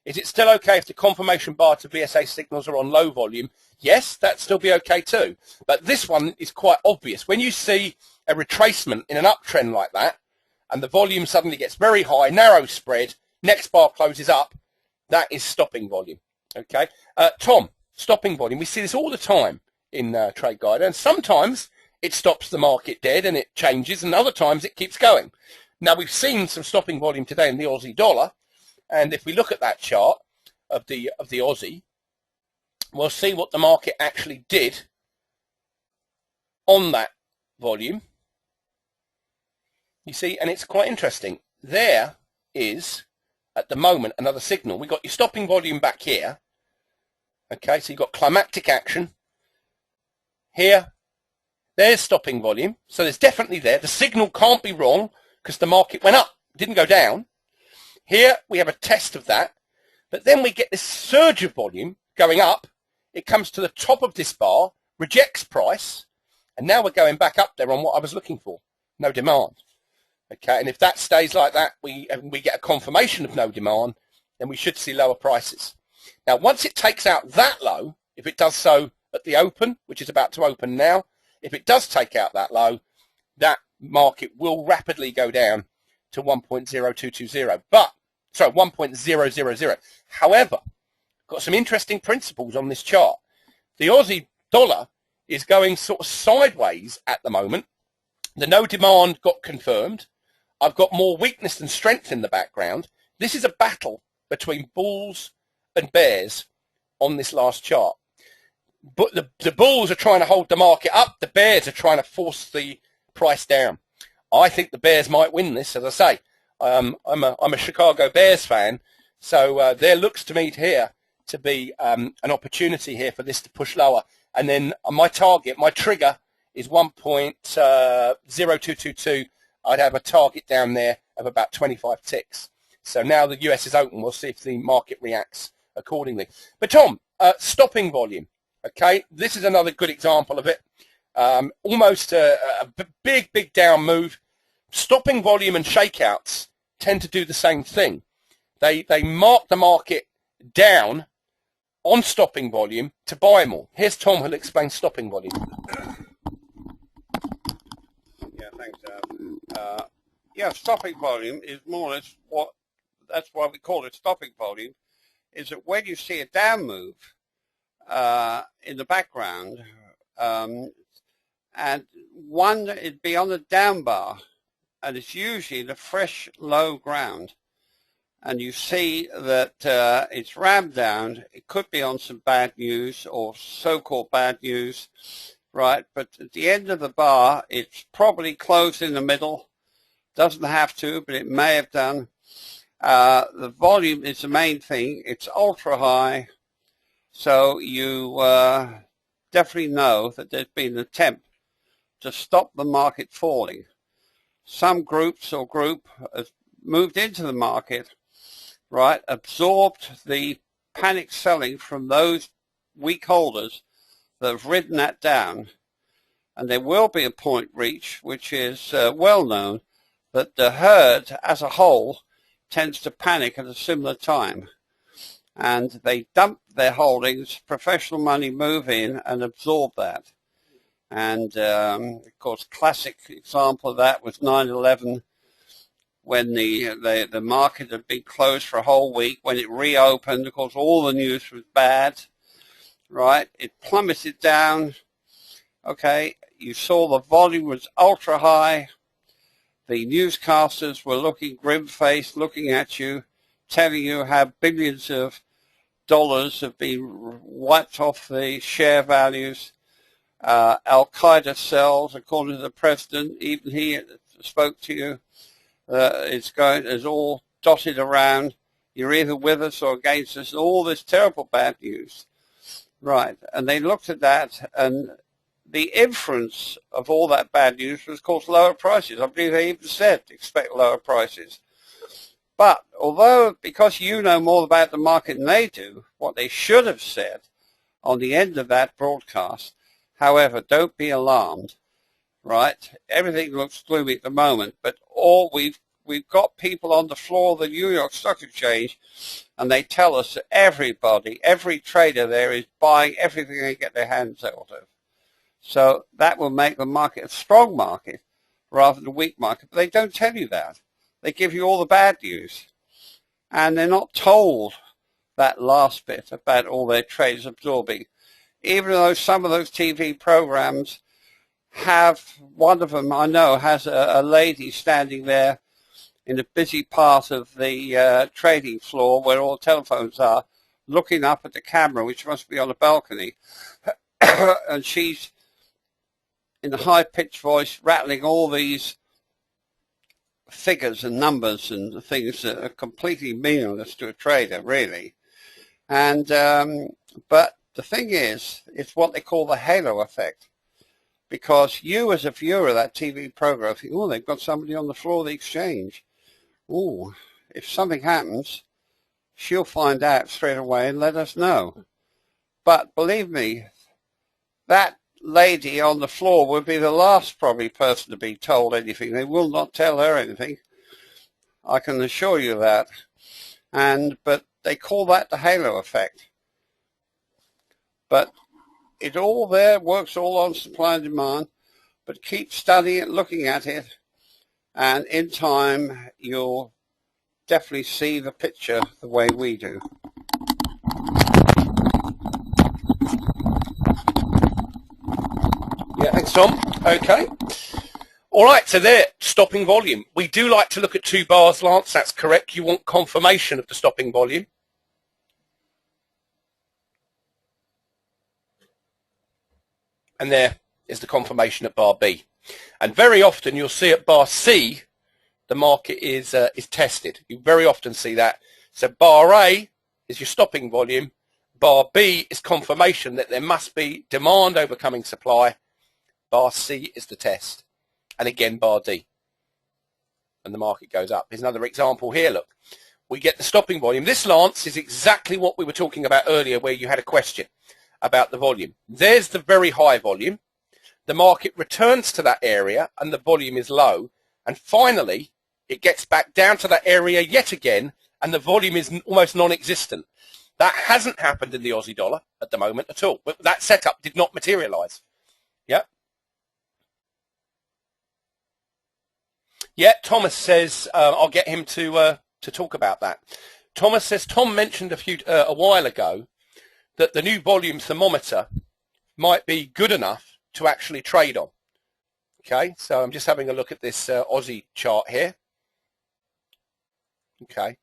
Is it still okay if the confirmation bar to VSA signals are on low volume? Yes, that'd still be okay too. But this one is quite obvious. When you see a retracement in an uptrend like that, and the volume suddenly gets very high, narrow spread, next bar closes up, that is stopping volume. Okay, Tom, stopping volume. We see this all the time in Trade Guide, and sometimes it stops the market dead and it changes, and other times it keeps going. Now we've seen some stopping volume today in the Aussie dollar. And if we look at that chart of the Aussie, we'll see what the market actually did on that volume. You see, and it's quite interesting. There is, at the moment, another signal. We've got your stopping volume back here. Okay, so you've got climactic action. Here, there's stopping volume. So there's definitely there. The signal can't be wrong because the market went up, didn't go down. Here we have a test of that, but then we get this surge of volume going up it comes to the top of this bar, rejects price, and now we're going back up there on what I was looking for, no demand. Okay, and if that stays like that, we get a confirmation of no demand, then we should see lower prices. Now, once it takes out that low, if it does so at the open, which is about to open now, if it does take out that low, that market will rapidly go down to 1.0220, but, sorry, 1.000. However, got some interesting principles on this chart. The Aussie dollar is going sort of sideways at the moment. The no demand got confirmed. I've got more weakness than strength in the background. This is a battle between bulls and bears on this last chart. But the bulls are trying to hold the market up. The bears are trying to force the price down. I think the bears might win this, as I say. I'm a Chicago Bears fan, so there looks to me here to be an opportunity here for this to push lower. And then my target, my trigger is 1.0222. I'd have a target down there of about 25 ticks. So now the US is open, we'll see if the market reacts accordingly. But Tom, stopping volume. Okay, this is another good example of it. Almost a big down move. Stopping volume and shakeouts tend to do the same thing. They mark the market down on stopping volume to buy more. Here's Tom who'll explain stopping volume. Yeah, thanks, yeah, stopping volume is more or less that's why we call it stopping volume, is that when you see a down move in the background, and one, it'd be on the down bar, and it's usually the fresh low ground, and you see that it's rammed down. It could be on some bad news or so-called bad news, right? But at the end of the bar, it's probably closed in the middle. Doesn't have to, but it may have done. The volume is the main thing. It's ultra high, so you definitely know that there's been an attempt to stop the market falling. Some groups or group has moved into the market, right, absorbed the panic selling from those weak holders that have ridden that down, and there will be a point reached, which is well known, that the herd as a whole tends to panic at a similar time, and they dump their holdings, professional money move in and absorb that. And of course, classic example of that was 9/11, when the market had been closed for a whole week. When it reopened, of course, all the news was bad, right? It plummeted down. Okay, you saw the volume was ultra high. The newscasters were looking grim-faced, looking at you, telling you how billions of dollars have been wiped off the share values. Al-Qaeda cells, according to the president, even he spoke to you, is all dotted around. You're either with us or against us, all this terrible bad news. Right, and they looked at that, and the inference of all that bad news was, of course, lower prices. I believe they even said expect lower prices. But although, because you know more about the market than they do, what they should have said on the end of that broadcast, however, don't be alarmed, right? Everything looks gloomy at the moment, but we've got people on the floor of the New York Stock Exchange, and they tell us that everybody, every trader there is buying everything they get their hands out of. So that will make the market a strong market rather than a weak market. But they don't tell you that. They give you all the bad news. And they're not told that last bit about all their traders absorbing. Even though some of those TV programs have, one of them I know has a lady standing there in a busy part of the trading floor where all the telephones are, looking up at the camera, which must be on a balcony. And she's in a high-pitched voice rattling all these figures and numbers and things that are completely meaningless to a trader, really. And but the thing is, it's what they call the halo effect, because you as a viewer of that TV program think, oh, they've got somebody on the floor of the exchange. Oh, if something happens, she'll find out straight away and let us know. But believe me, that lady on the floor would be the last probably person to be told anything. They will not tell her anything. I can assure you that. But they call that the halo effect. But it all there works all on supply and demand. But keep studying it, looking at it, and in time you'll definitely see the picture the way we do. Yeah, thanks, Tom. Okay. All right, so there, stopping volume. We do like to look at 2 bars, Lance. That's correct. You want confirmation of the stopping volume. And there is the confirmation at bar B. And very often you'll see at bar C, the market is tested. You very often see that. So bar A is your stopping volume. Bar B is confirmation that there must be demand overcoming supply. Bar C is the test. And again, bar D. And the market goes up. Here's another example here, look. We get the stopping volume. This, Lance, is exactly what we were talking about earlier where you had a question about the volume. There's the very high volume. The market returns to that area and the volume is low. And finally, it gets back down to that area yet again and the volume is almost non-existent. That hasn't happened in the Aussie dollar at the moment at all. But that setup did not materialize. Yeah. Yeah, Thomas says, I'll get him to talk about that. Thomas says, Tom mentioned a while ago that the new volume thermometer might be good enough to actually trade on. Okay, so I'm just having a look at this Aussie chart here. Okay.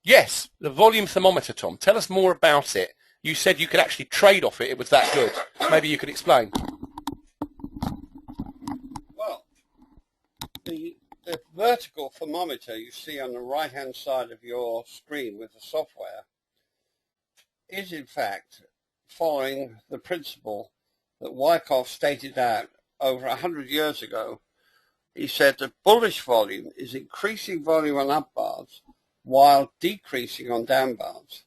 Yes, the volume thermometer, Tom. Tell us more about it. You said you could actually trade off it. It was that good. Maybe you could explain. Well, the vertical thermometer you see on the right-hand side of your screen with the software is in fact following the principle that Wyckoff stated out over 100 years ago. He said that bullish volume is increasing volume on up bars while decreasing on down bars.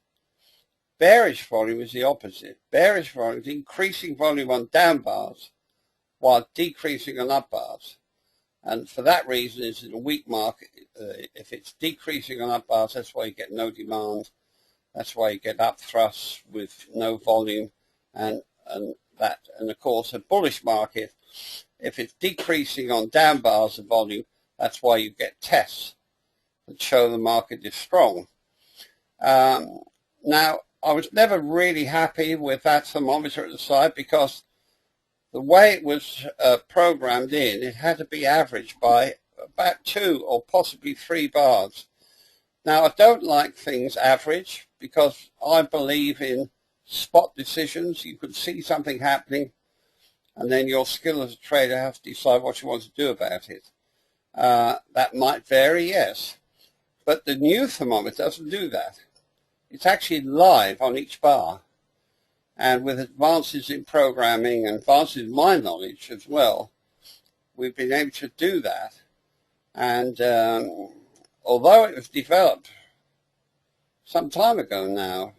Bearish volume is the opposite. Bearish volume is increasing volume on down bars while decreasing on up bars. And for that reason, it's in a weak market. If it's decreasing on up bars, that's why you get no demand. That's why you get up thrusts with no volume. And of course, a bullish market, if it's decreasing on down bars of volume, that's why you get tests that show the market is strong. Now, I was never really happy with that thermometer at the side because the way it was programmed in, it had to be averaged by about 2 or possibly 3 bars. Now, I don't like things average because I believe in spot decisions. You could see something happening and then your skill as a trader has to decide what you want to do about it. That might vary, yes. But the new thermometer doesn't do that. It's actually live on each bar. And with advances in programming and advances in my knowledge as well, we've been able to do that. And although it was developed some time ago now,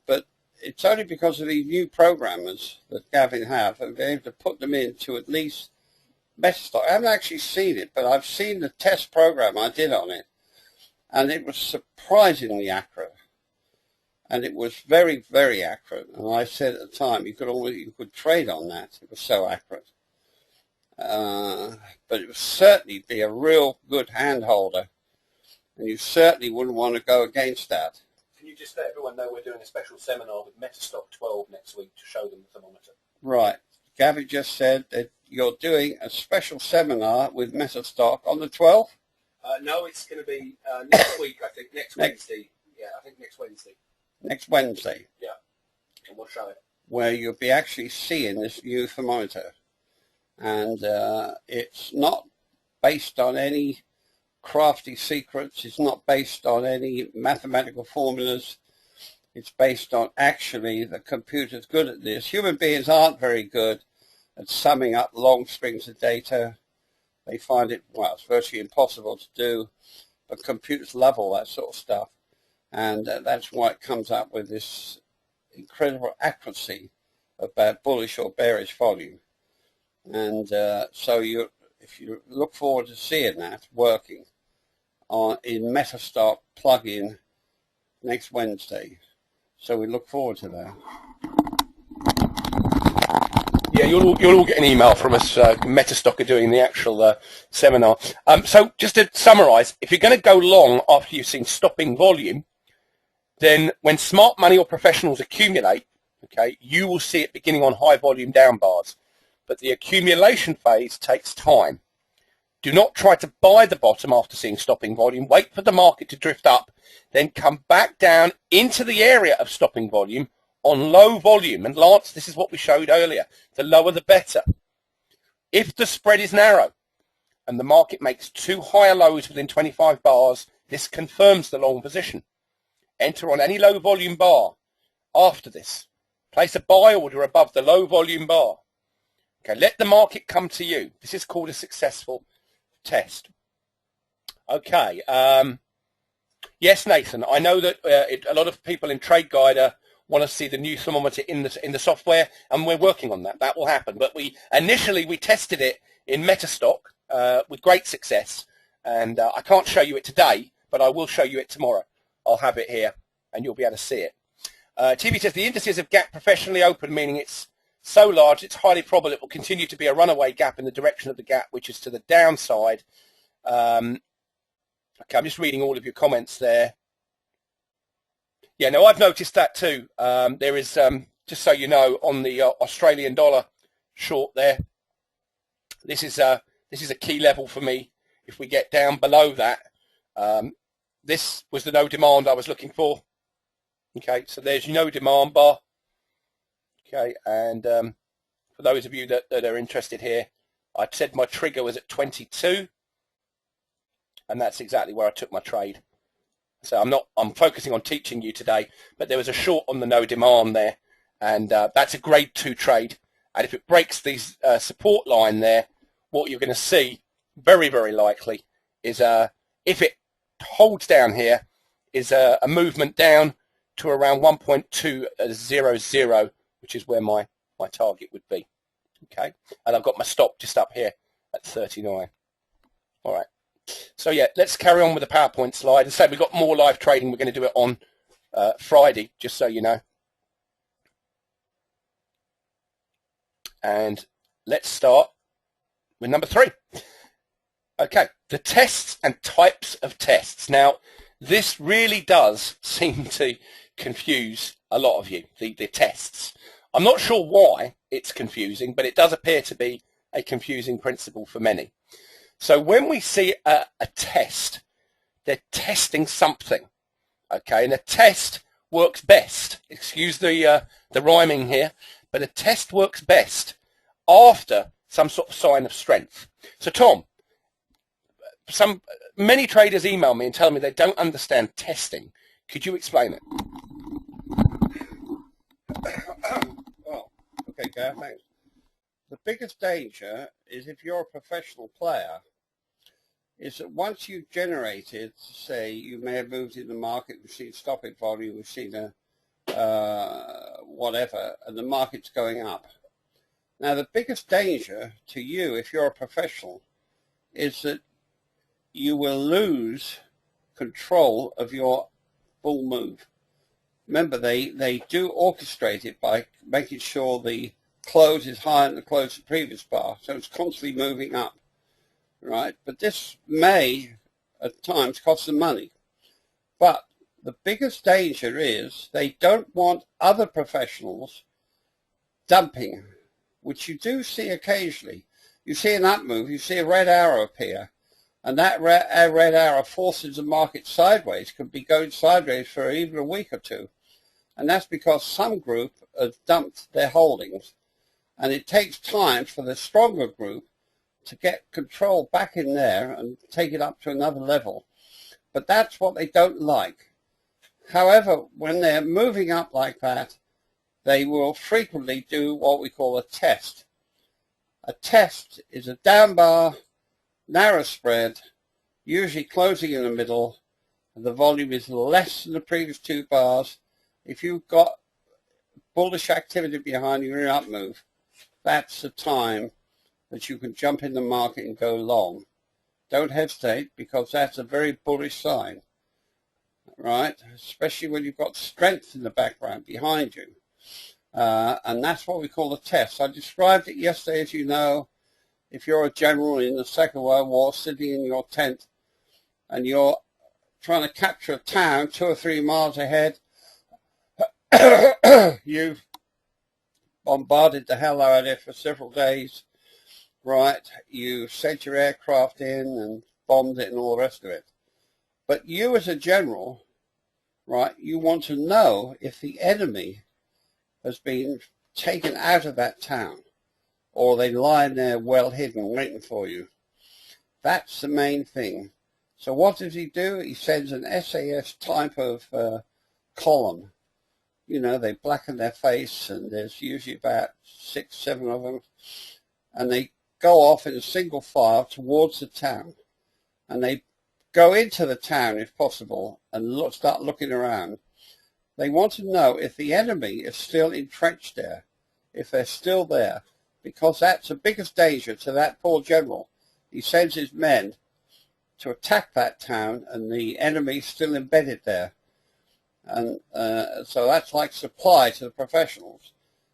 but it's only because of these new programmers that Gavin have and been able to put them into at least Metastock. I haven't actually seen it, but I've seen the test program I did on it, and it was surprisingly accurate. And it was very, very accurate. And I said at the time, you could trade on that. It was so accurate. But it would certainly be a real good hand holder, and you certainly wouldn't want to go against that. Can you just let everyone know we're doing a special seminar with Metastock 12 next week to show them the thermometer? Right. Gavin just said that you're doing a special seminar with Metastock on the 12th? No, it's going to be next week, I think. Next Wednesday. Yeah, I think next Wednesday. Next Wednesday. Yeah, and we'll show it. Where you'll be actually seeing this new thermometer. And it's not based on any crafty secrets. It's not based on any mathematical formulas. It's based on actually the computer's good at this. Human beings aren't very good at summing up long strings of data. They find it, well, it's virtually impossible to do, but computers love all that sort of stuff. And that's why it comes up with this incredible accuracy about bullish or bearish volume. And so if you look forward to seeing that working in Metastock plugin next Wednesday. So we look forward to that. Yeah, you'll all get an email from us. Metastock are doing the actual seminar. So just to summarise, if you're going to go long after you've seen stopping volume, then when smart money or professionals accumulate, okay, you will see it beginning on high volume down bars. But the accumulation phase takes time. Do not try to buy the bottom after seeing stopping volume. Wait for the market to drift up, then come back down into the area of stopping volume on low volume. And Lance, this is what we showed earlier. The lower the better. If the spread is narrow and the market makes two higher lows within 25 bars, this confirms the long position. Enter on any low volume bar after this. Place a buy order above the low volume bar. Okay, let the market come to you. This is called a successful test. Okay. Yes, Nathan, I know that a lot of people in Trade Guider want to see the new thermometer in the software, and we're working on that. That will happen. But initially we tested it in Metastock with great success, and I can't show you it today, but I will show you it tomorrow. I'll have it here, and you'll be able to see it. TV says the indices have gap professionally open, meaning it's so large it's highly probable it will continue to be a runaway gap in the direction of the gap, which is to the downside. Okay, I'm just reading all of your comments there. Yeah, no, I've noticed that too. There is, just so you know, on the Australian dollar short there, this is a key level for me. If we get down below that, this was the no demand I was looking for. Okay, so there's your no demand bar. Okay, and for those of you that are interested here, I said my trigger was at 22, and that's exactly where I took my trade. So I'm focusing on teaching you today, but there was a short on the no demand there, and that's a grade 2 trade. And if it breaks these support line there, what you're going to see, very, very likely, is if it holds down here, is a movement down to around 1.200, which is where my target would be. Okay, and I've got my stop just up here at 39. All right. So yeah, let's carry on with the PowerPoint slide. And say we've got more live trading. We're going to do it on Friday, just so you know. And let's start with number 3. Okay, the tests and types of tests. Now, this really does seem to confuse a lot of you, the tests. I'm not sure why it's confusing, but it does appear to be a confusing principle for many. So when we see a test, they're testing something, okay? And a test works best, excuse the rhyming here, but a test works best after some sort of sign of strength. So Tom, many traders email me and tell me they don't understand testing. Could you explain it? Well, okay, Gav, thanks. The biggest danger is if you're a professional player, is that once you've generated, say, you may have moved in the market, we've seen stopping volume, we've seen a whatever, and the market's going up. Now, the biggest danger to you, if you're a professional, is that you will lose control of your full move. Remember, they do orchestrate it by making sure the close is higher than the close of the previous bar, so it's constantly moving up, right? But this may, at times, cost them money. But the biggest danger is they don't want other professionals dumping, which you do see occasionally. You see an up move, you see a red arrow appear, and that red arrow forces the market sideways, could be going sideways for even a week or two. And that's because some group has dumped their holdings. And it takes time for the stronger group to get control back in there and take it up to another level. But that's what they don't like. However, when they're moving up like that, they will frequently do what we call a test. A test is a down bar, narrow spread, usually closing in the middle, the volume is less than the previous 2 bars, if you've got bullish activity behind you in an up move, that's the time that you can jump in the market and go long. Don't hesitate, because that's a very bullish sign, right? Especially when you've got strength in the background behind you. And that's what we call a test. I described it yesterday, as you know. If you're a general in the Second World War sitting in your tent and you're trying to capture a town 2 or 3 miles ahead, you've bombarded the hell out of it for several days, right? You sent your aircraft in and bombed it and all the rest of it. But you as a general, right, you want to know if the enemy has been taken out of that town, or they lying there well hidden waiting for you. That's the main thing. So what does he do? He sends an SAS type of column. You know, they blacken their face, and there's usually about 6, 7 of them, and they go off in a single file towards the town, and they go into the town if possible and start looking around. They want to know if the enemy is still entrenched there, if they're still there, because that's the biggest danger to that poor general. He sends his men to attack that town, and the enemy's still embedded there. And so that's like supply to the professionals.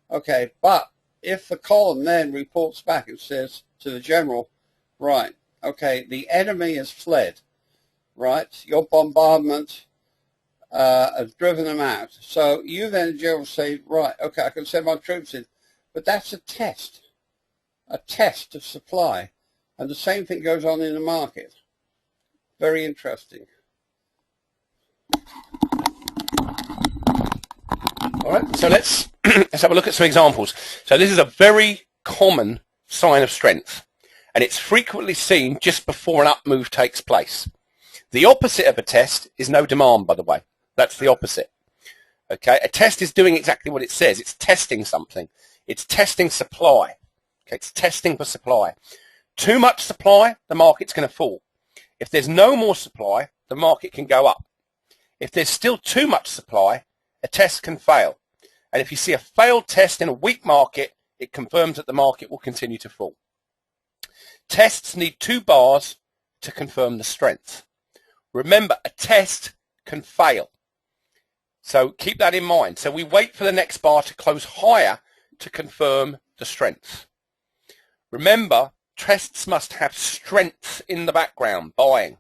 Okay, but if the column then reports back and says to the general, right, okay, the enemy has fled, right, your bombardment has driven them out. So you then, general, say, right, okay, I can send my troops in. But that's a test of supply. And the same thing goes on in the market. Very interesting. All right, so let's have a look at some examples. So this is a very common sign of strength, and it's frequently seen just before an up move takes place. The opposite of a test is no demand, by the way. That's the opposite. Okay, a test is doing exactly what it says. It's testing something. It's testing supply. Okay, it's testing for supply. Too much supply, the market's going to fall. If there's no more supply, the market can go up. If there's still too much supply, a test can fail. And if you see a failed test in a weak market, it confirms that the market will continue to fall. Tests need 2 bars to confirm the strength. Remember, a test can fail. So keep that in mind. So we wait for the next bar to close higher to confirm the strength. Remember, tests must have strength in the background, buying.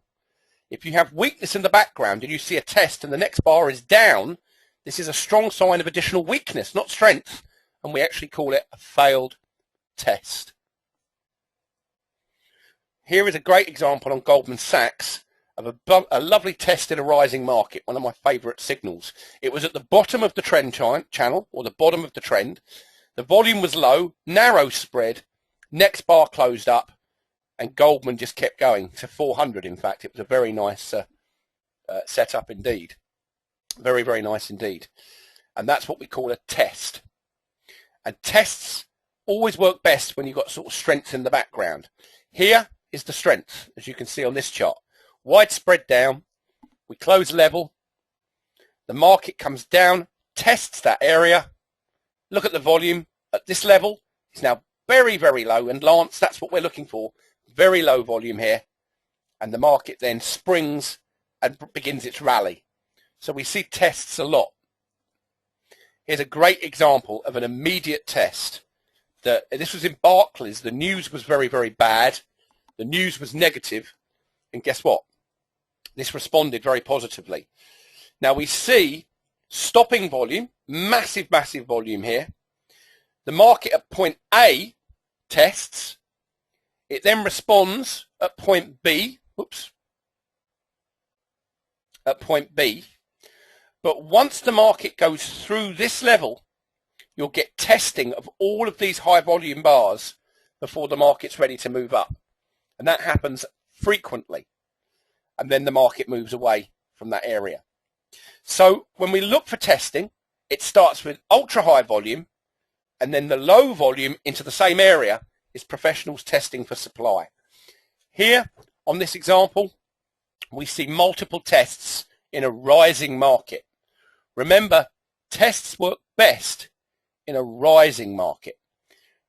If you have weakness in the background and you see a test and the next bar is down, this is a strong sign of additional weakness, not strength, and we actually call it a failed test. Here is a great example on Goldman Sachs of a lovely test in a rising market, one of my favourite signals. It was at the bottom of the trend channel, or the bottom of the trend. The volume was low, narrow spread, next bar closed up, and Goldman just kept going to 400. In fact, it was a very nice setup indeed. Very, very nice indeed. And that's what we call a test. And tests always work best when you've got sort of strength in the background. Here is the strength, as you can see on this chart. Widespread down, we close level, the market comes down, tests that area, look at the volume at this level, it's now very, very low, and Lance, that's what we're looking for, very low volume here, and the market then springs and begins its rally. So we see tests a lot. Here's a great example of an immediate test. This was in Barclays. The news was very, very bad. The news was negative, and guess what? This responded very positively. Now we see stopping volume, massive, massive volume here. The market at point A tests. It then responds at point B. Oops. At point B. But once the market goes through this level, you'll get testing of all of these high volume bars before the market's ready to move up. And that happens frequently. And then the market moves away from that area. So when we look for testing, it starts with ultra high volume, and then the low volume into the same area is professionals testing for supply. Here on this example, we see multiple tests in a rising market. Remember, tests work best in a rising market.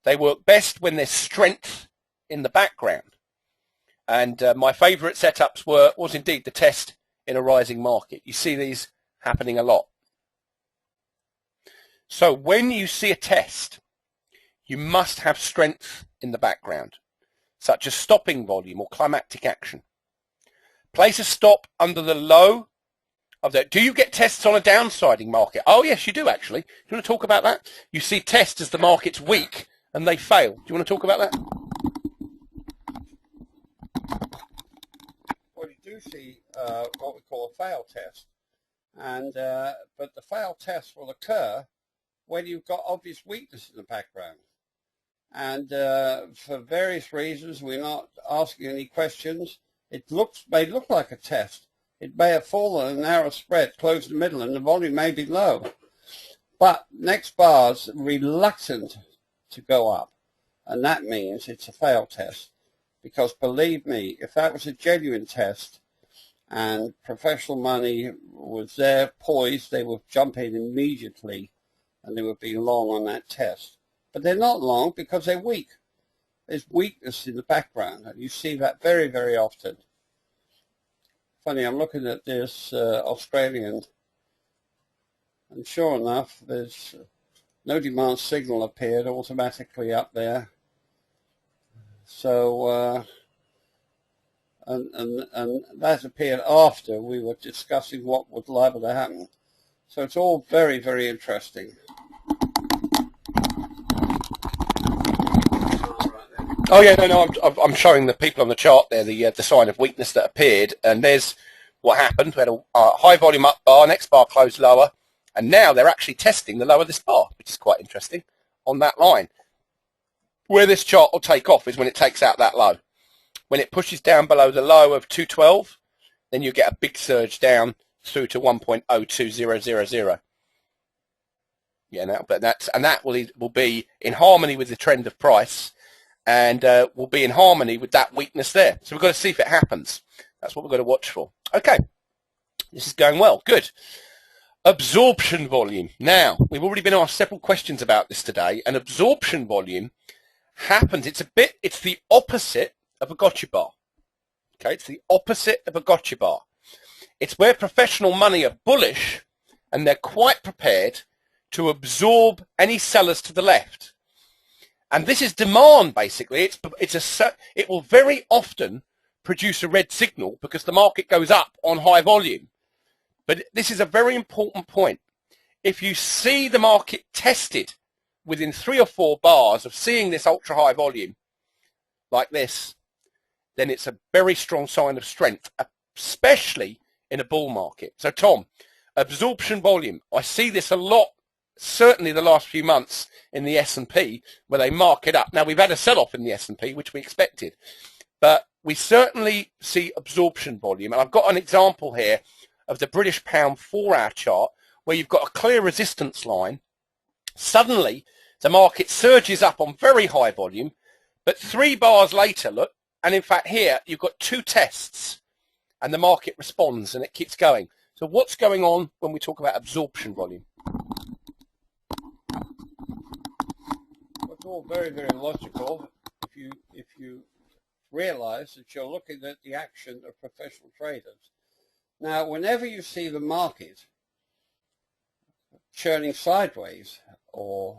They work best when there's strength in the background. And my favourite setups was indeed the test in a rising market. You see these happening a lot. So when you see a test, you must have strength in the background, such as stopping volume or climactic action. Place a stop under the low of that. Do you get tests on a downsiding market? Oh yes, you do actually. Do you want to talk about that? You see tests as the market's weak and they fail. Do you want to talk about that? Well, you do see what we call a fail test, and but the fail test will occur when you've got obvious weakness in the background. And for various reasons, we're not asking any questions. It may look like a test. It may have fallen a narrow spread, closed in the middle, and the volume may be low. But next bar's reluctant to go up, and that means it's a fail test. Because believe me, if that was a genuine test and professional money was there poised, they would jump in immediately and they would be long on that test. But they're not long because they're weak. There's weakness in the background, and you see that very, very often. Funny, I'm looking at this Australian, and sure enough, there's no demand signal appeared automatically up there. So, and that appeared after we were discussing what was liable to happen. So it's all very, very interesting. Oh yeah, no, I'm showing the people on the chart there the sign of weakness that appeared, and there's what happened. We had a high volume up bar, next bar closed lower, and now they're actually testing the low of this bar, which is quite interesting on that line. Where this chart will take off is when it takes out that low. When it pushes down below the low of 212, then you get a big surge down through to 1.02000. Yeah, no, but that will be in harmony with the trend of price, and will be in harmony with that weakness there. So we've got to see if it happens. That's what we've got to watch for. Okay, this is going well. Good. Absorption volume. Now, we've already been asked several questions about this today, and absorption volume happens. It's the opposite of a gotcha bar. Okay, it's the opposite of a gotcha bar. It's where professional money are bullish, and they're quite prepared to absorb any sellers to the left. And this is demand, basically. It will very often produce a red signal because the market goes up on high volume. But this is a very important point. If you see the market tested within 3 or 4 bars of seeing this ultra high volume like this, then it's a very strong sign of strength, especially in a bull market. So Tom, absorption volume, I see this a lot, certainly the last few months in the S&P where they mark it up. Now we've had a sell-off in the S&P, which we expected, but we certainly see absorption volume. And I've got an example here of the British pound 4-hour chart where you've got a clear resistance line. Suddenly the market surges up on very high volume, but 3 bars later, look, and in fact here you've got 2 tests and the market responds and it keeps going. So what's going on when we talk about absorption volume? It's all very, very logical if you realize that you're looking at the action of professional traders. Now, whenever you see the market churning sideways or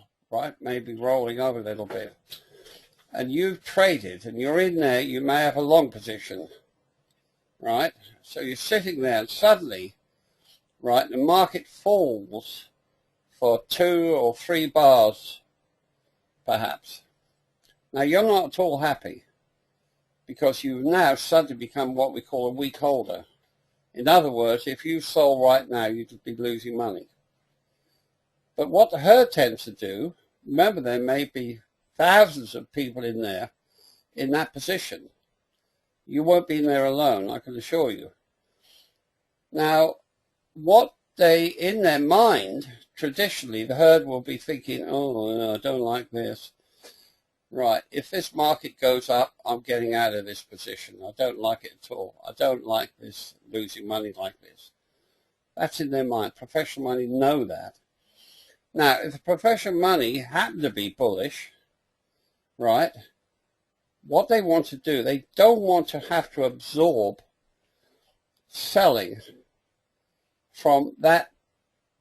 maybe rolling over a little bit, and you've traded and you're in there, you may have a long position, right? So you're sitting there and suddenly, right, the market falls for 2 or 3 bars, perhaps. Now, you're not at all happy because you've now suddenly become what we call a weak holder. In other words, if you sold right now, you'd be losing money. But what the herd tends to do, remember there may be thousands of people in there in that position. You won't be in there alone, I can assure you. Now, what they, in their mind, traditionally, the herd will be thinking, oh, no, I don't like this. Right, if this market goes up, I'm getting out of this position. I don't like it at all. I don't like this, losing money like this. That's in their mind. Professional money know that. Now, if the professional money happen to be bullish, right, what they want to do, they don't want to have to absorb selling from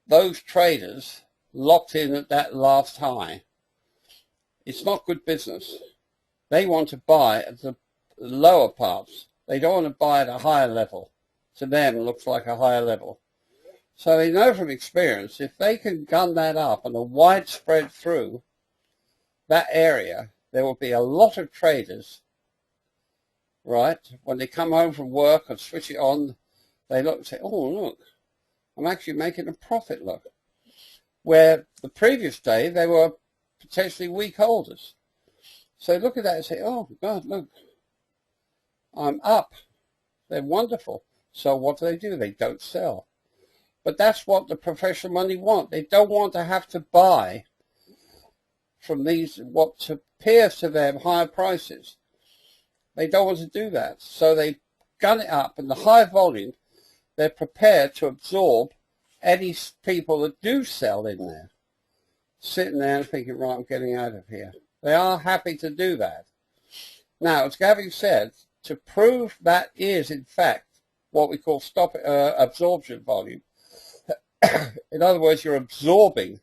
those traders locked in at that last high. It's not good business. They want to buy at the lower parts. They don't want to buy at a higher level. To them, it looks like a higher level. So they know from experience, if they can gun that up and a widespread through that area, there will be a lot of traders, right? When they come home from work and switch it on, they look and say, oh, look, I'm actually making a profit, look. Where the previous day, they were potentially weak holders. So look at that and say, oh, God, look, I'm up. They're wonderful. So what do? They don't sell. But that's what the professional money want. They don't want to have to buy from these, what appears to them, higher prices. They don't want to do that. So they gun it up, and the high volume, they're prepared to absorb any people that do sell in there. Sitting there and thinking, right, I'm getting out of here. They are happy to do that. Now, as Gavin said, to prove that is, in fact, what we call absorption volume, in other words, you're absorbing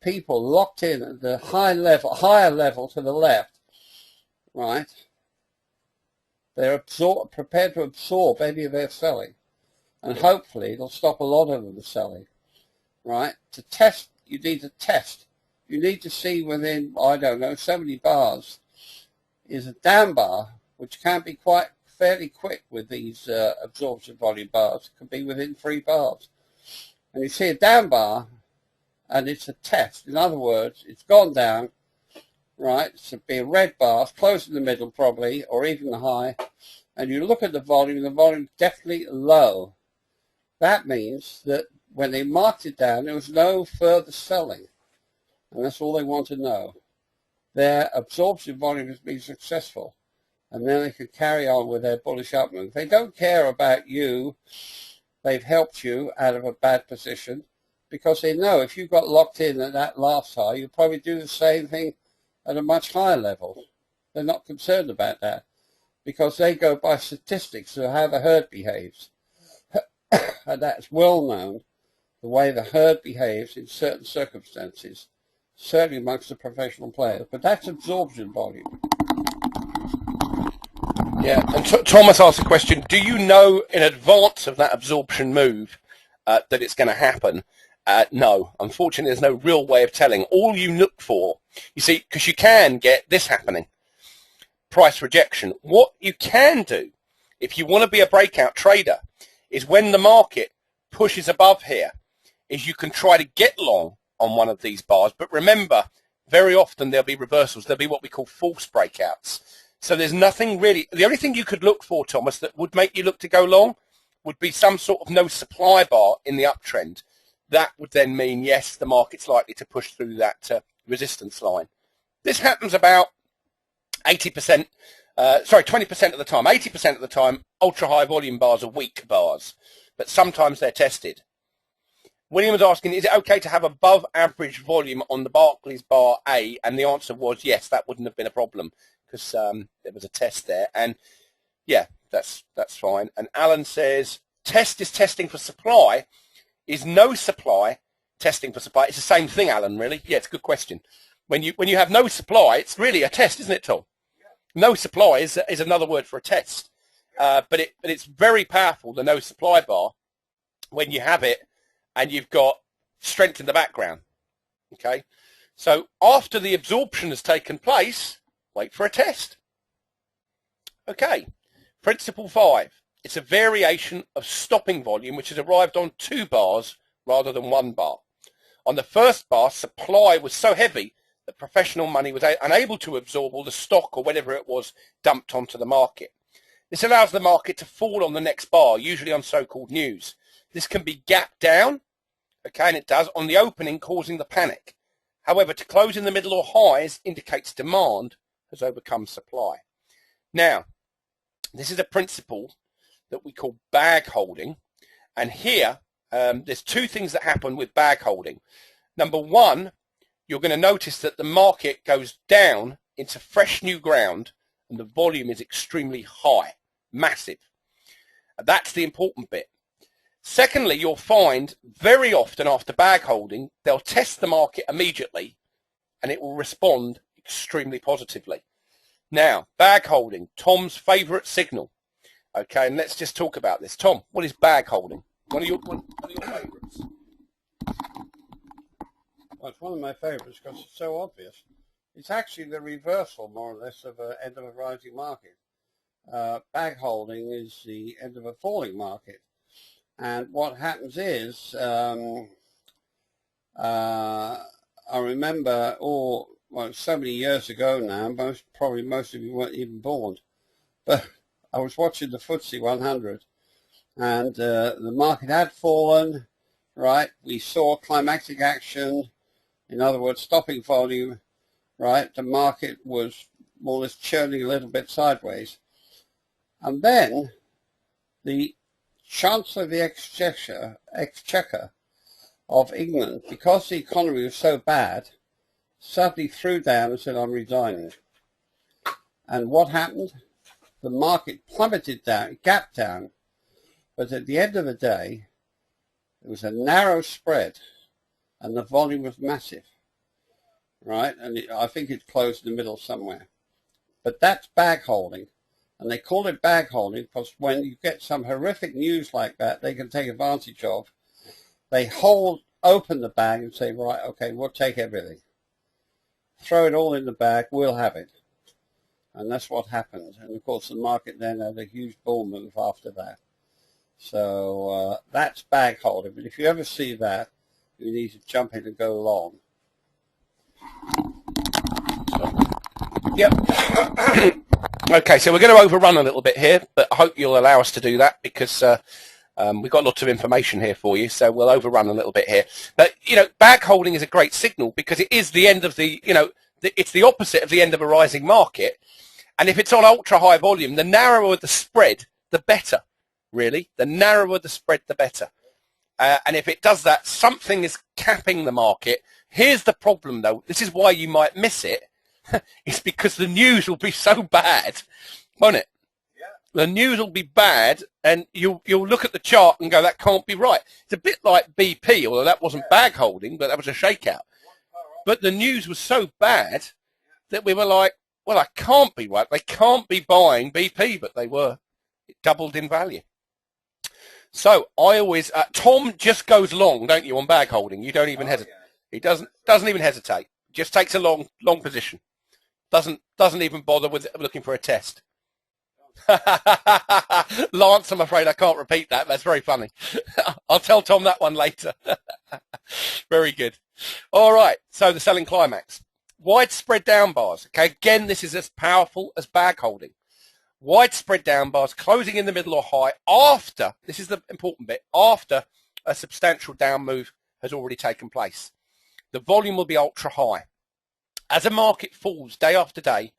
people locked in at the higher level to the left, right? They're prepared to absorb any of their selling. And hopefully it'll stop a lot of them selling, right? To test, you need to test. You need to see within, I don't know, so many bars is a down bar, which can be quite fairly quick with these absorption volume bars. It can be within 3 bars. And you see a down bar, and it's a test. In other words, it's gone down, right? So it'd be a red bar, close in the middle probably, or even the high. And you look at the volume's definitely low. That means that when they marked it down, there was no further selling. And that's all they want to know. Their absorption volume has been successful. And then they can carry on with their bullish up move. They don't care about you. They've helped you out of a bad position because they know if you got locked in at that last high, you'll probably do the same thing at a much higher level. They're not concerned about that because they go by statistics of how the herd behaves. And that's well known, the way the herd behaves in certain circumstances, certainly amongst the professional players. But that's absorption volume. Yeah, and Thomas asked a question, do you know in advance of that absorption move that it's going to happen? No, unfortunately there's no real way of telling. All you look for, you see, because you can get this happening, price rejection. What you can do, if you want to be a breakout trader, is when the market pushes above here, is you can try to get long on one of these bars. But remember, very often there'll be reversals. There'll be what we call false breakouts. So there's nothing really, the only thing you could look for, Thomas, that would make you look to go long would be some sort of no supply bar in the uptrend. That would then mean, yes, the market's likely to push through that resistance line. This happens about 20% of the time. 80% of the time, ultra-high volume bars are weak bars, but sometimes they're tested. William was asking, is it okay to have above average volume on the Barclays bar A? And the answer was yes, that wouldn't have been a problem because there was a test there. And yeah, that's fine. And Alan says, test is testing for supply. Is no supply testing for supply? It's the same thing, Alan, really. Yeah, it's a good question. When you have no supply, it's really a test, isn't it, Tom? No supply is another word for a test. But it's very powerful, the no supply bar, when you have it and you've got strength in the background. Okay? So after the absorption has taken place, wait for a test. Okay. Principle 5. It's a variation of stopping volume which has arrived on 2 bars rather than 1 bar. On the first bar, supply was so heavy that professional money was unable to absorb all the stock or whatever it was dumped onto the market. This allows the market to fall on the next bar, usually on so-called news. This can be gap down, okay, and it does, on the opening, causing the panic. However, to close in the middle or highs indicates demand has overcome supply. Now, this is a principle that we call bag holding, and here there's two things that happen with bag holding. Number one, you're going to notice that the market goes down into fresh new ground and the volume is extremely high, massive. That's the important bit. Secondly, you'll find very often after bag holding, they'll test the market immediately and it will respond extremely positively. Now, bag holding, Tom's favourite signal. Okay, and let's just talk about this. Tom, what is bag holding? One of your favourites. Well, it's one of my favourites because it's so obvious. It's actually the reversal, more or less, of an end of a rising market. Bag holding is the end of a falling market. And what happens is, I remember, well, so many years ago now, probably most of you weren't even born, but I was watching the FTSE 100, and the market had fallen, right? We saw climactic action, in other words, stopping volume, right? The market was more or less churning a little bit sideways. And then the Chancellor of the Exchequer of England, because the economy was so bad, suddenly threw down and said, I'm resigning. And what happened? The market plummeted down, gapped down. But at the end of the day, it was a narrow spread and the volume was massive, right? And I think it closed in the middle somewhere. But that's bag holding. And they call it bag holding because when you get some horrific news like that, they can take advantage of. They open the bag and say, right, okay, we'll take everything. Throw it all in the bag, we'll have it. And that's what happened. And of course, the market then had a huge bull move after that. So that's bag holding. But if you ever see that, you need to jump in and go long. Yep. Okay, so we're going to overrun a little bit here, but I hope you'll allow us to do that because we've got lots of information here for you, so we'll overrun a little bit here. But, bag holding is a great signal because it is the end of the, it's the opposite of the end of a rising market. And if it's on ultra high volume, the narrower the spread, the better, really. The narrower the spread, the better. And if it does that, something is capping the market. Here's the problem, though. This is why you might miss it. It's because the news will be so bad, won't it? Yeah. The news will be bad, and you'll look at the chart and go, that can't be right. It's a bit like BP, although that wasn't bag holding, but that was a shakeout. But the news was so bad that we were like, well, that can't be right. They can't be buying BP, but they were. It doubled in value. So I always, Tom just goes long, don't you, on bag holding? You don't even hesitate. He doesn't even hesitate. Just takes a long position. Doesn't even bother with looking for a test. Lance, I'm afraid I can't repeat that. That's very funny. I'll tell Tom that one later. Very good. All right. So the selling climax. Widespread down bars. Okay. Again, this is as powerful as bag holding. Widespread down bars closing in the middle or high after, this is the important bit, after a substantial down move has already taken place. The volume will be ultra high. As a market falls day after day,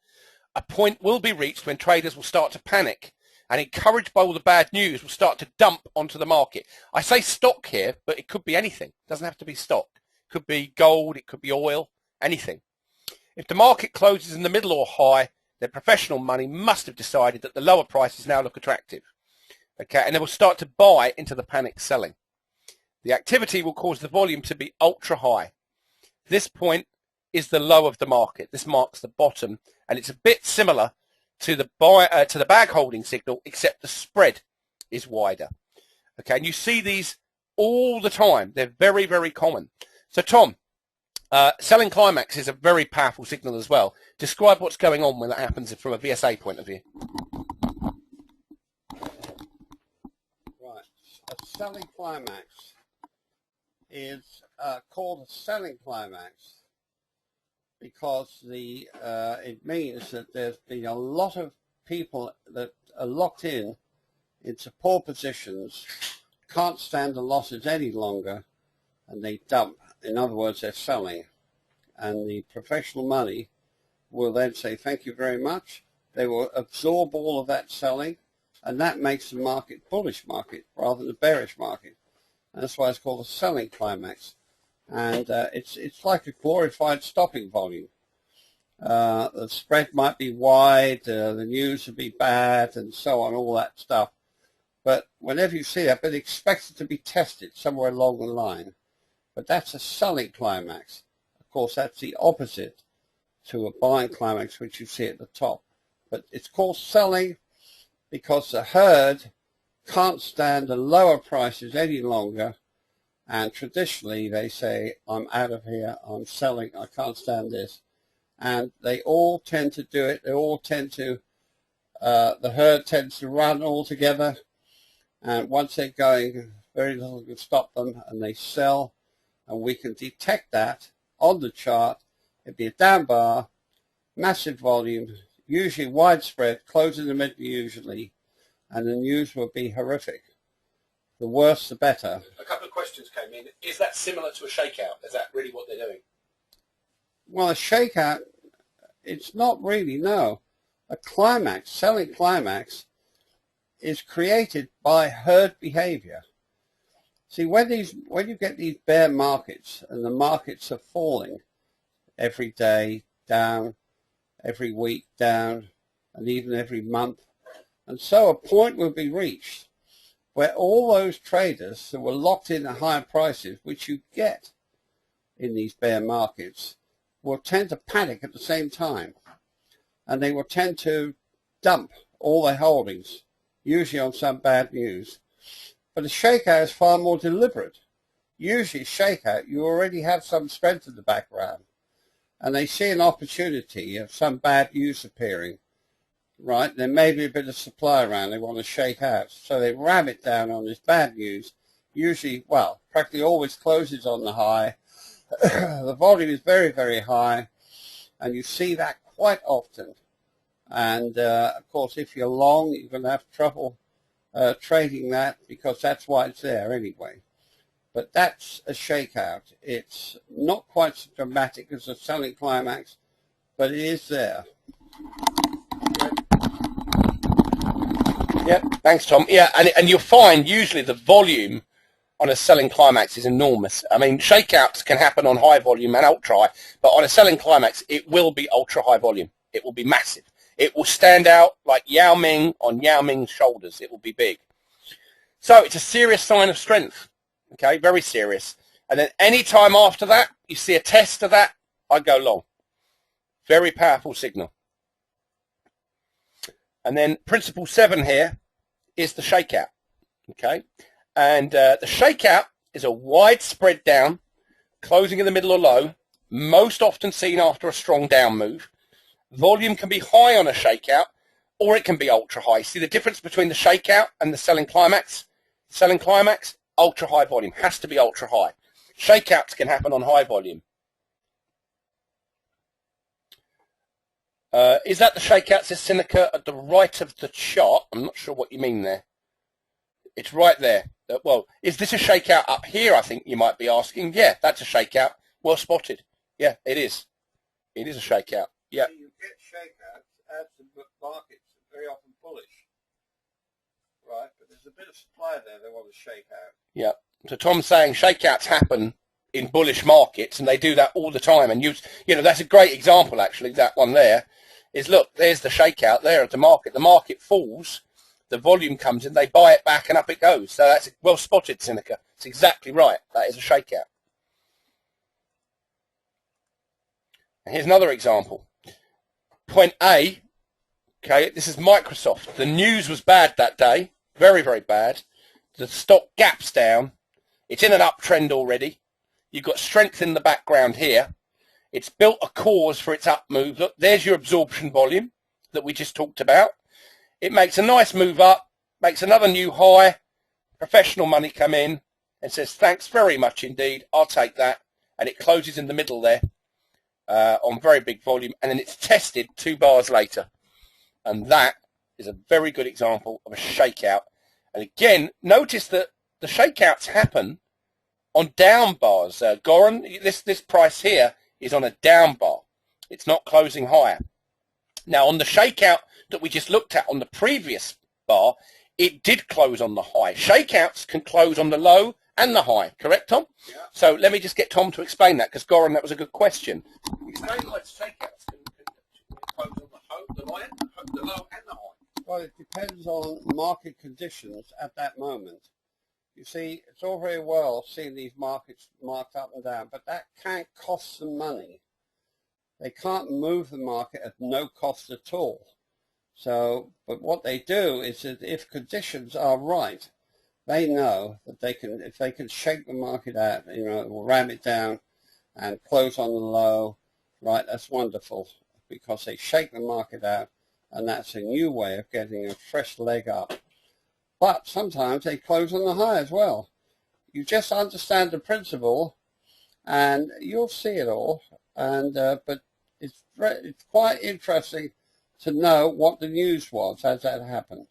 a point will be reached when traders will start to panic and, encouraged by all the bad news, will start to dump onto the market. I say stock here, but it could be anything. It doesn't have to be stock. It could be gold, it could be oil, anything. If the market closes in the middle or high, then professional money must have decided that the lower prices now look attractive. Okay, and they will start to buy into the panic selling. The activity will cause the volume to be ultra high. This point is the low of the market. This marks the bottom, and it's a bit similar to the bag holding signal, except the spread is wider. Okay, and you see these all the time. They're very, very common. So Tom, selling climax is a very powerful signal as well. Describe what's going on when that happens from a VSA point of view. Right, a selling climax is called a selling climax because it means that there's been a lot of people that are locked into poor positions, can't stand the losses any longer, and they dump. In other words, they're selling. And the professional money will then say, thank you very much. They will absorb all of that selling, and that makes the market bullish market rather than a bearish market. And that's why it's called a selling climax. And it's like a glorified stopping volume. The spread might be wide, the news would be bad, and so on, all that stuff. But whenever you see that, but expect it to be tested somewhere along the line. But that's a selling climax. Of course, that's the opposite to a buying climax, which you see at the top. But it's called selling because the herd can't stand the lower prices any longer. And traditionally, they say, I'm out of here, I'm selling, I can't stand this. And they all tend to do it. They all tend to, the herd tends to run all together. And once they're going, very little can stop them, and they sell. And we can detect that on the chart. It'd be a down bar, massive volume, usually widespread, close in the middle usually, and the news will be horrific. The worse, the better. A couple of questions came in. Is that similar to a shakeout? Is that really what they're doing? Well, a shakeout, it's not really, no. A climax, selling climax, is created by herd behavior. See, when you get these bear markets and the markets are falling every day, down, every week down, and even every month, and so a point will be reached where all those traders who were locked in at higher prices, which you get in these bear markets, will tend to panic at the same time, and they will tend to dump all their holdings, usually on some bad news. But a shakeout is far more deliberate. Usually shakeout, you already have some strength in the background, and they see an opportunity of some bad news appearing, right? There may be a bit of supply around, they want to shake out, so they ram it down on this bad news. Usually, well, practically always closes on the high. The volume is very, very high, and you see that quite often. And of course, if you're long, you're going to have trouble trading that, because that's why it's there anyway. But that's a shakeout. It's not quite so dramatic as a selling climax, but it is there. Yeah, thanks, Tom. Yeah, and you'll find usually the volume on a selling climax is enormous. I mean, shakeouts can happen on high volume and ultra high, but on a selling climax, it will be ultra high volume. It will be massive. It will stand out like Yao Ming on Yao Ming's shoulders. It will be big. So it's a serious sign of strength. Okay, very serious. And then any time after that, you see a test of that, I go long. Very powerful signal. And then principle 7 here is the shakeout. Okay, and the shakeout is a widespread down, closing in the middle or low, most often seen after a strong down move. Volume can be high on a shakeout, or it can be ultra high. See the difference between the shakeout and the selling climax? Selling climax, ultra high volume, has to be ultra high. Shakeouts can happen on high volume. Is that the shakeout, says Seneca, at the right of the chart? I'm not sure what you mean there. It's right there. Well, is this a shakeout up here, I think you might be asking? Yeah, that's a shakeout. Well spotted. Yeah, it is. It is a shakeout. Yeah. You get shakeouts as the markets are very often bullish, right? But there's a bit of supply there they want to shake out. Yeah. So Tom's saying shakeouts happen in bullish markets, and they do that all the time. And you know, that's a great example, actually. That one there is, look, there's the shakeout there at the market. The market falls, the volume comes in, they buy it back, and up it goes. So that's well spotted, Seneca. It's exactly right. That is a shakeout. And here's another example. Point A, okay, this is Microsoft. The news was bad that day, very, very bad. The stock gaps down. It's in an uptrend already. You've got strength in the background here. It's built a cause for its up move. Look, there's your absorption volume that we just talked about. It makes a nice move up, makes another new high. Professional money come in and says, thanks very much indeed, I'll take that. And it closes in the middle there. On very big volume, and then it's tested 2 bars later, and that is a very good example of a shakeout. And again, notice that the shakeouts happen on down bars. Goran, this price here is on a down bar. It's not closing higher. Now on the shakeout that we just looked at on the previous bar, it did close on the high. Shakeouts can close on the low and the high. Correct, Tom? Yeah. So let me just get Tom to explain that, because Goran, that was a good question. Explain why shakeouts can close on the line, the low and the high. Well, it depends on market conditions at that moment. You see, it's all very well seeing these markets marked up and down, but that can cost them money. They can't move the market at no cost at all. So, but what they do is that if conditions are right, they know that they can, if they can shake the market out, you know, or ram it down and close on the low, right, that's wonderful, because they shake the market out, and that's a new way of getting a fresh leg up. But sometimes they close on the high as well. You just understand the principle, and you'll see it all. And but it's quite interesting to know what the news was as that happened,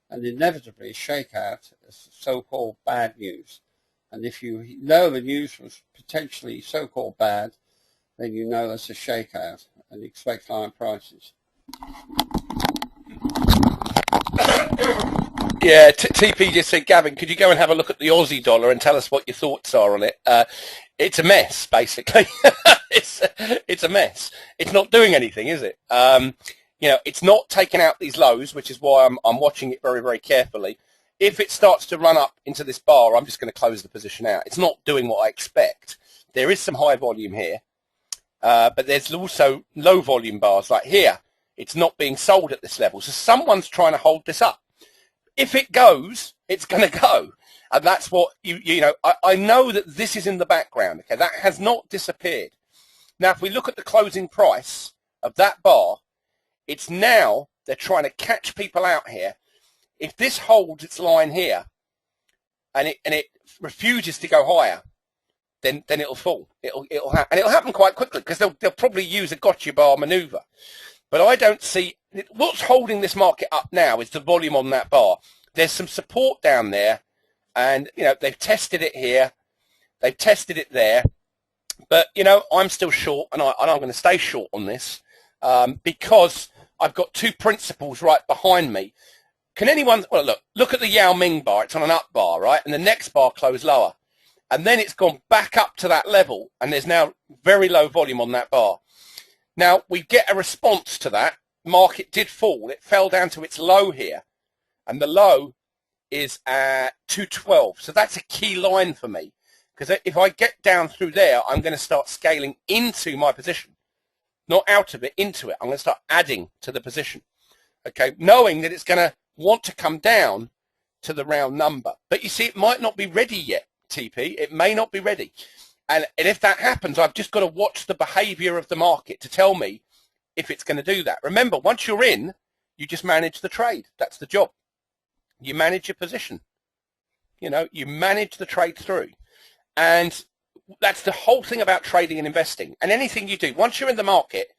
and inevitably shakeout is so-called bad news. And if you know the news was potentially so-called bad, then you know that's a shakeout, and you expect higher prices. Yeah, TP just said, Gavin, could you go and have a look at the Aussie dollar and tell us what your thoughts are on it? It's a mess, basically. It's a mess. It's not doing anything, is it? You know, it's not taking out these lows, which is why I'm watching it very, very carefully. If it starts to run up into this bar, I'm just going to close the position out. It's not doing what I expect. There is some high volume here, but there's also low volume bars like here. It's not being sold at this level. So someone's trying to hold this up. If it goes, it's going to go. And that's what, you know, I know that this is in the background. Okay, that has not disappeared. Now, if we look at the closing price of that bar, it's now they're trying to catch people out here. If this holds its line here and it refuses to go higher, then it'll fall. It'll happen quite quickly, because they'll probably use a gotcha bar maneuver. But I don't see what's holding this market up now is the volume on that bar. There's some support down there, and you know they've tested it here, they've tested it there. But you know I'm still short, and I'm going to stay short on this because I've got two principles right behind me. Can anyone, well, look at the Yao Ming bar. It's on an up bar, right? And the next bar closed lower. And then it's gone back up to that level, and there's now very low volume on that bar. Now, we get a response to that. Market did fall. It fell down to its low here. And the low is at 212. So that's a key line for me. Because if I get down through there, I'm going to start scaling into my position. Not out of it, into it. I'm going to start adding to the position. Okay, knowing that it's going to want to come down to the round number. But you see, it might not be ready yet, TP. It may not be ready. And if that happens, I've just got to watch the behavior of the market to tell me if it's going to do that. Remember, once you're in, you just manage the trade. That's the job. You manage your position. You know, you manage the trade through. And that's the whole thing about trading and investing. And anything you do, once you're in the market,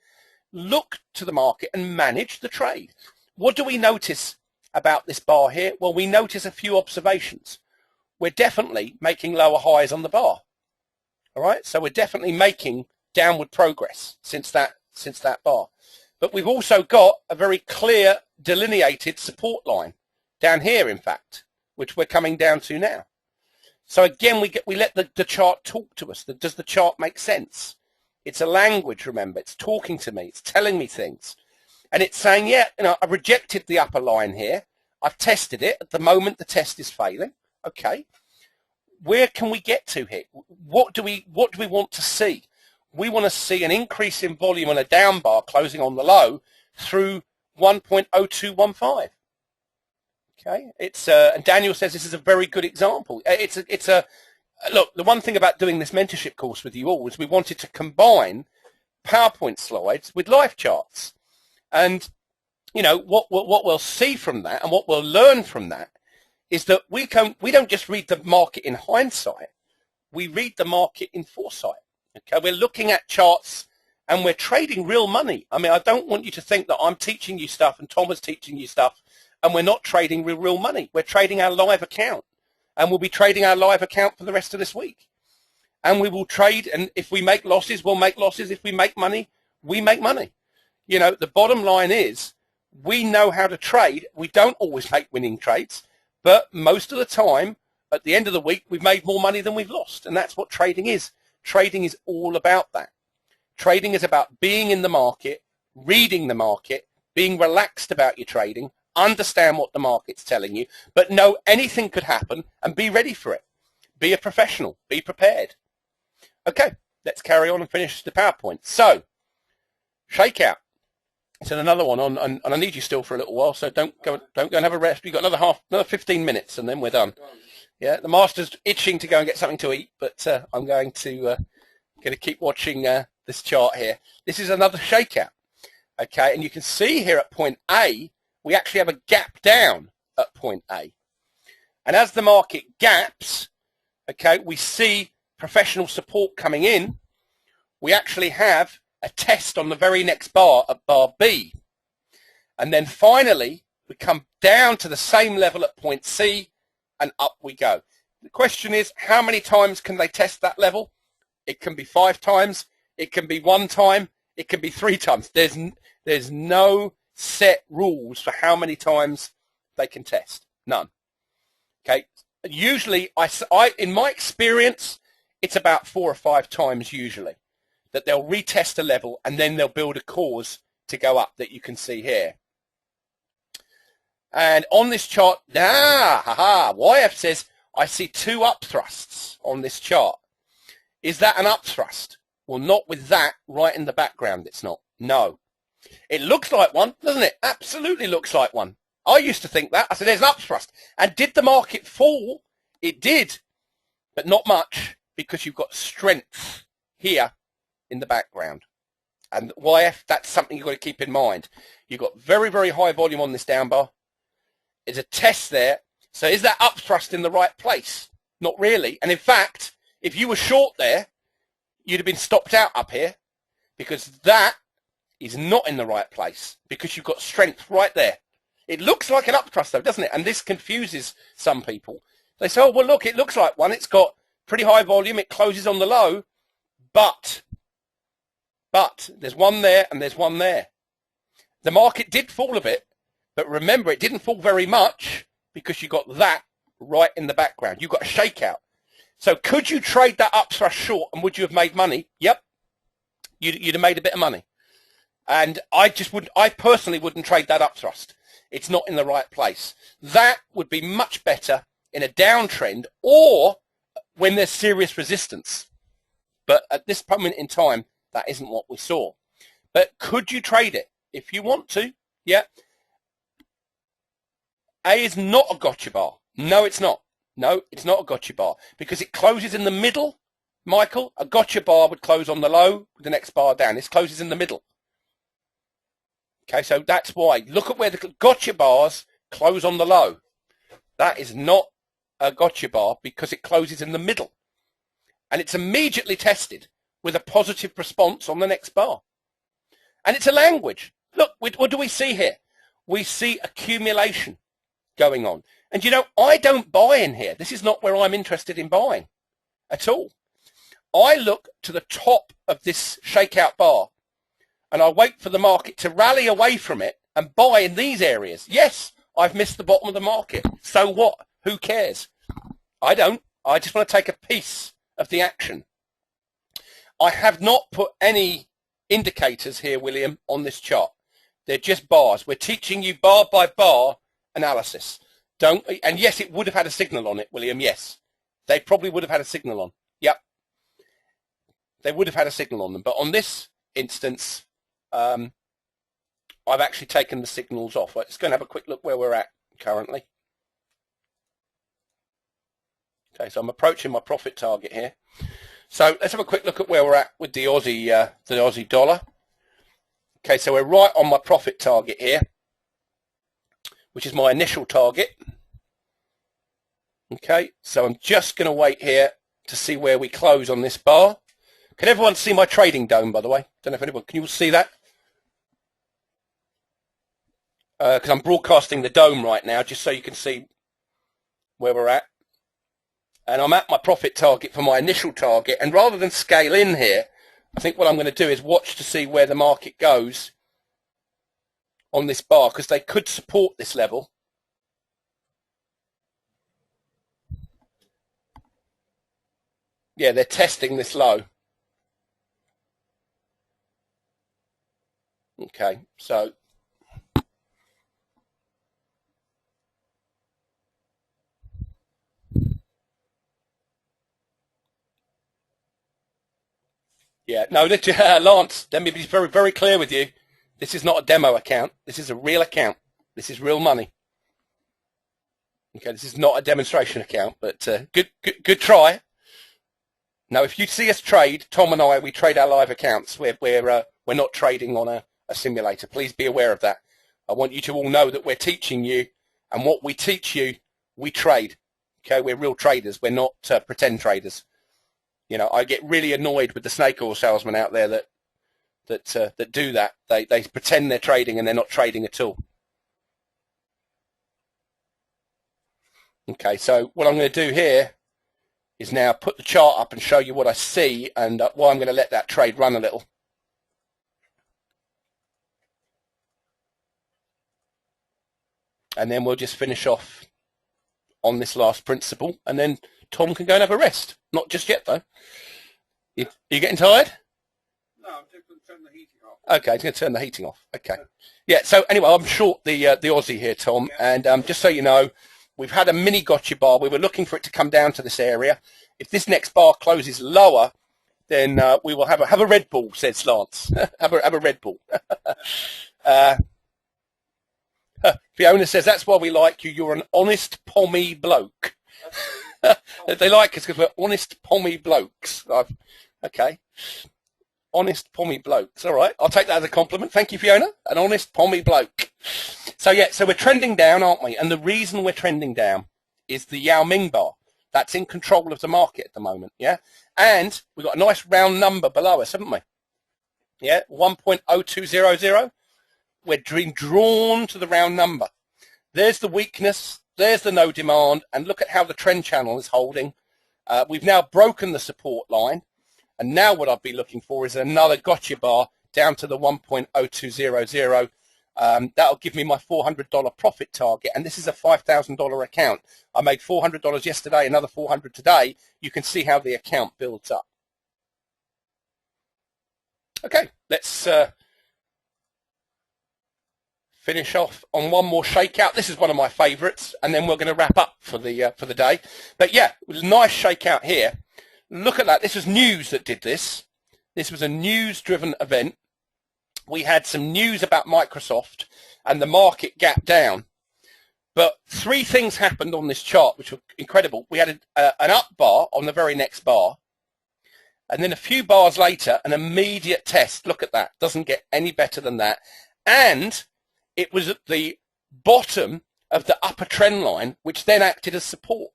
look to the market and manage the trade. What do we notice about this bar here? Well, we notice a few observations. We're definitely making lower highs on the bar. All right, so we're definitely making downward progress since that bar. But we've also got a very clear delineated support line down here, in fact, which we're coming down to now. So again, we let the chart talk to us. Does the chart make sense? It's a language, remember. It's talking to me. It's telling me things. And it's saying, yeah, you know, I've rejected the upper line here. I've tested it. At the moment, the test is failing. Okay. Where can we get to here? What do we want to see? We want to see an increase in volume on a down bar closing on the low through 1.0215. Okay, it's and Daniel says this is a very good example. It's a look. The one thing about doing this mentorship course with you all is we wanted to combine PowerPoint slides with live charts, and you know what we'll see from that and what we'll learn from that is that we don't just read the market in hindsight, we read the market in foresight. Okay, we're looking at charts and we're trading real money. I mean, I don't want you to think that I'm teaching you stuff and Tom is teaching you stuff and we're not trading real money. We're trading our live account, and we'll be trading our live account for the rest of this week. And we will trade, and if we make losses, we'll make losses. If we make money, we make money. You know, the bottom line is we know how to trade. We don't always make winning trades, but most of the time, at the end of the week, we've made more money than we've lost. And that's what trading is. Trading is all about that. Trading is about being in the market, reading the market, being relaxed about your trading, understand what the market's telling you, but know anything could happen and be ready for it. Be a professional. Be prepared. Okay, let's carry on and finish the PowerPoint. So, shakeout. It's another one on, and I need you still for a little while, so don't go and have a rest. We've got another 15 minutes, and then we're done. Yeah, the master's itching to go and get something to eat, but I'm going to keep watching this chart here. This is another shakeout. Okay, and you can see here at point A, we actually have a gap down at point A. And as the market gaps, okay, we see professional support coming in. We actually have a test on the very next bar at bar B. And then finally, we come down to the same level at point C, and up we go. The question is, how many times can they test that level? It can be 5 times. It can be 1 time. It can be 3 times. There's no set rules for how many times they can test. None. Okay. Usually, in my experience, it's about 4 or 5 times usually that they'll retest a level and then they'll build a cause to go up that you can see here. And on this chart, YF says, I see 2 up thrusts on this chart. Is that an up thrust? Well, not with that right in the background, it's not. No. It looks like one, doesn't it? Absolutely looks like one. I used to think that. I said, there's an up thrust. And did the market fall? It did, but not much, because you've got strength here in the background. And YF, that's something you've got to keep in mind. You've got very, very high volume on this down bar. There's a test there. So is that up thrust in the right place? Not really. And in fact, if you were short there, you'd have been stopped out up here, because that is not in the right place, because you've got strength right there. It looks like an up thrust though, doesn't it? And this confuses some people. They say, oh, well, look, it looks like one. It's got pretty high volume. It closes on the low, but there's one there and there's one there. The market did fall a bit, but remember, it didn't fall very much because you got that right in the background. You got a shakeout. So could you trade that up thrust short, and would you have made money? Yep. You'd have made a bit of money. And I personally wouldn't trade that up thrust. It's not in the right place. That would be much better in a downtrend or when there's serious resistance. But at this moment in time, that isn't what we saw. But could you trade it? If you want to, yeah. A is not a gotcha bar. No, it's not. No, it's not a gotcha bar because it closes in the middle. Michael, a gotcha bar would close on the low with the next bar down. This closes in the middle. Okay, so that's why. Look at where the gotcha bars close on the low. That is not a gotcha bar because it closes in the middle. And it's immediately tested with a positive response on the next bar. And it's a language. Look, what do we see here? We see accumulation going on. And you know, I don't buy in here. This is not where I'm interested in buying at all. I look to the top of this shakeout bar and I wait for the market to rally away from it and buy in these areas. Yes, I've missed the bottom of the market. So what? Who cares? I don't. I just want to take a piece of the action. I have not put any indicators here, William, on this chart. They're just bars. We're teaching you bar by bar analysis. And yes, it would have had a signal on it, William, yes. They probably would have had a signal on. Yep. They would have had a signal on them. But on this instance, I've actually taken the signals off. Let's go and have a quick look where we're at currently. Okay, so I'm approaching my profit target here. So let's have a quick look at where we're at with the Aussie dollar. Okay, so we're right on my profit target here, which is my initial target. Okay, so I'm just going to wait here to see where we close on this bar. Can everyone see my trading dome, by the way? Don't know if anyone, can you all see that? Because I'm broadcasting the dome right now, just so you can see where we're at. And I'm at my profit target for my initial target. And rather than scale in here, I think what I'm going to do is watch to see where the market goes on this bar, because they could support this level. Yeah, they're testing this low. Okay, so yeah, no, Lance, let me be very, very clear with you. This is not a demo account. This is a real account. This is real money. Okay, this is not a demonstration account, but good try. Now, if you see us trade, Tom and I, we trade our live accounts. We're not trading on a simulator. Please be aware of that. I want you to all know that we're teaching you, and what we teach you, we trade. Okay, we're real traders. We're not pretend traders. You know, I get really annoyed with the snake oil salesmen out there that do that. They pretend they're trading and they're not trading at all. Okay, so what I'm going to do here is now put the chart up and show you what I see, and why I'm going to let that trade run a little. And then we'll just finish off on this last principle, and then Tom can go and have a rest. Not just yet, though. You getting tired? No, I'm just going to turn the heating off. Okay, I'm going to turn the heating off. Okay. Yeah, so anyway, I'm short the Aussie here, Tom, and just so you know, we've had a mini gotcha bar. We were looking for it to come down to this area. If this next bar closes lower, then we will have a Red Bull, says Lance. have a Red Bull. Fiona says, that's why we like you. You're an honest, pommy bloke. They like us because we're honest, pommy blokes. Okay. Honest, pommy blokes. All right. I'll take that as a compliment. Thank you, Fiona. An honest, pommy bloke. So, yeah, so we're trending down, aren't we? And the reason we're trending down is the Yao Ming bar. That's in control of the market at the moment, yeah? And we've got a nice round number below us, haven't we? Yeah, 1.0200. We're being drawn to the round number. There's the weakness. There's the no demand. And look at how the trend channel is holding. We've now broken the support line. And now what I'd be looking for is another gotcha bar down to the 1.0200. That'll give me my $400 profit target. And this is a $5,000 account. I made $400 yesterday, another $400 today. You can see how the account builds up. Okay, let's finish off on one more shakeout. This is one of my favorites, and then we're going to wrap up for the day. But yeah, it was a nice shakeout here. Look at that. This was news that did this. This was a news-driven event. We had some news about Microsoft, and the market gapped down. But three things happened on this chart, which were incredible. We had an up bar on the very next bar, and then a few bars later, an immediate test. Look at that. Doesn't get any better than that. And it was at the bottom of the upper trend line, which then acted as support.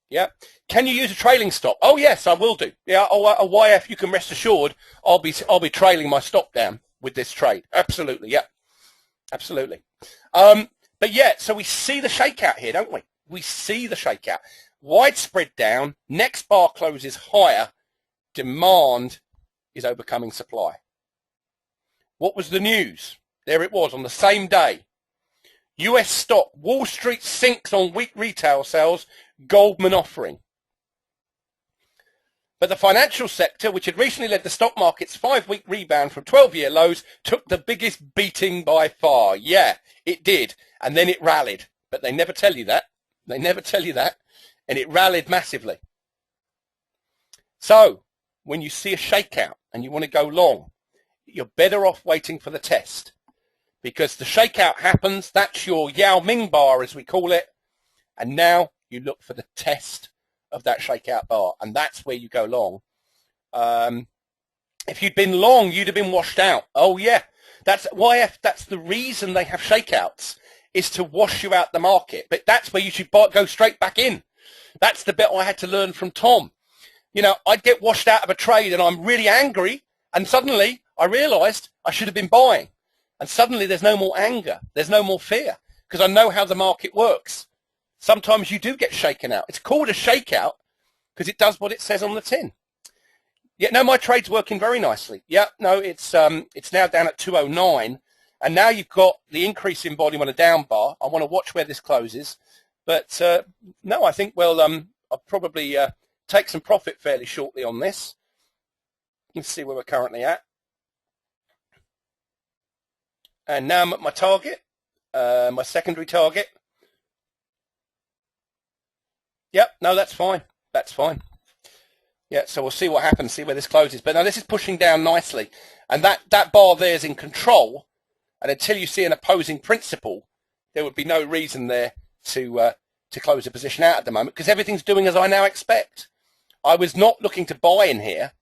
Yeah. Can you use a trailing stop? Oh, yes, I will do. Yeah. Oh, YF, you can rest assured I'll be trailing my stop down with this trade. Absolutely. Yeah. Absolutely. But yeah, so we see the shakeout here, don't we? We see the shakeout. Widespread down. Next bar closes higher. Demand is overcoming supply. What was the news? There it was on the same day. US stock, Wall Street sinks on weak retail sales, Goldman offering. But the financial sector, which had recently led the stock market's 5-week rebound from 12-year lows, took the biggest beating by far. Yeah, it did. And then it rallied. But they never tell you that. They never tell you that. And it rallied massively. So, when you see a shakeout and you want to go long, you're better off waiting for the test. Because the shakeout happens, that's your Yao Ming bar, as we call it. And now you look for the test of that shakeout bar, and that's where you go long. If you'd been long, you'd have been washed out. Oh, yeah. That's YF. That's the reason they have shakeouts, is to wash you out the market. But that's where you should go straight back in. That's the bit I had to learn from Tom. You know, I'd get washed out of a trade, and I'm really angry, and suddenly I realized I should have been buying. And suddenly there's no more anger. There's no more fear, because I know how the market works. Sometimes you do get shaken out. It's called a shakeout because it does what it says on the tin. Yeah, no, my trade's working very nicely. Yeah, no, it's now down at 209, and now you've got the increase in volume on a down bar. I want to watch where this closes, but no, I think I'll probably take some profit fairly shortly on this. Let's see where we're currently at. And now I'm at my target, my secondary target. Yep, no, that's fine. That's fine. Yeah, so we'll see what happens, see where this closes. But now this is pushing down nicely. And that bar there is in control. And until you see an opposing principle, there would be no reason there to close the position out at the moment, because everything's doing as I now expect. I was not looking to buy in here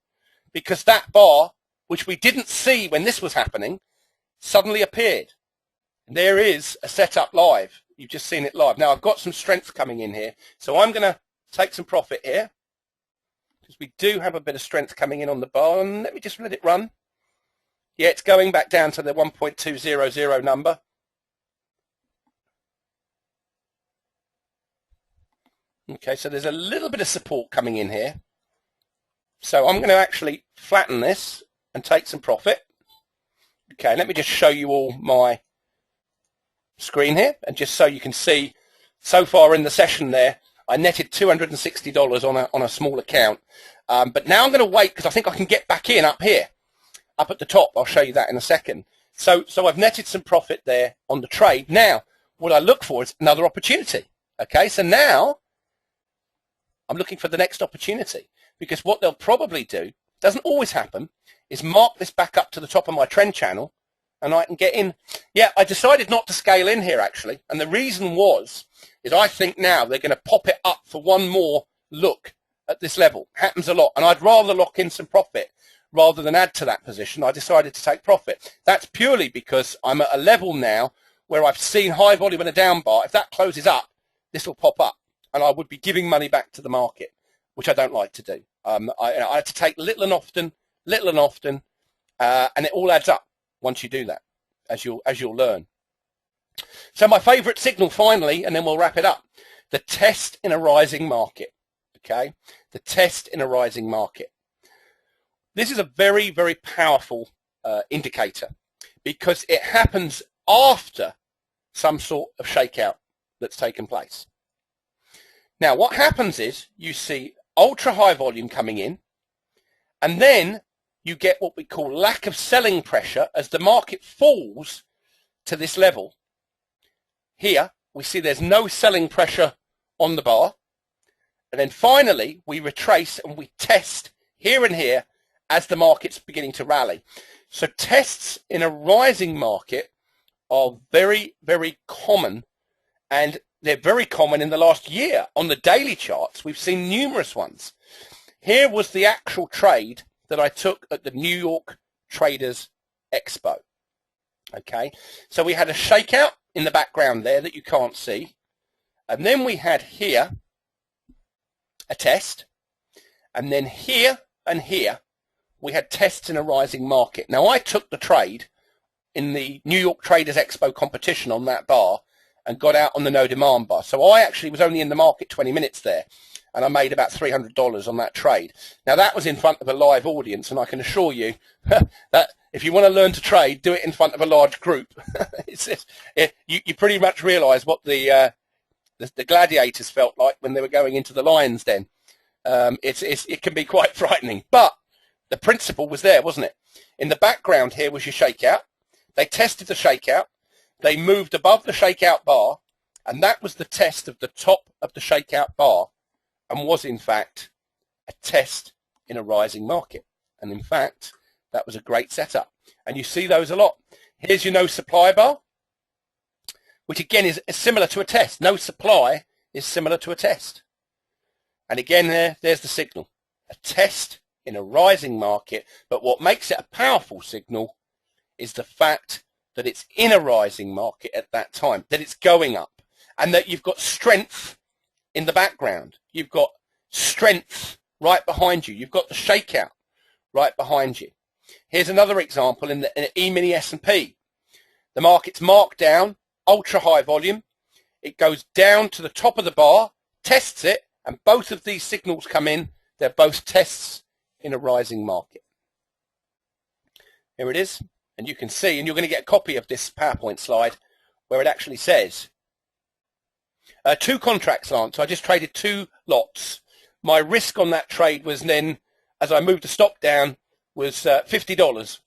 because that bar, which we didn't see when this was happening, suddenly appeared. And there is a setup live. You've just seen it live. Now I've got some strength coming in here, so I'm going to take some profit here because we do have a bit of strength coming in on the bar. And let me just let it run. Yeah, it's going back down to the 1.200 number. Okay, so there's a little bit of support coming in here. So I'm going to actually flatten this and take some profit. Okay, let me just show you all my screen here, and just so you can see, so far in the session there, I netted $260 on a small account. But now I'm going to wait because I think I can get back in up here, up at the top. I'll show you that in a second. So I've netted some profit there on the trade. Now, what I look for is another opportunity. Okay, so now I'm looking for the next opportunity, because what they'll probably do, doesn't always happen, is mark this back up to the top of my trend channel and I can get in. Yeah, I decided not to scale in here actually, and the reason is I think now they're going to pop it up for one more look at this level. Happens a lot, and I'd rather lock in some profit rather than add to that position. I decided to take profit. That's purely because I'm at a level now where I've seen high volume in a down bar. If that closes up, this will pop up, and I would be giving money back to the market, which I don't like to do. I had to take little and often, and it all adds up once you do that, as you'll learn. So my favorite signal finally, and then we'll wrap it up, the test in a rising market. Okay, the test in a rising market. This is a very, very powerful indicator, because it happens after some sort of shakeout that's taken place. Now, what happens is you see ultra high volume coming in, and then you get what we call lack of selling pressure as the market falls to this level. Here, we see there's no selling pressure on the bar. And then finally, we retrace and we test here and here as the market's beginning to rally. So tests in a rising market are very, very common, and they're very common in the last year. On the daily charts, we've seen numerous ones. Here was the actual trade that I took at the New York Traders Expo. Okay, so we had a shakeout in the background there that you can't see. And then we had here a test. And then here and here, we had tests in a rising market. Now, I took the trade in the New York Traders Expo competition on that bar and got out on the no demand bar. So I actually was only in the market 20 minutes there, and I made about $300 on that trade. Now, that was in front of a live audience, and I can assure you that if you want to learn to trade, do it in front of a large group. You pretty much realize what the gladiators felt like when they were going into the lion's den. It can be quite frightening, but the principle was there, wasn't it? In the background here was your shakeout. They tested the shakeout. They moved above the shakeout bar, and that was the test of the top of the shakeout bar, and was in fact a test in a rising market. And in fact, that was a great setup. And you see those a lot. Here's your no supply bar, which again is similar to a test. No supply is similar to a test. And again, there's the signal. A test in a rising market. But what makes it a powerful signal is the fact that it's in a rising market at that time, that it's going up, and that you've got strength in the background. You've got strength right behind you. You've got the shakeout right behind you. Here's another example in the E-mini S&P. The market's marked down, ultra high volume. It goes down to the top of the bar, tests it, and both of these signals come in. They're both tests in a rising market. Here it is. And you can see, and you're going to get a copy of this PowerPoint slide where it actually says 2 contracts, Lance. So I just traded 2 lots. my risk on that trade was then, as I moved the stock down, was $50,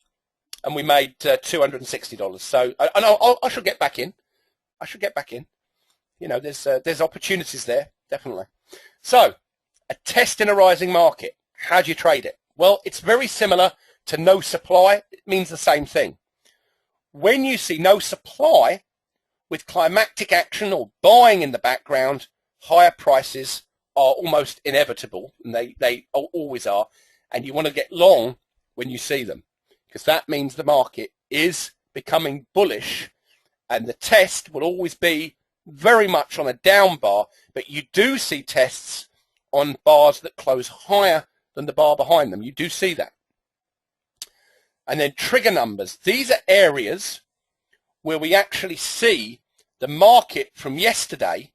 and we made $260. So I should get back in. I should get back in. You know, there's opportunities there, definitely. So, a test in a rising market. How do you trade it? Well, it's very similar to no supply. It means the same thing. When you see no supply with climactic action or buying in the background, higher prices are almost inevitable, and they always are, and you want to get long when you see them, because that means the market is becoming bullish, and the test will always be very much on a down bar, but you do see tests on bars that close higher than the bar behind them. You do see that. And then trigger numbers. These are areas where we actually see the market from yesterday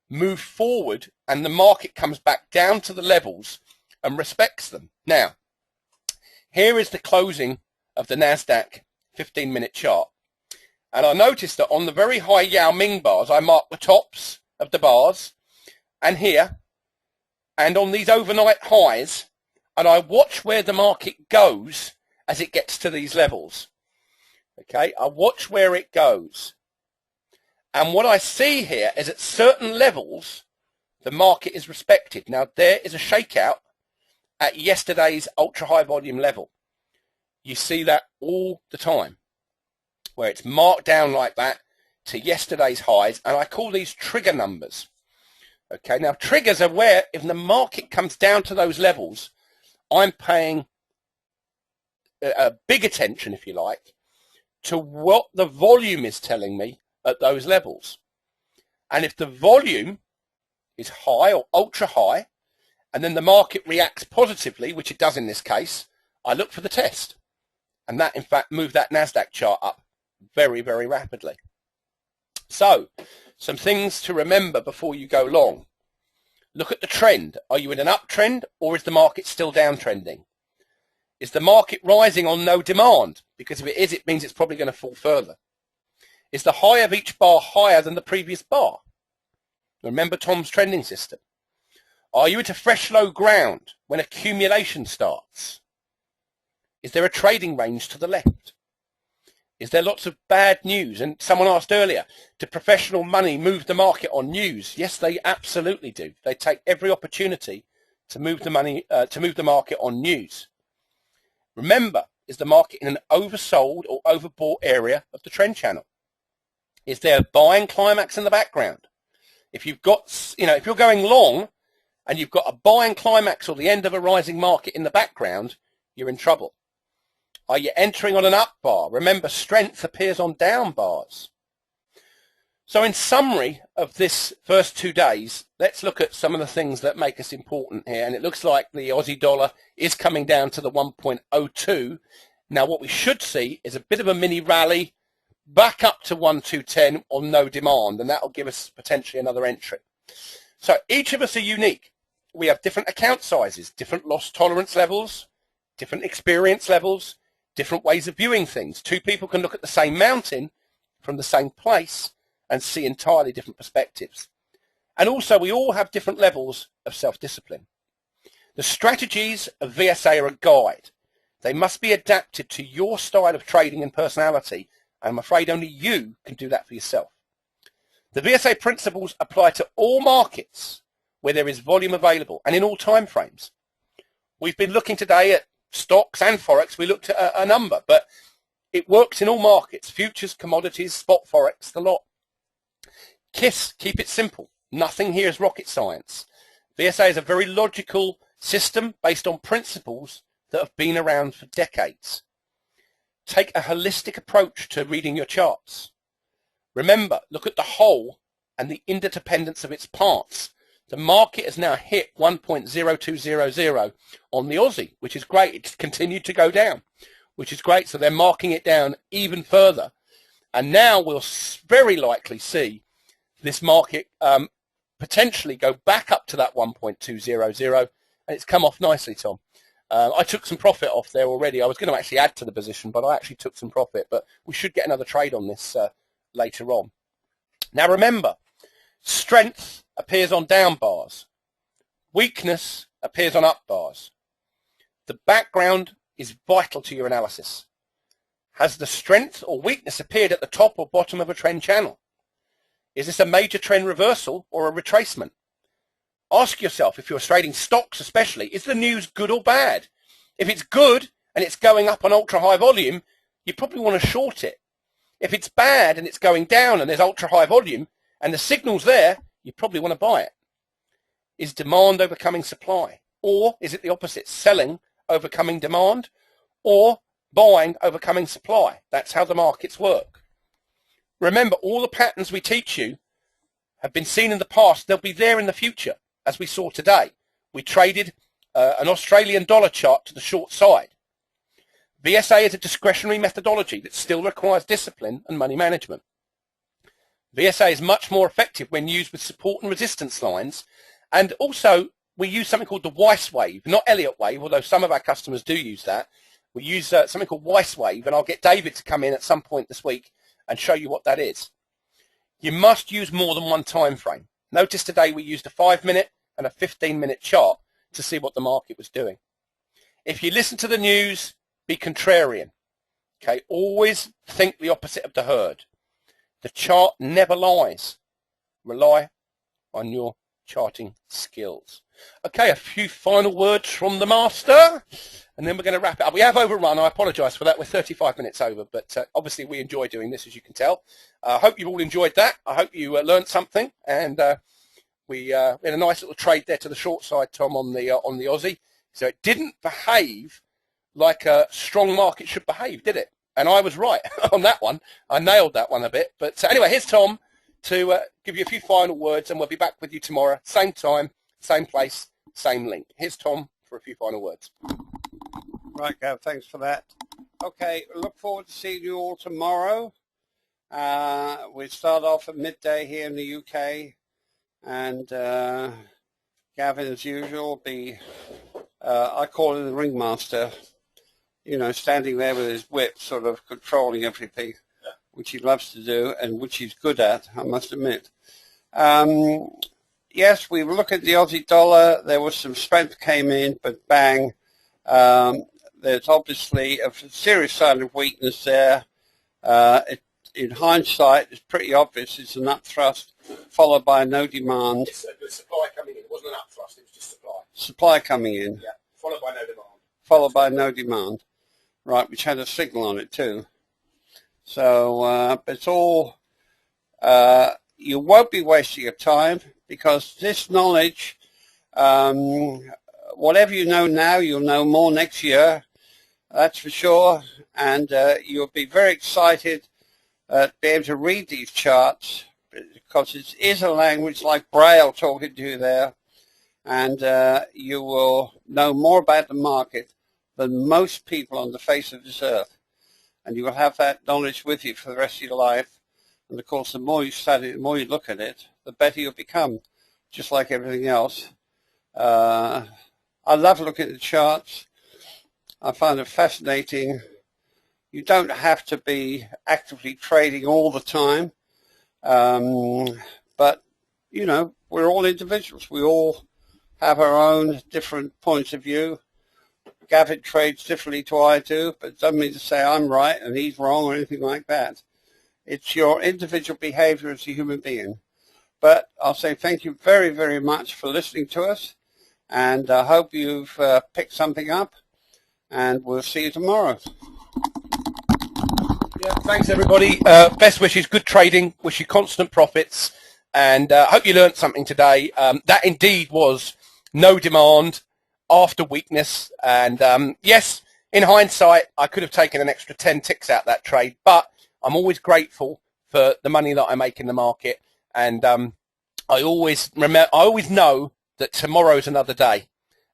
move forward, and the market comes back down to the levels and respects them. Now, here is the closing of the NASDAQ 15-minute chart. And I noticed that on the very high Yao Ming bars, I marked the tops of the bars, and here, and on these overnight highs, and I watch where the market goes as it gets to these levels. Okay, I watch where it goes. And what I see here is at certain levels, the market is respected. Now, there is a shakeout at yesterday's ultra-high volume level. You see that all the time, where it's marked down like that to yesterday's highs, and I call these trigger numbers. Okay, now triggers are where, if the market comes down to those levels, I'm paying a big attention, if you like, to what the volume is telling me at those levels. And if the volume is high or ultra high, and then the market reacts positively, which it does in this case, I look for the test. And that, in fact, moved that NASDAQ chart up very, very rapidly. So, some things to remember before you go long. Look at the trend. Are you in an uptrend, or is the market still downtrending? Is the market rising on no demand? Because if it is, it means it's probably going to fall further. Is the high of each bar higher than the previous bar? Remember Tom's trending system. Are you at a fresh low ground when accumulation starts? Is there a trading range to the left? Is there lots of bad news? And someone asked earlier, do professional money move the market on news? Yes, they absolutely do. They take every opportunity to move the money, to move the market on news. Remember, is the market in an oversold or overbought area of the trend channel? Is there a buying climax in the background? If you've got, if you're going long and you've got a buying climax or the end of a rising market in the background, you're in trouble. Are you entering on an up bar? Remember, strength appears on down bars. So in summary of this first 2 days, let's look at some of the things that make us important here. And it looks like the Aussie dollar is coming down to the 1.02. Now, what we should see is a bit of a mini rally back up to 1.210 on no demand, and that will give us potentially another entry. So each of us are unique. We have different account sizes, different loss tolerance levels, different experience levels, different ways of viewing things. Two people can look at the same mountain from the same place and see entirely different perspectives. And also, we all have different levels of self-discipline. The strategies of VSA are a guide. They must be adapted to your style of trading and personality, and I'm afraid only you can do that for yourself. The VSA principles apply to all markets where there is volume available and in all time frames. We've been looking today at stocks and Forex. We looked at a number, but it works in all markets: futures, commodities, spot Forex, the lot. KISS, keep it simple. Nothing here is rocket science. VSA is a very logical system based on principles that have been around for decades. Take a holistic approach to reading your charts. Remember, look at the whole and the interdependence of its parts. The market has now hit 1.0200 on the Aussie, which is great. It's continued to go down, which is great. So they're marking it down even further. And now we'll very likely see this market potentially go back up to that 1.200, and it's come off nicely, Tom. I took some profit off there already. I was going to actually add to the position, but I actually took some profit. But we should get another trade on this later on. Now remember, strength appears on down bars. weakness appears on up bars. The background is vital to your analysis. Has the strength or weakness appeared at the top or bottom of a trend channel? Is this a major trend reversal or a retracement? Ask yourself, if you're trading stocks especially, is the news good or bad? If it's good and it's going up on ultra high volume, you probably want to short it. If it's bad and it's going down and there's ultra high volume and the signal's there, you probably want to buy it. Is demand overcoming supply? Or is it the opposite, selling overcoming demand or buying overcoming supply? That's how the markets work. Remember, all the patterns we teach you have been seen in the past. They'll be there in the future, as we saw today. We traded an Australian dollar chart to the short side. VSA is a discretionary methodology that still requires discipline and money management. VSA is much more effective when used with support and resistance lines, and also we use something called the Weiss wave, not Elliott wave, although some of our customers do use that. We use something called Weiss wave, and I'll get David to come in at some point this week and show you what that is. You must use more than one time frame. Notice today we used a 5-minute and a 15-minute chart to see what the market was doing. If you listen to the news, be contrarian. Okay, always think the opposite of the herd. The chart never lies. Rely on your charting skills. Okay, a few final words from the master, and then we're going to wrap it up. We have overrun. I apologise for that. We're 35 minutes over, but obviously we enjoy doing this, as you can tell. I hope you've all enjoyed that. I hope you learned something, and we had a nice little trade there to the short side, Tom, on the Aussie. So it didn't behave like a strong market should behave, did it? And I was right on that one. I nailed that one a bit. But anyway, here's Tom to give you a few final words, and we'll be back with you tomorrow, same time, same place, same link. Here's Tom for a few final words. Right, Gav, thanks for that. Okay, look forward to seeing you all tomorrow. We start off at midday here in the UK, and Gavin, as usual, will be, I call him the ringmaster, you know, standing there with his whip, sort of controlling everything, which he loves to do and which he's good at, I must admit. Yes, we look at the Aussie dollar. There was some strength came in, but bang, there's obviously a serious sign of weakness there. In hindsight, it's pretty obvious. It's an upthrust followed by no demand. It's the supply coming in. It wasn't an upthrust. It was just supply. Supply coming in. Yeah, followed by no demand. Followed by no demand. Right, which had a signal on it too. So it's all, you won't be wasting your time, because this knowledge, whatever you know now, you'll know more next year, that's for sure, and you'll be very excited to be able to read these charts, because it is a language like Braille talking to you there, and you will know more about the market than most people on the face of this earth, and you will have that knowledge with you for the rest of your life. And of course, the more you study, the more you look at it, the better you'll become, just like everything else. I love looking at the charts. I find it fascinating. You don't have to be actively trading all the time, but, you know, we're all individuals. We all have our own different points of view. Gavin trades differently to I do, but it doesn't mean to say I'm right and he's wrong or anything like that. It's your individual behavior as a human being. But I'll say thank you very, very much for listening to us, and I hope you've picked something up, and we'll see you tomorrow. Yeah, thanks everybody. Best wishes, good trading, wish you constant profits, and I hope you learned something today. That indeed was no demand after weakness, and yes, in hindsight, I could have taken an extra 10 ticks out that trade, but I'm always grateful for the money that I make in the market, and I always know that tomorrow's another day,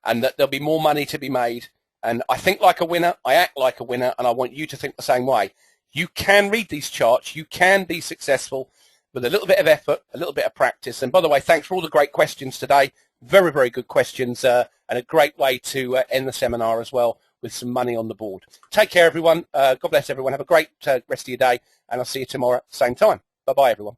and that there'll be more money to be made. And I think like a winner, I act like a winner, and I want you to think the same way. You can read these charts, you can be successful with a little bit of effort, a little bit of practice. And by the way, thanks for all the great questions today. Very, very good questions, and a great way to end the seminar as well, with some money on the board. Take care, everyone. God bless everyone. Have a great rest of your day, and I'll see you tomorrow, same time. Bye-bye, everyone.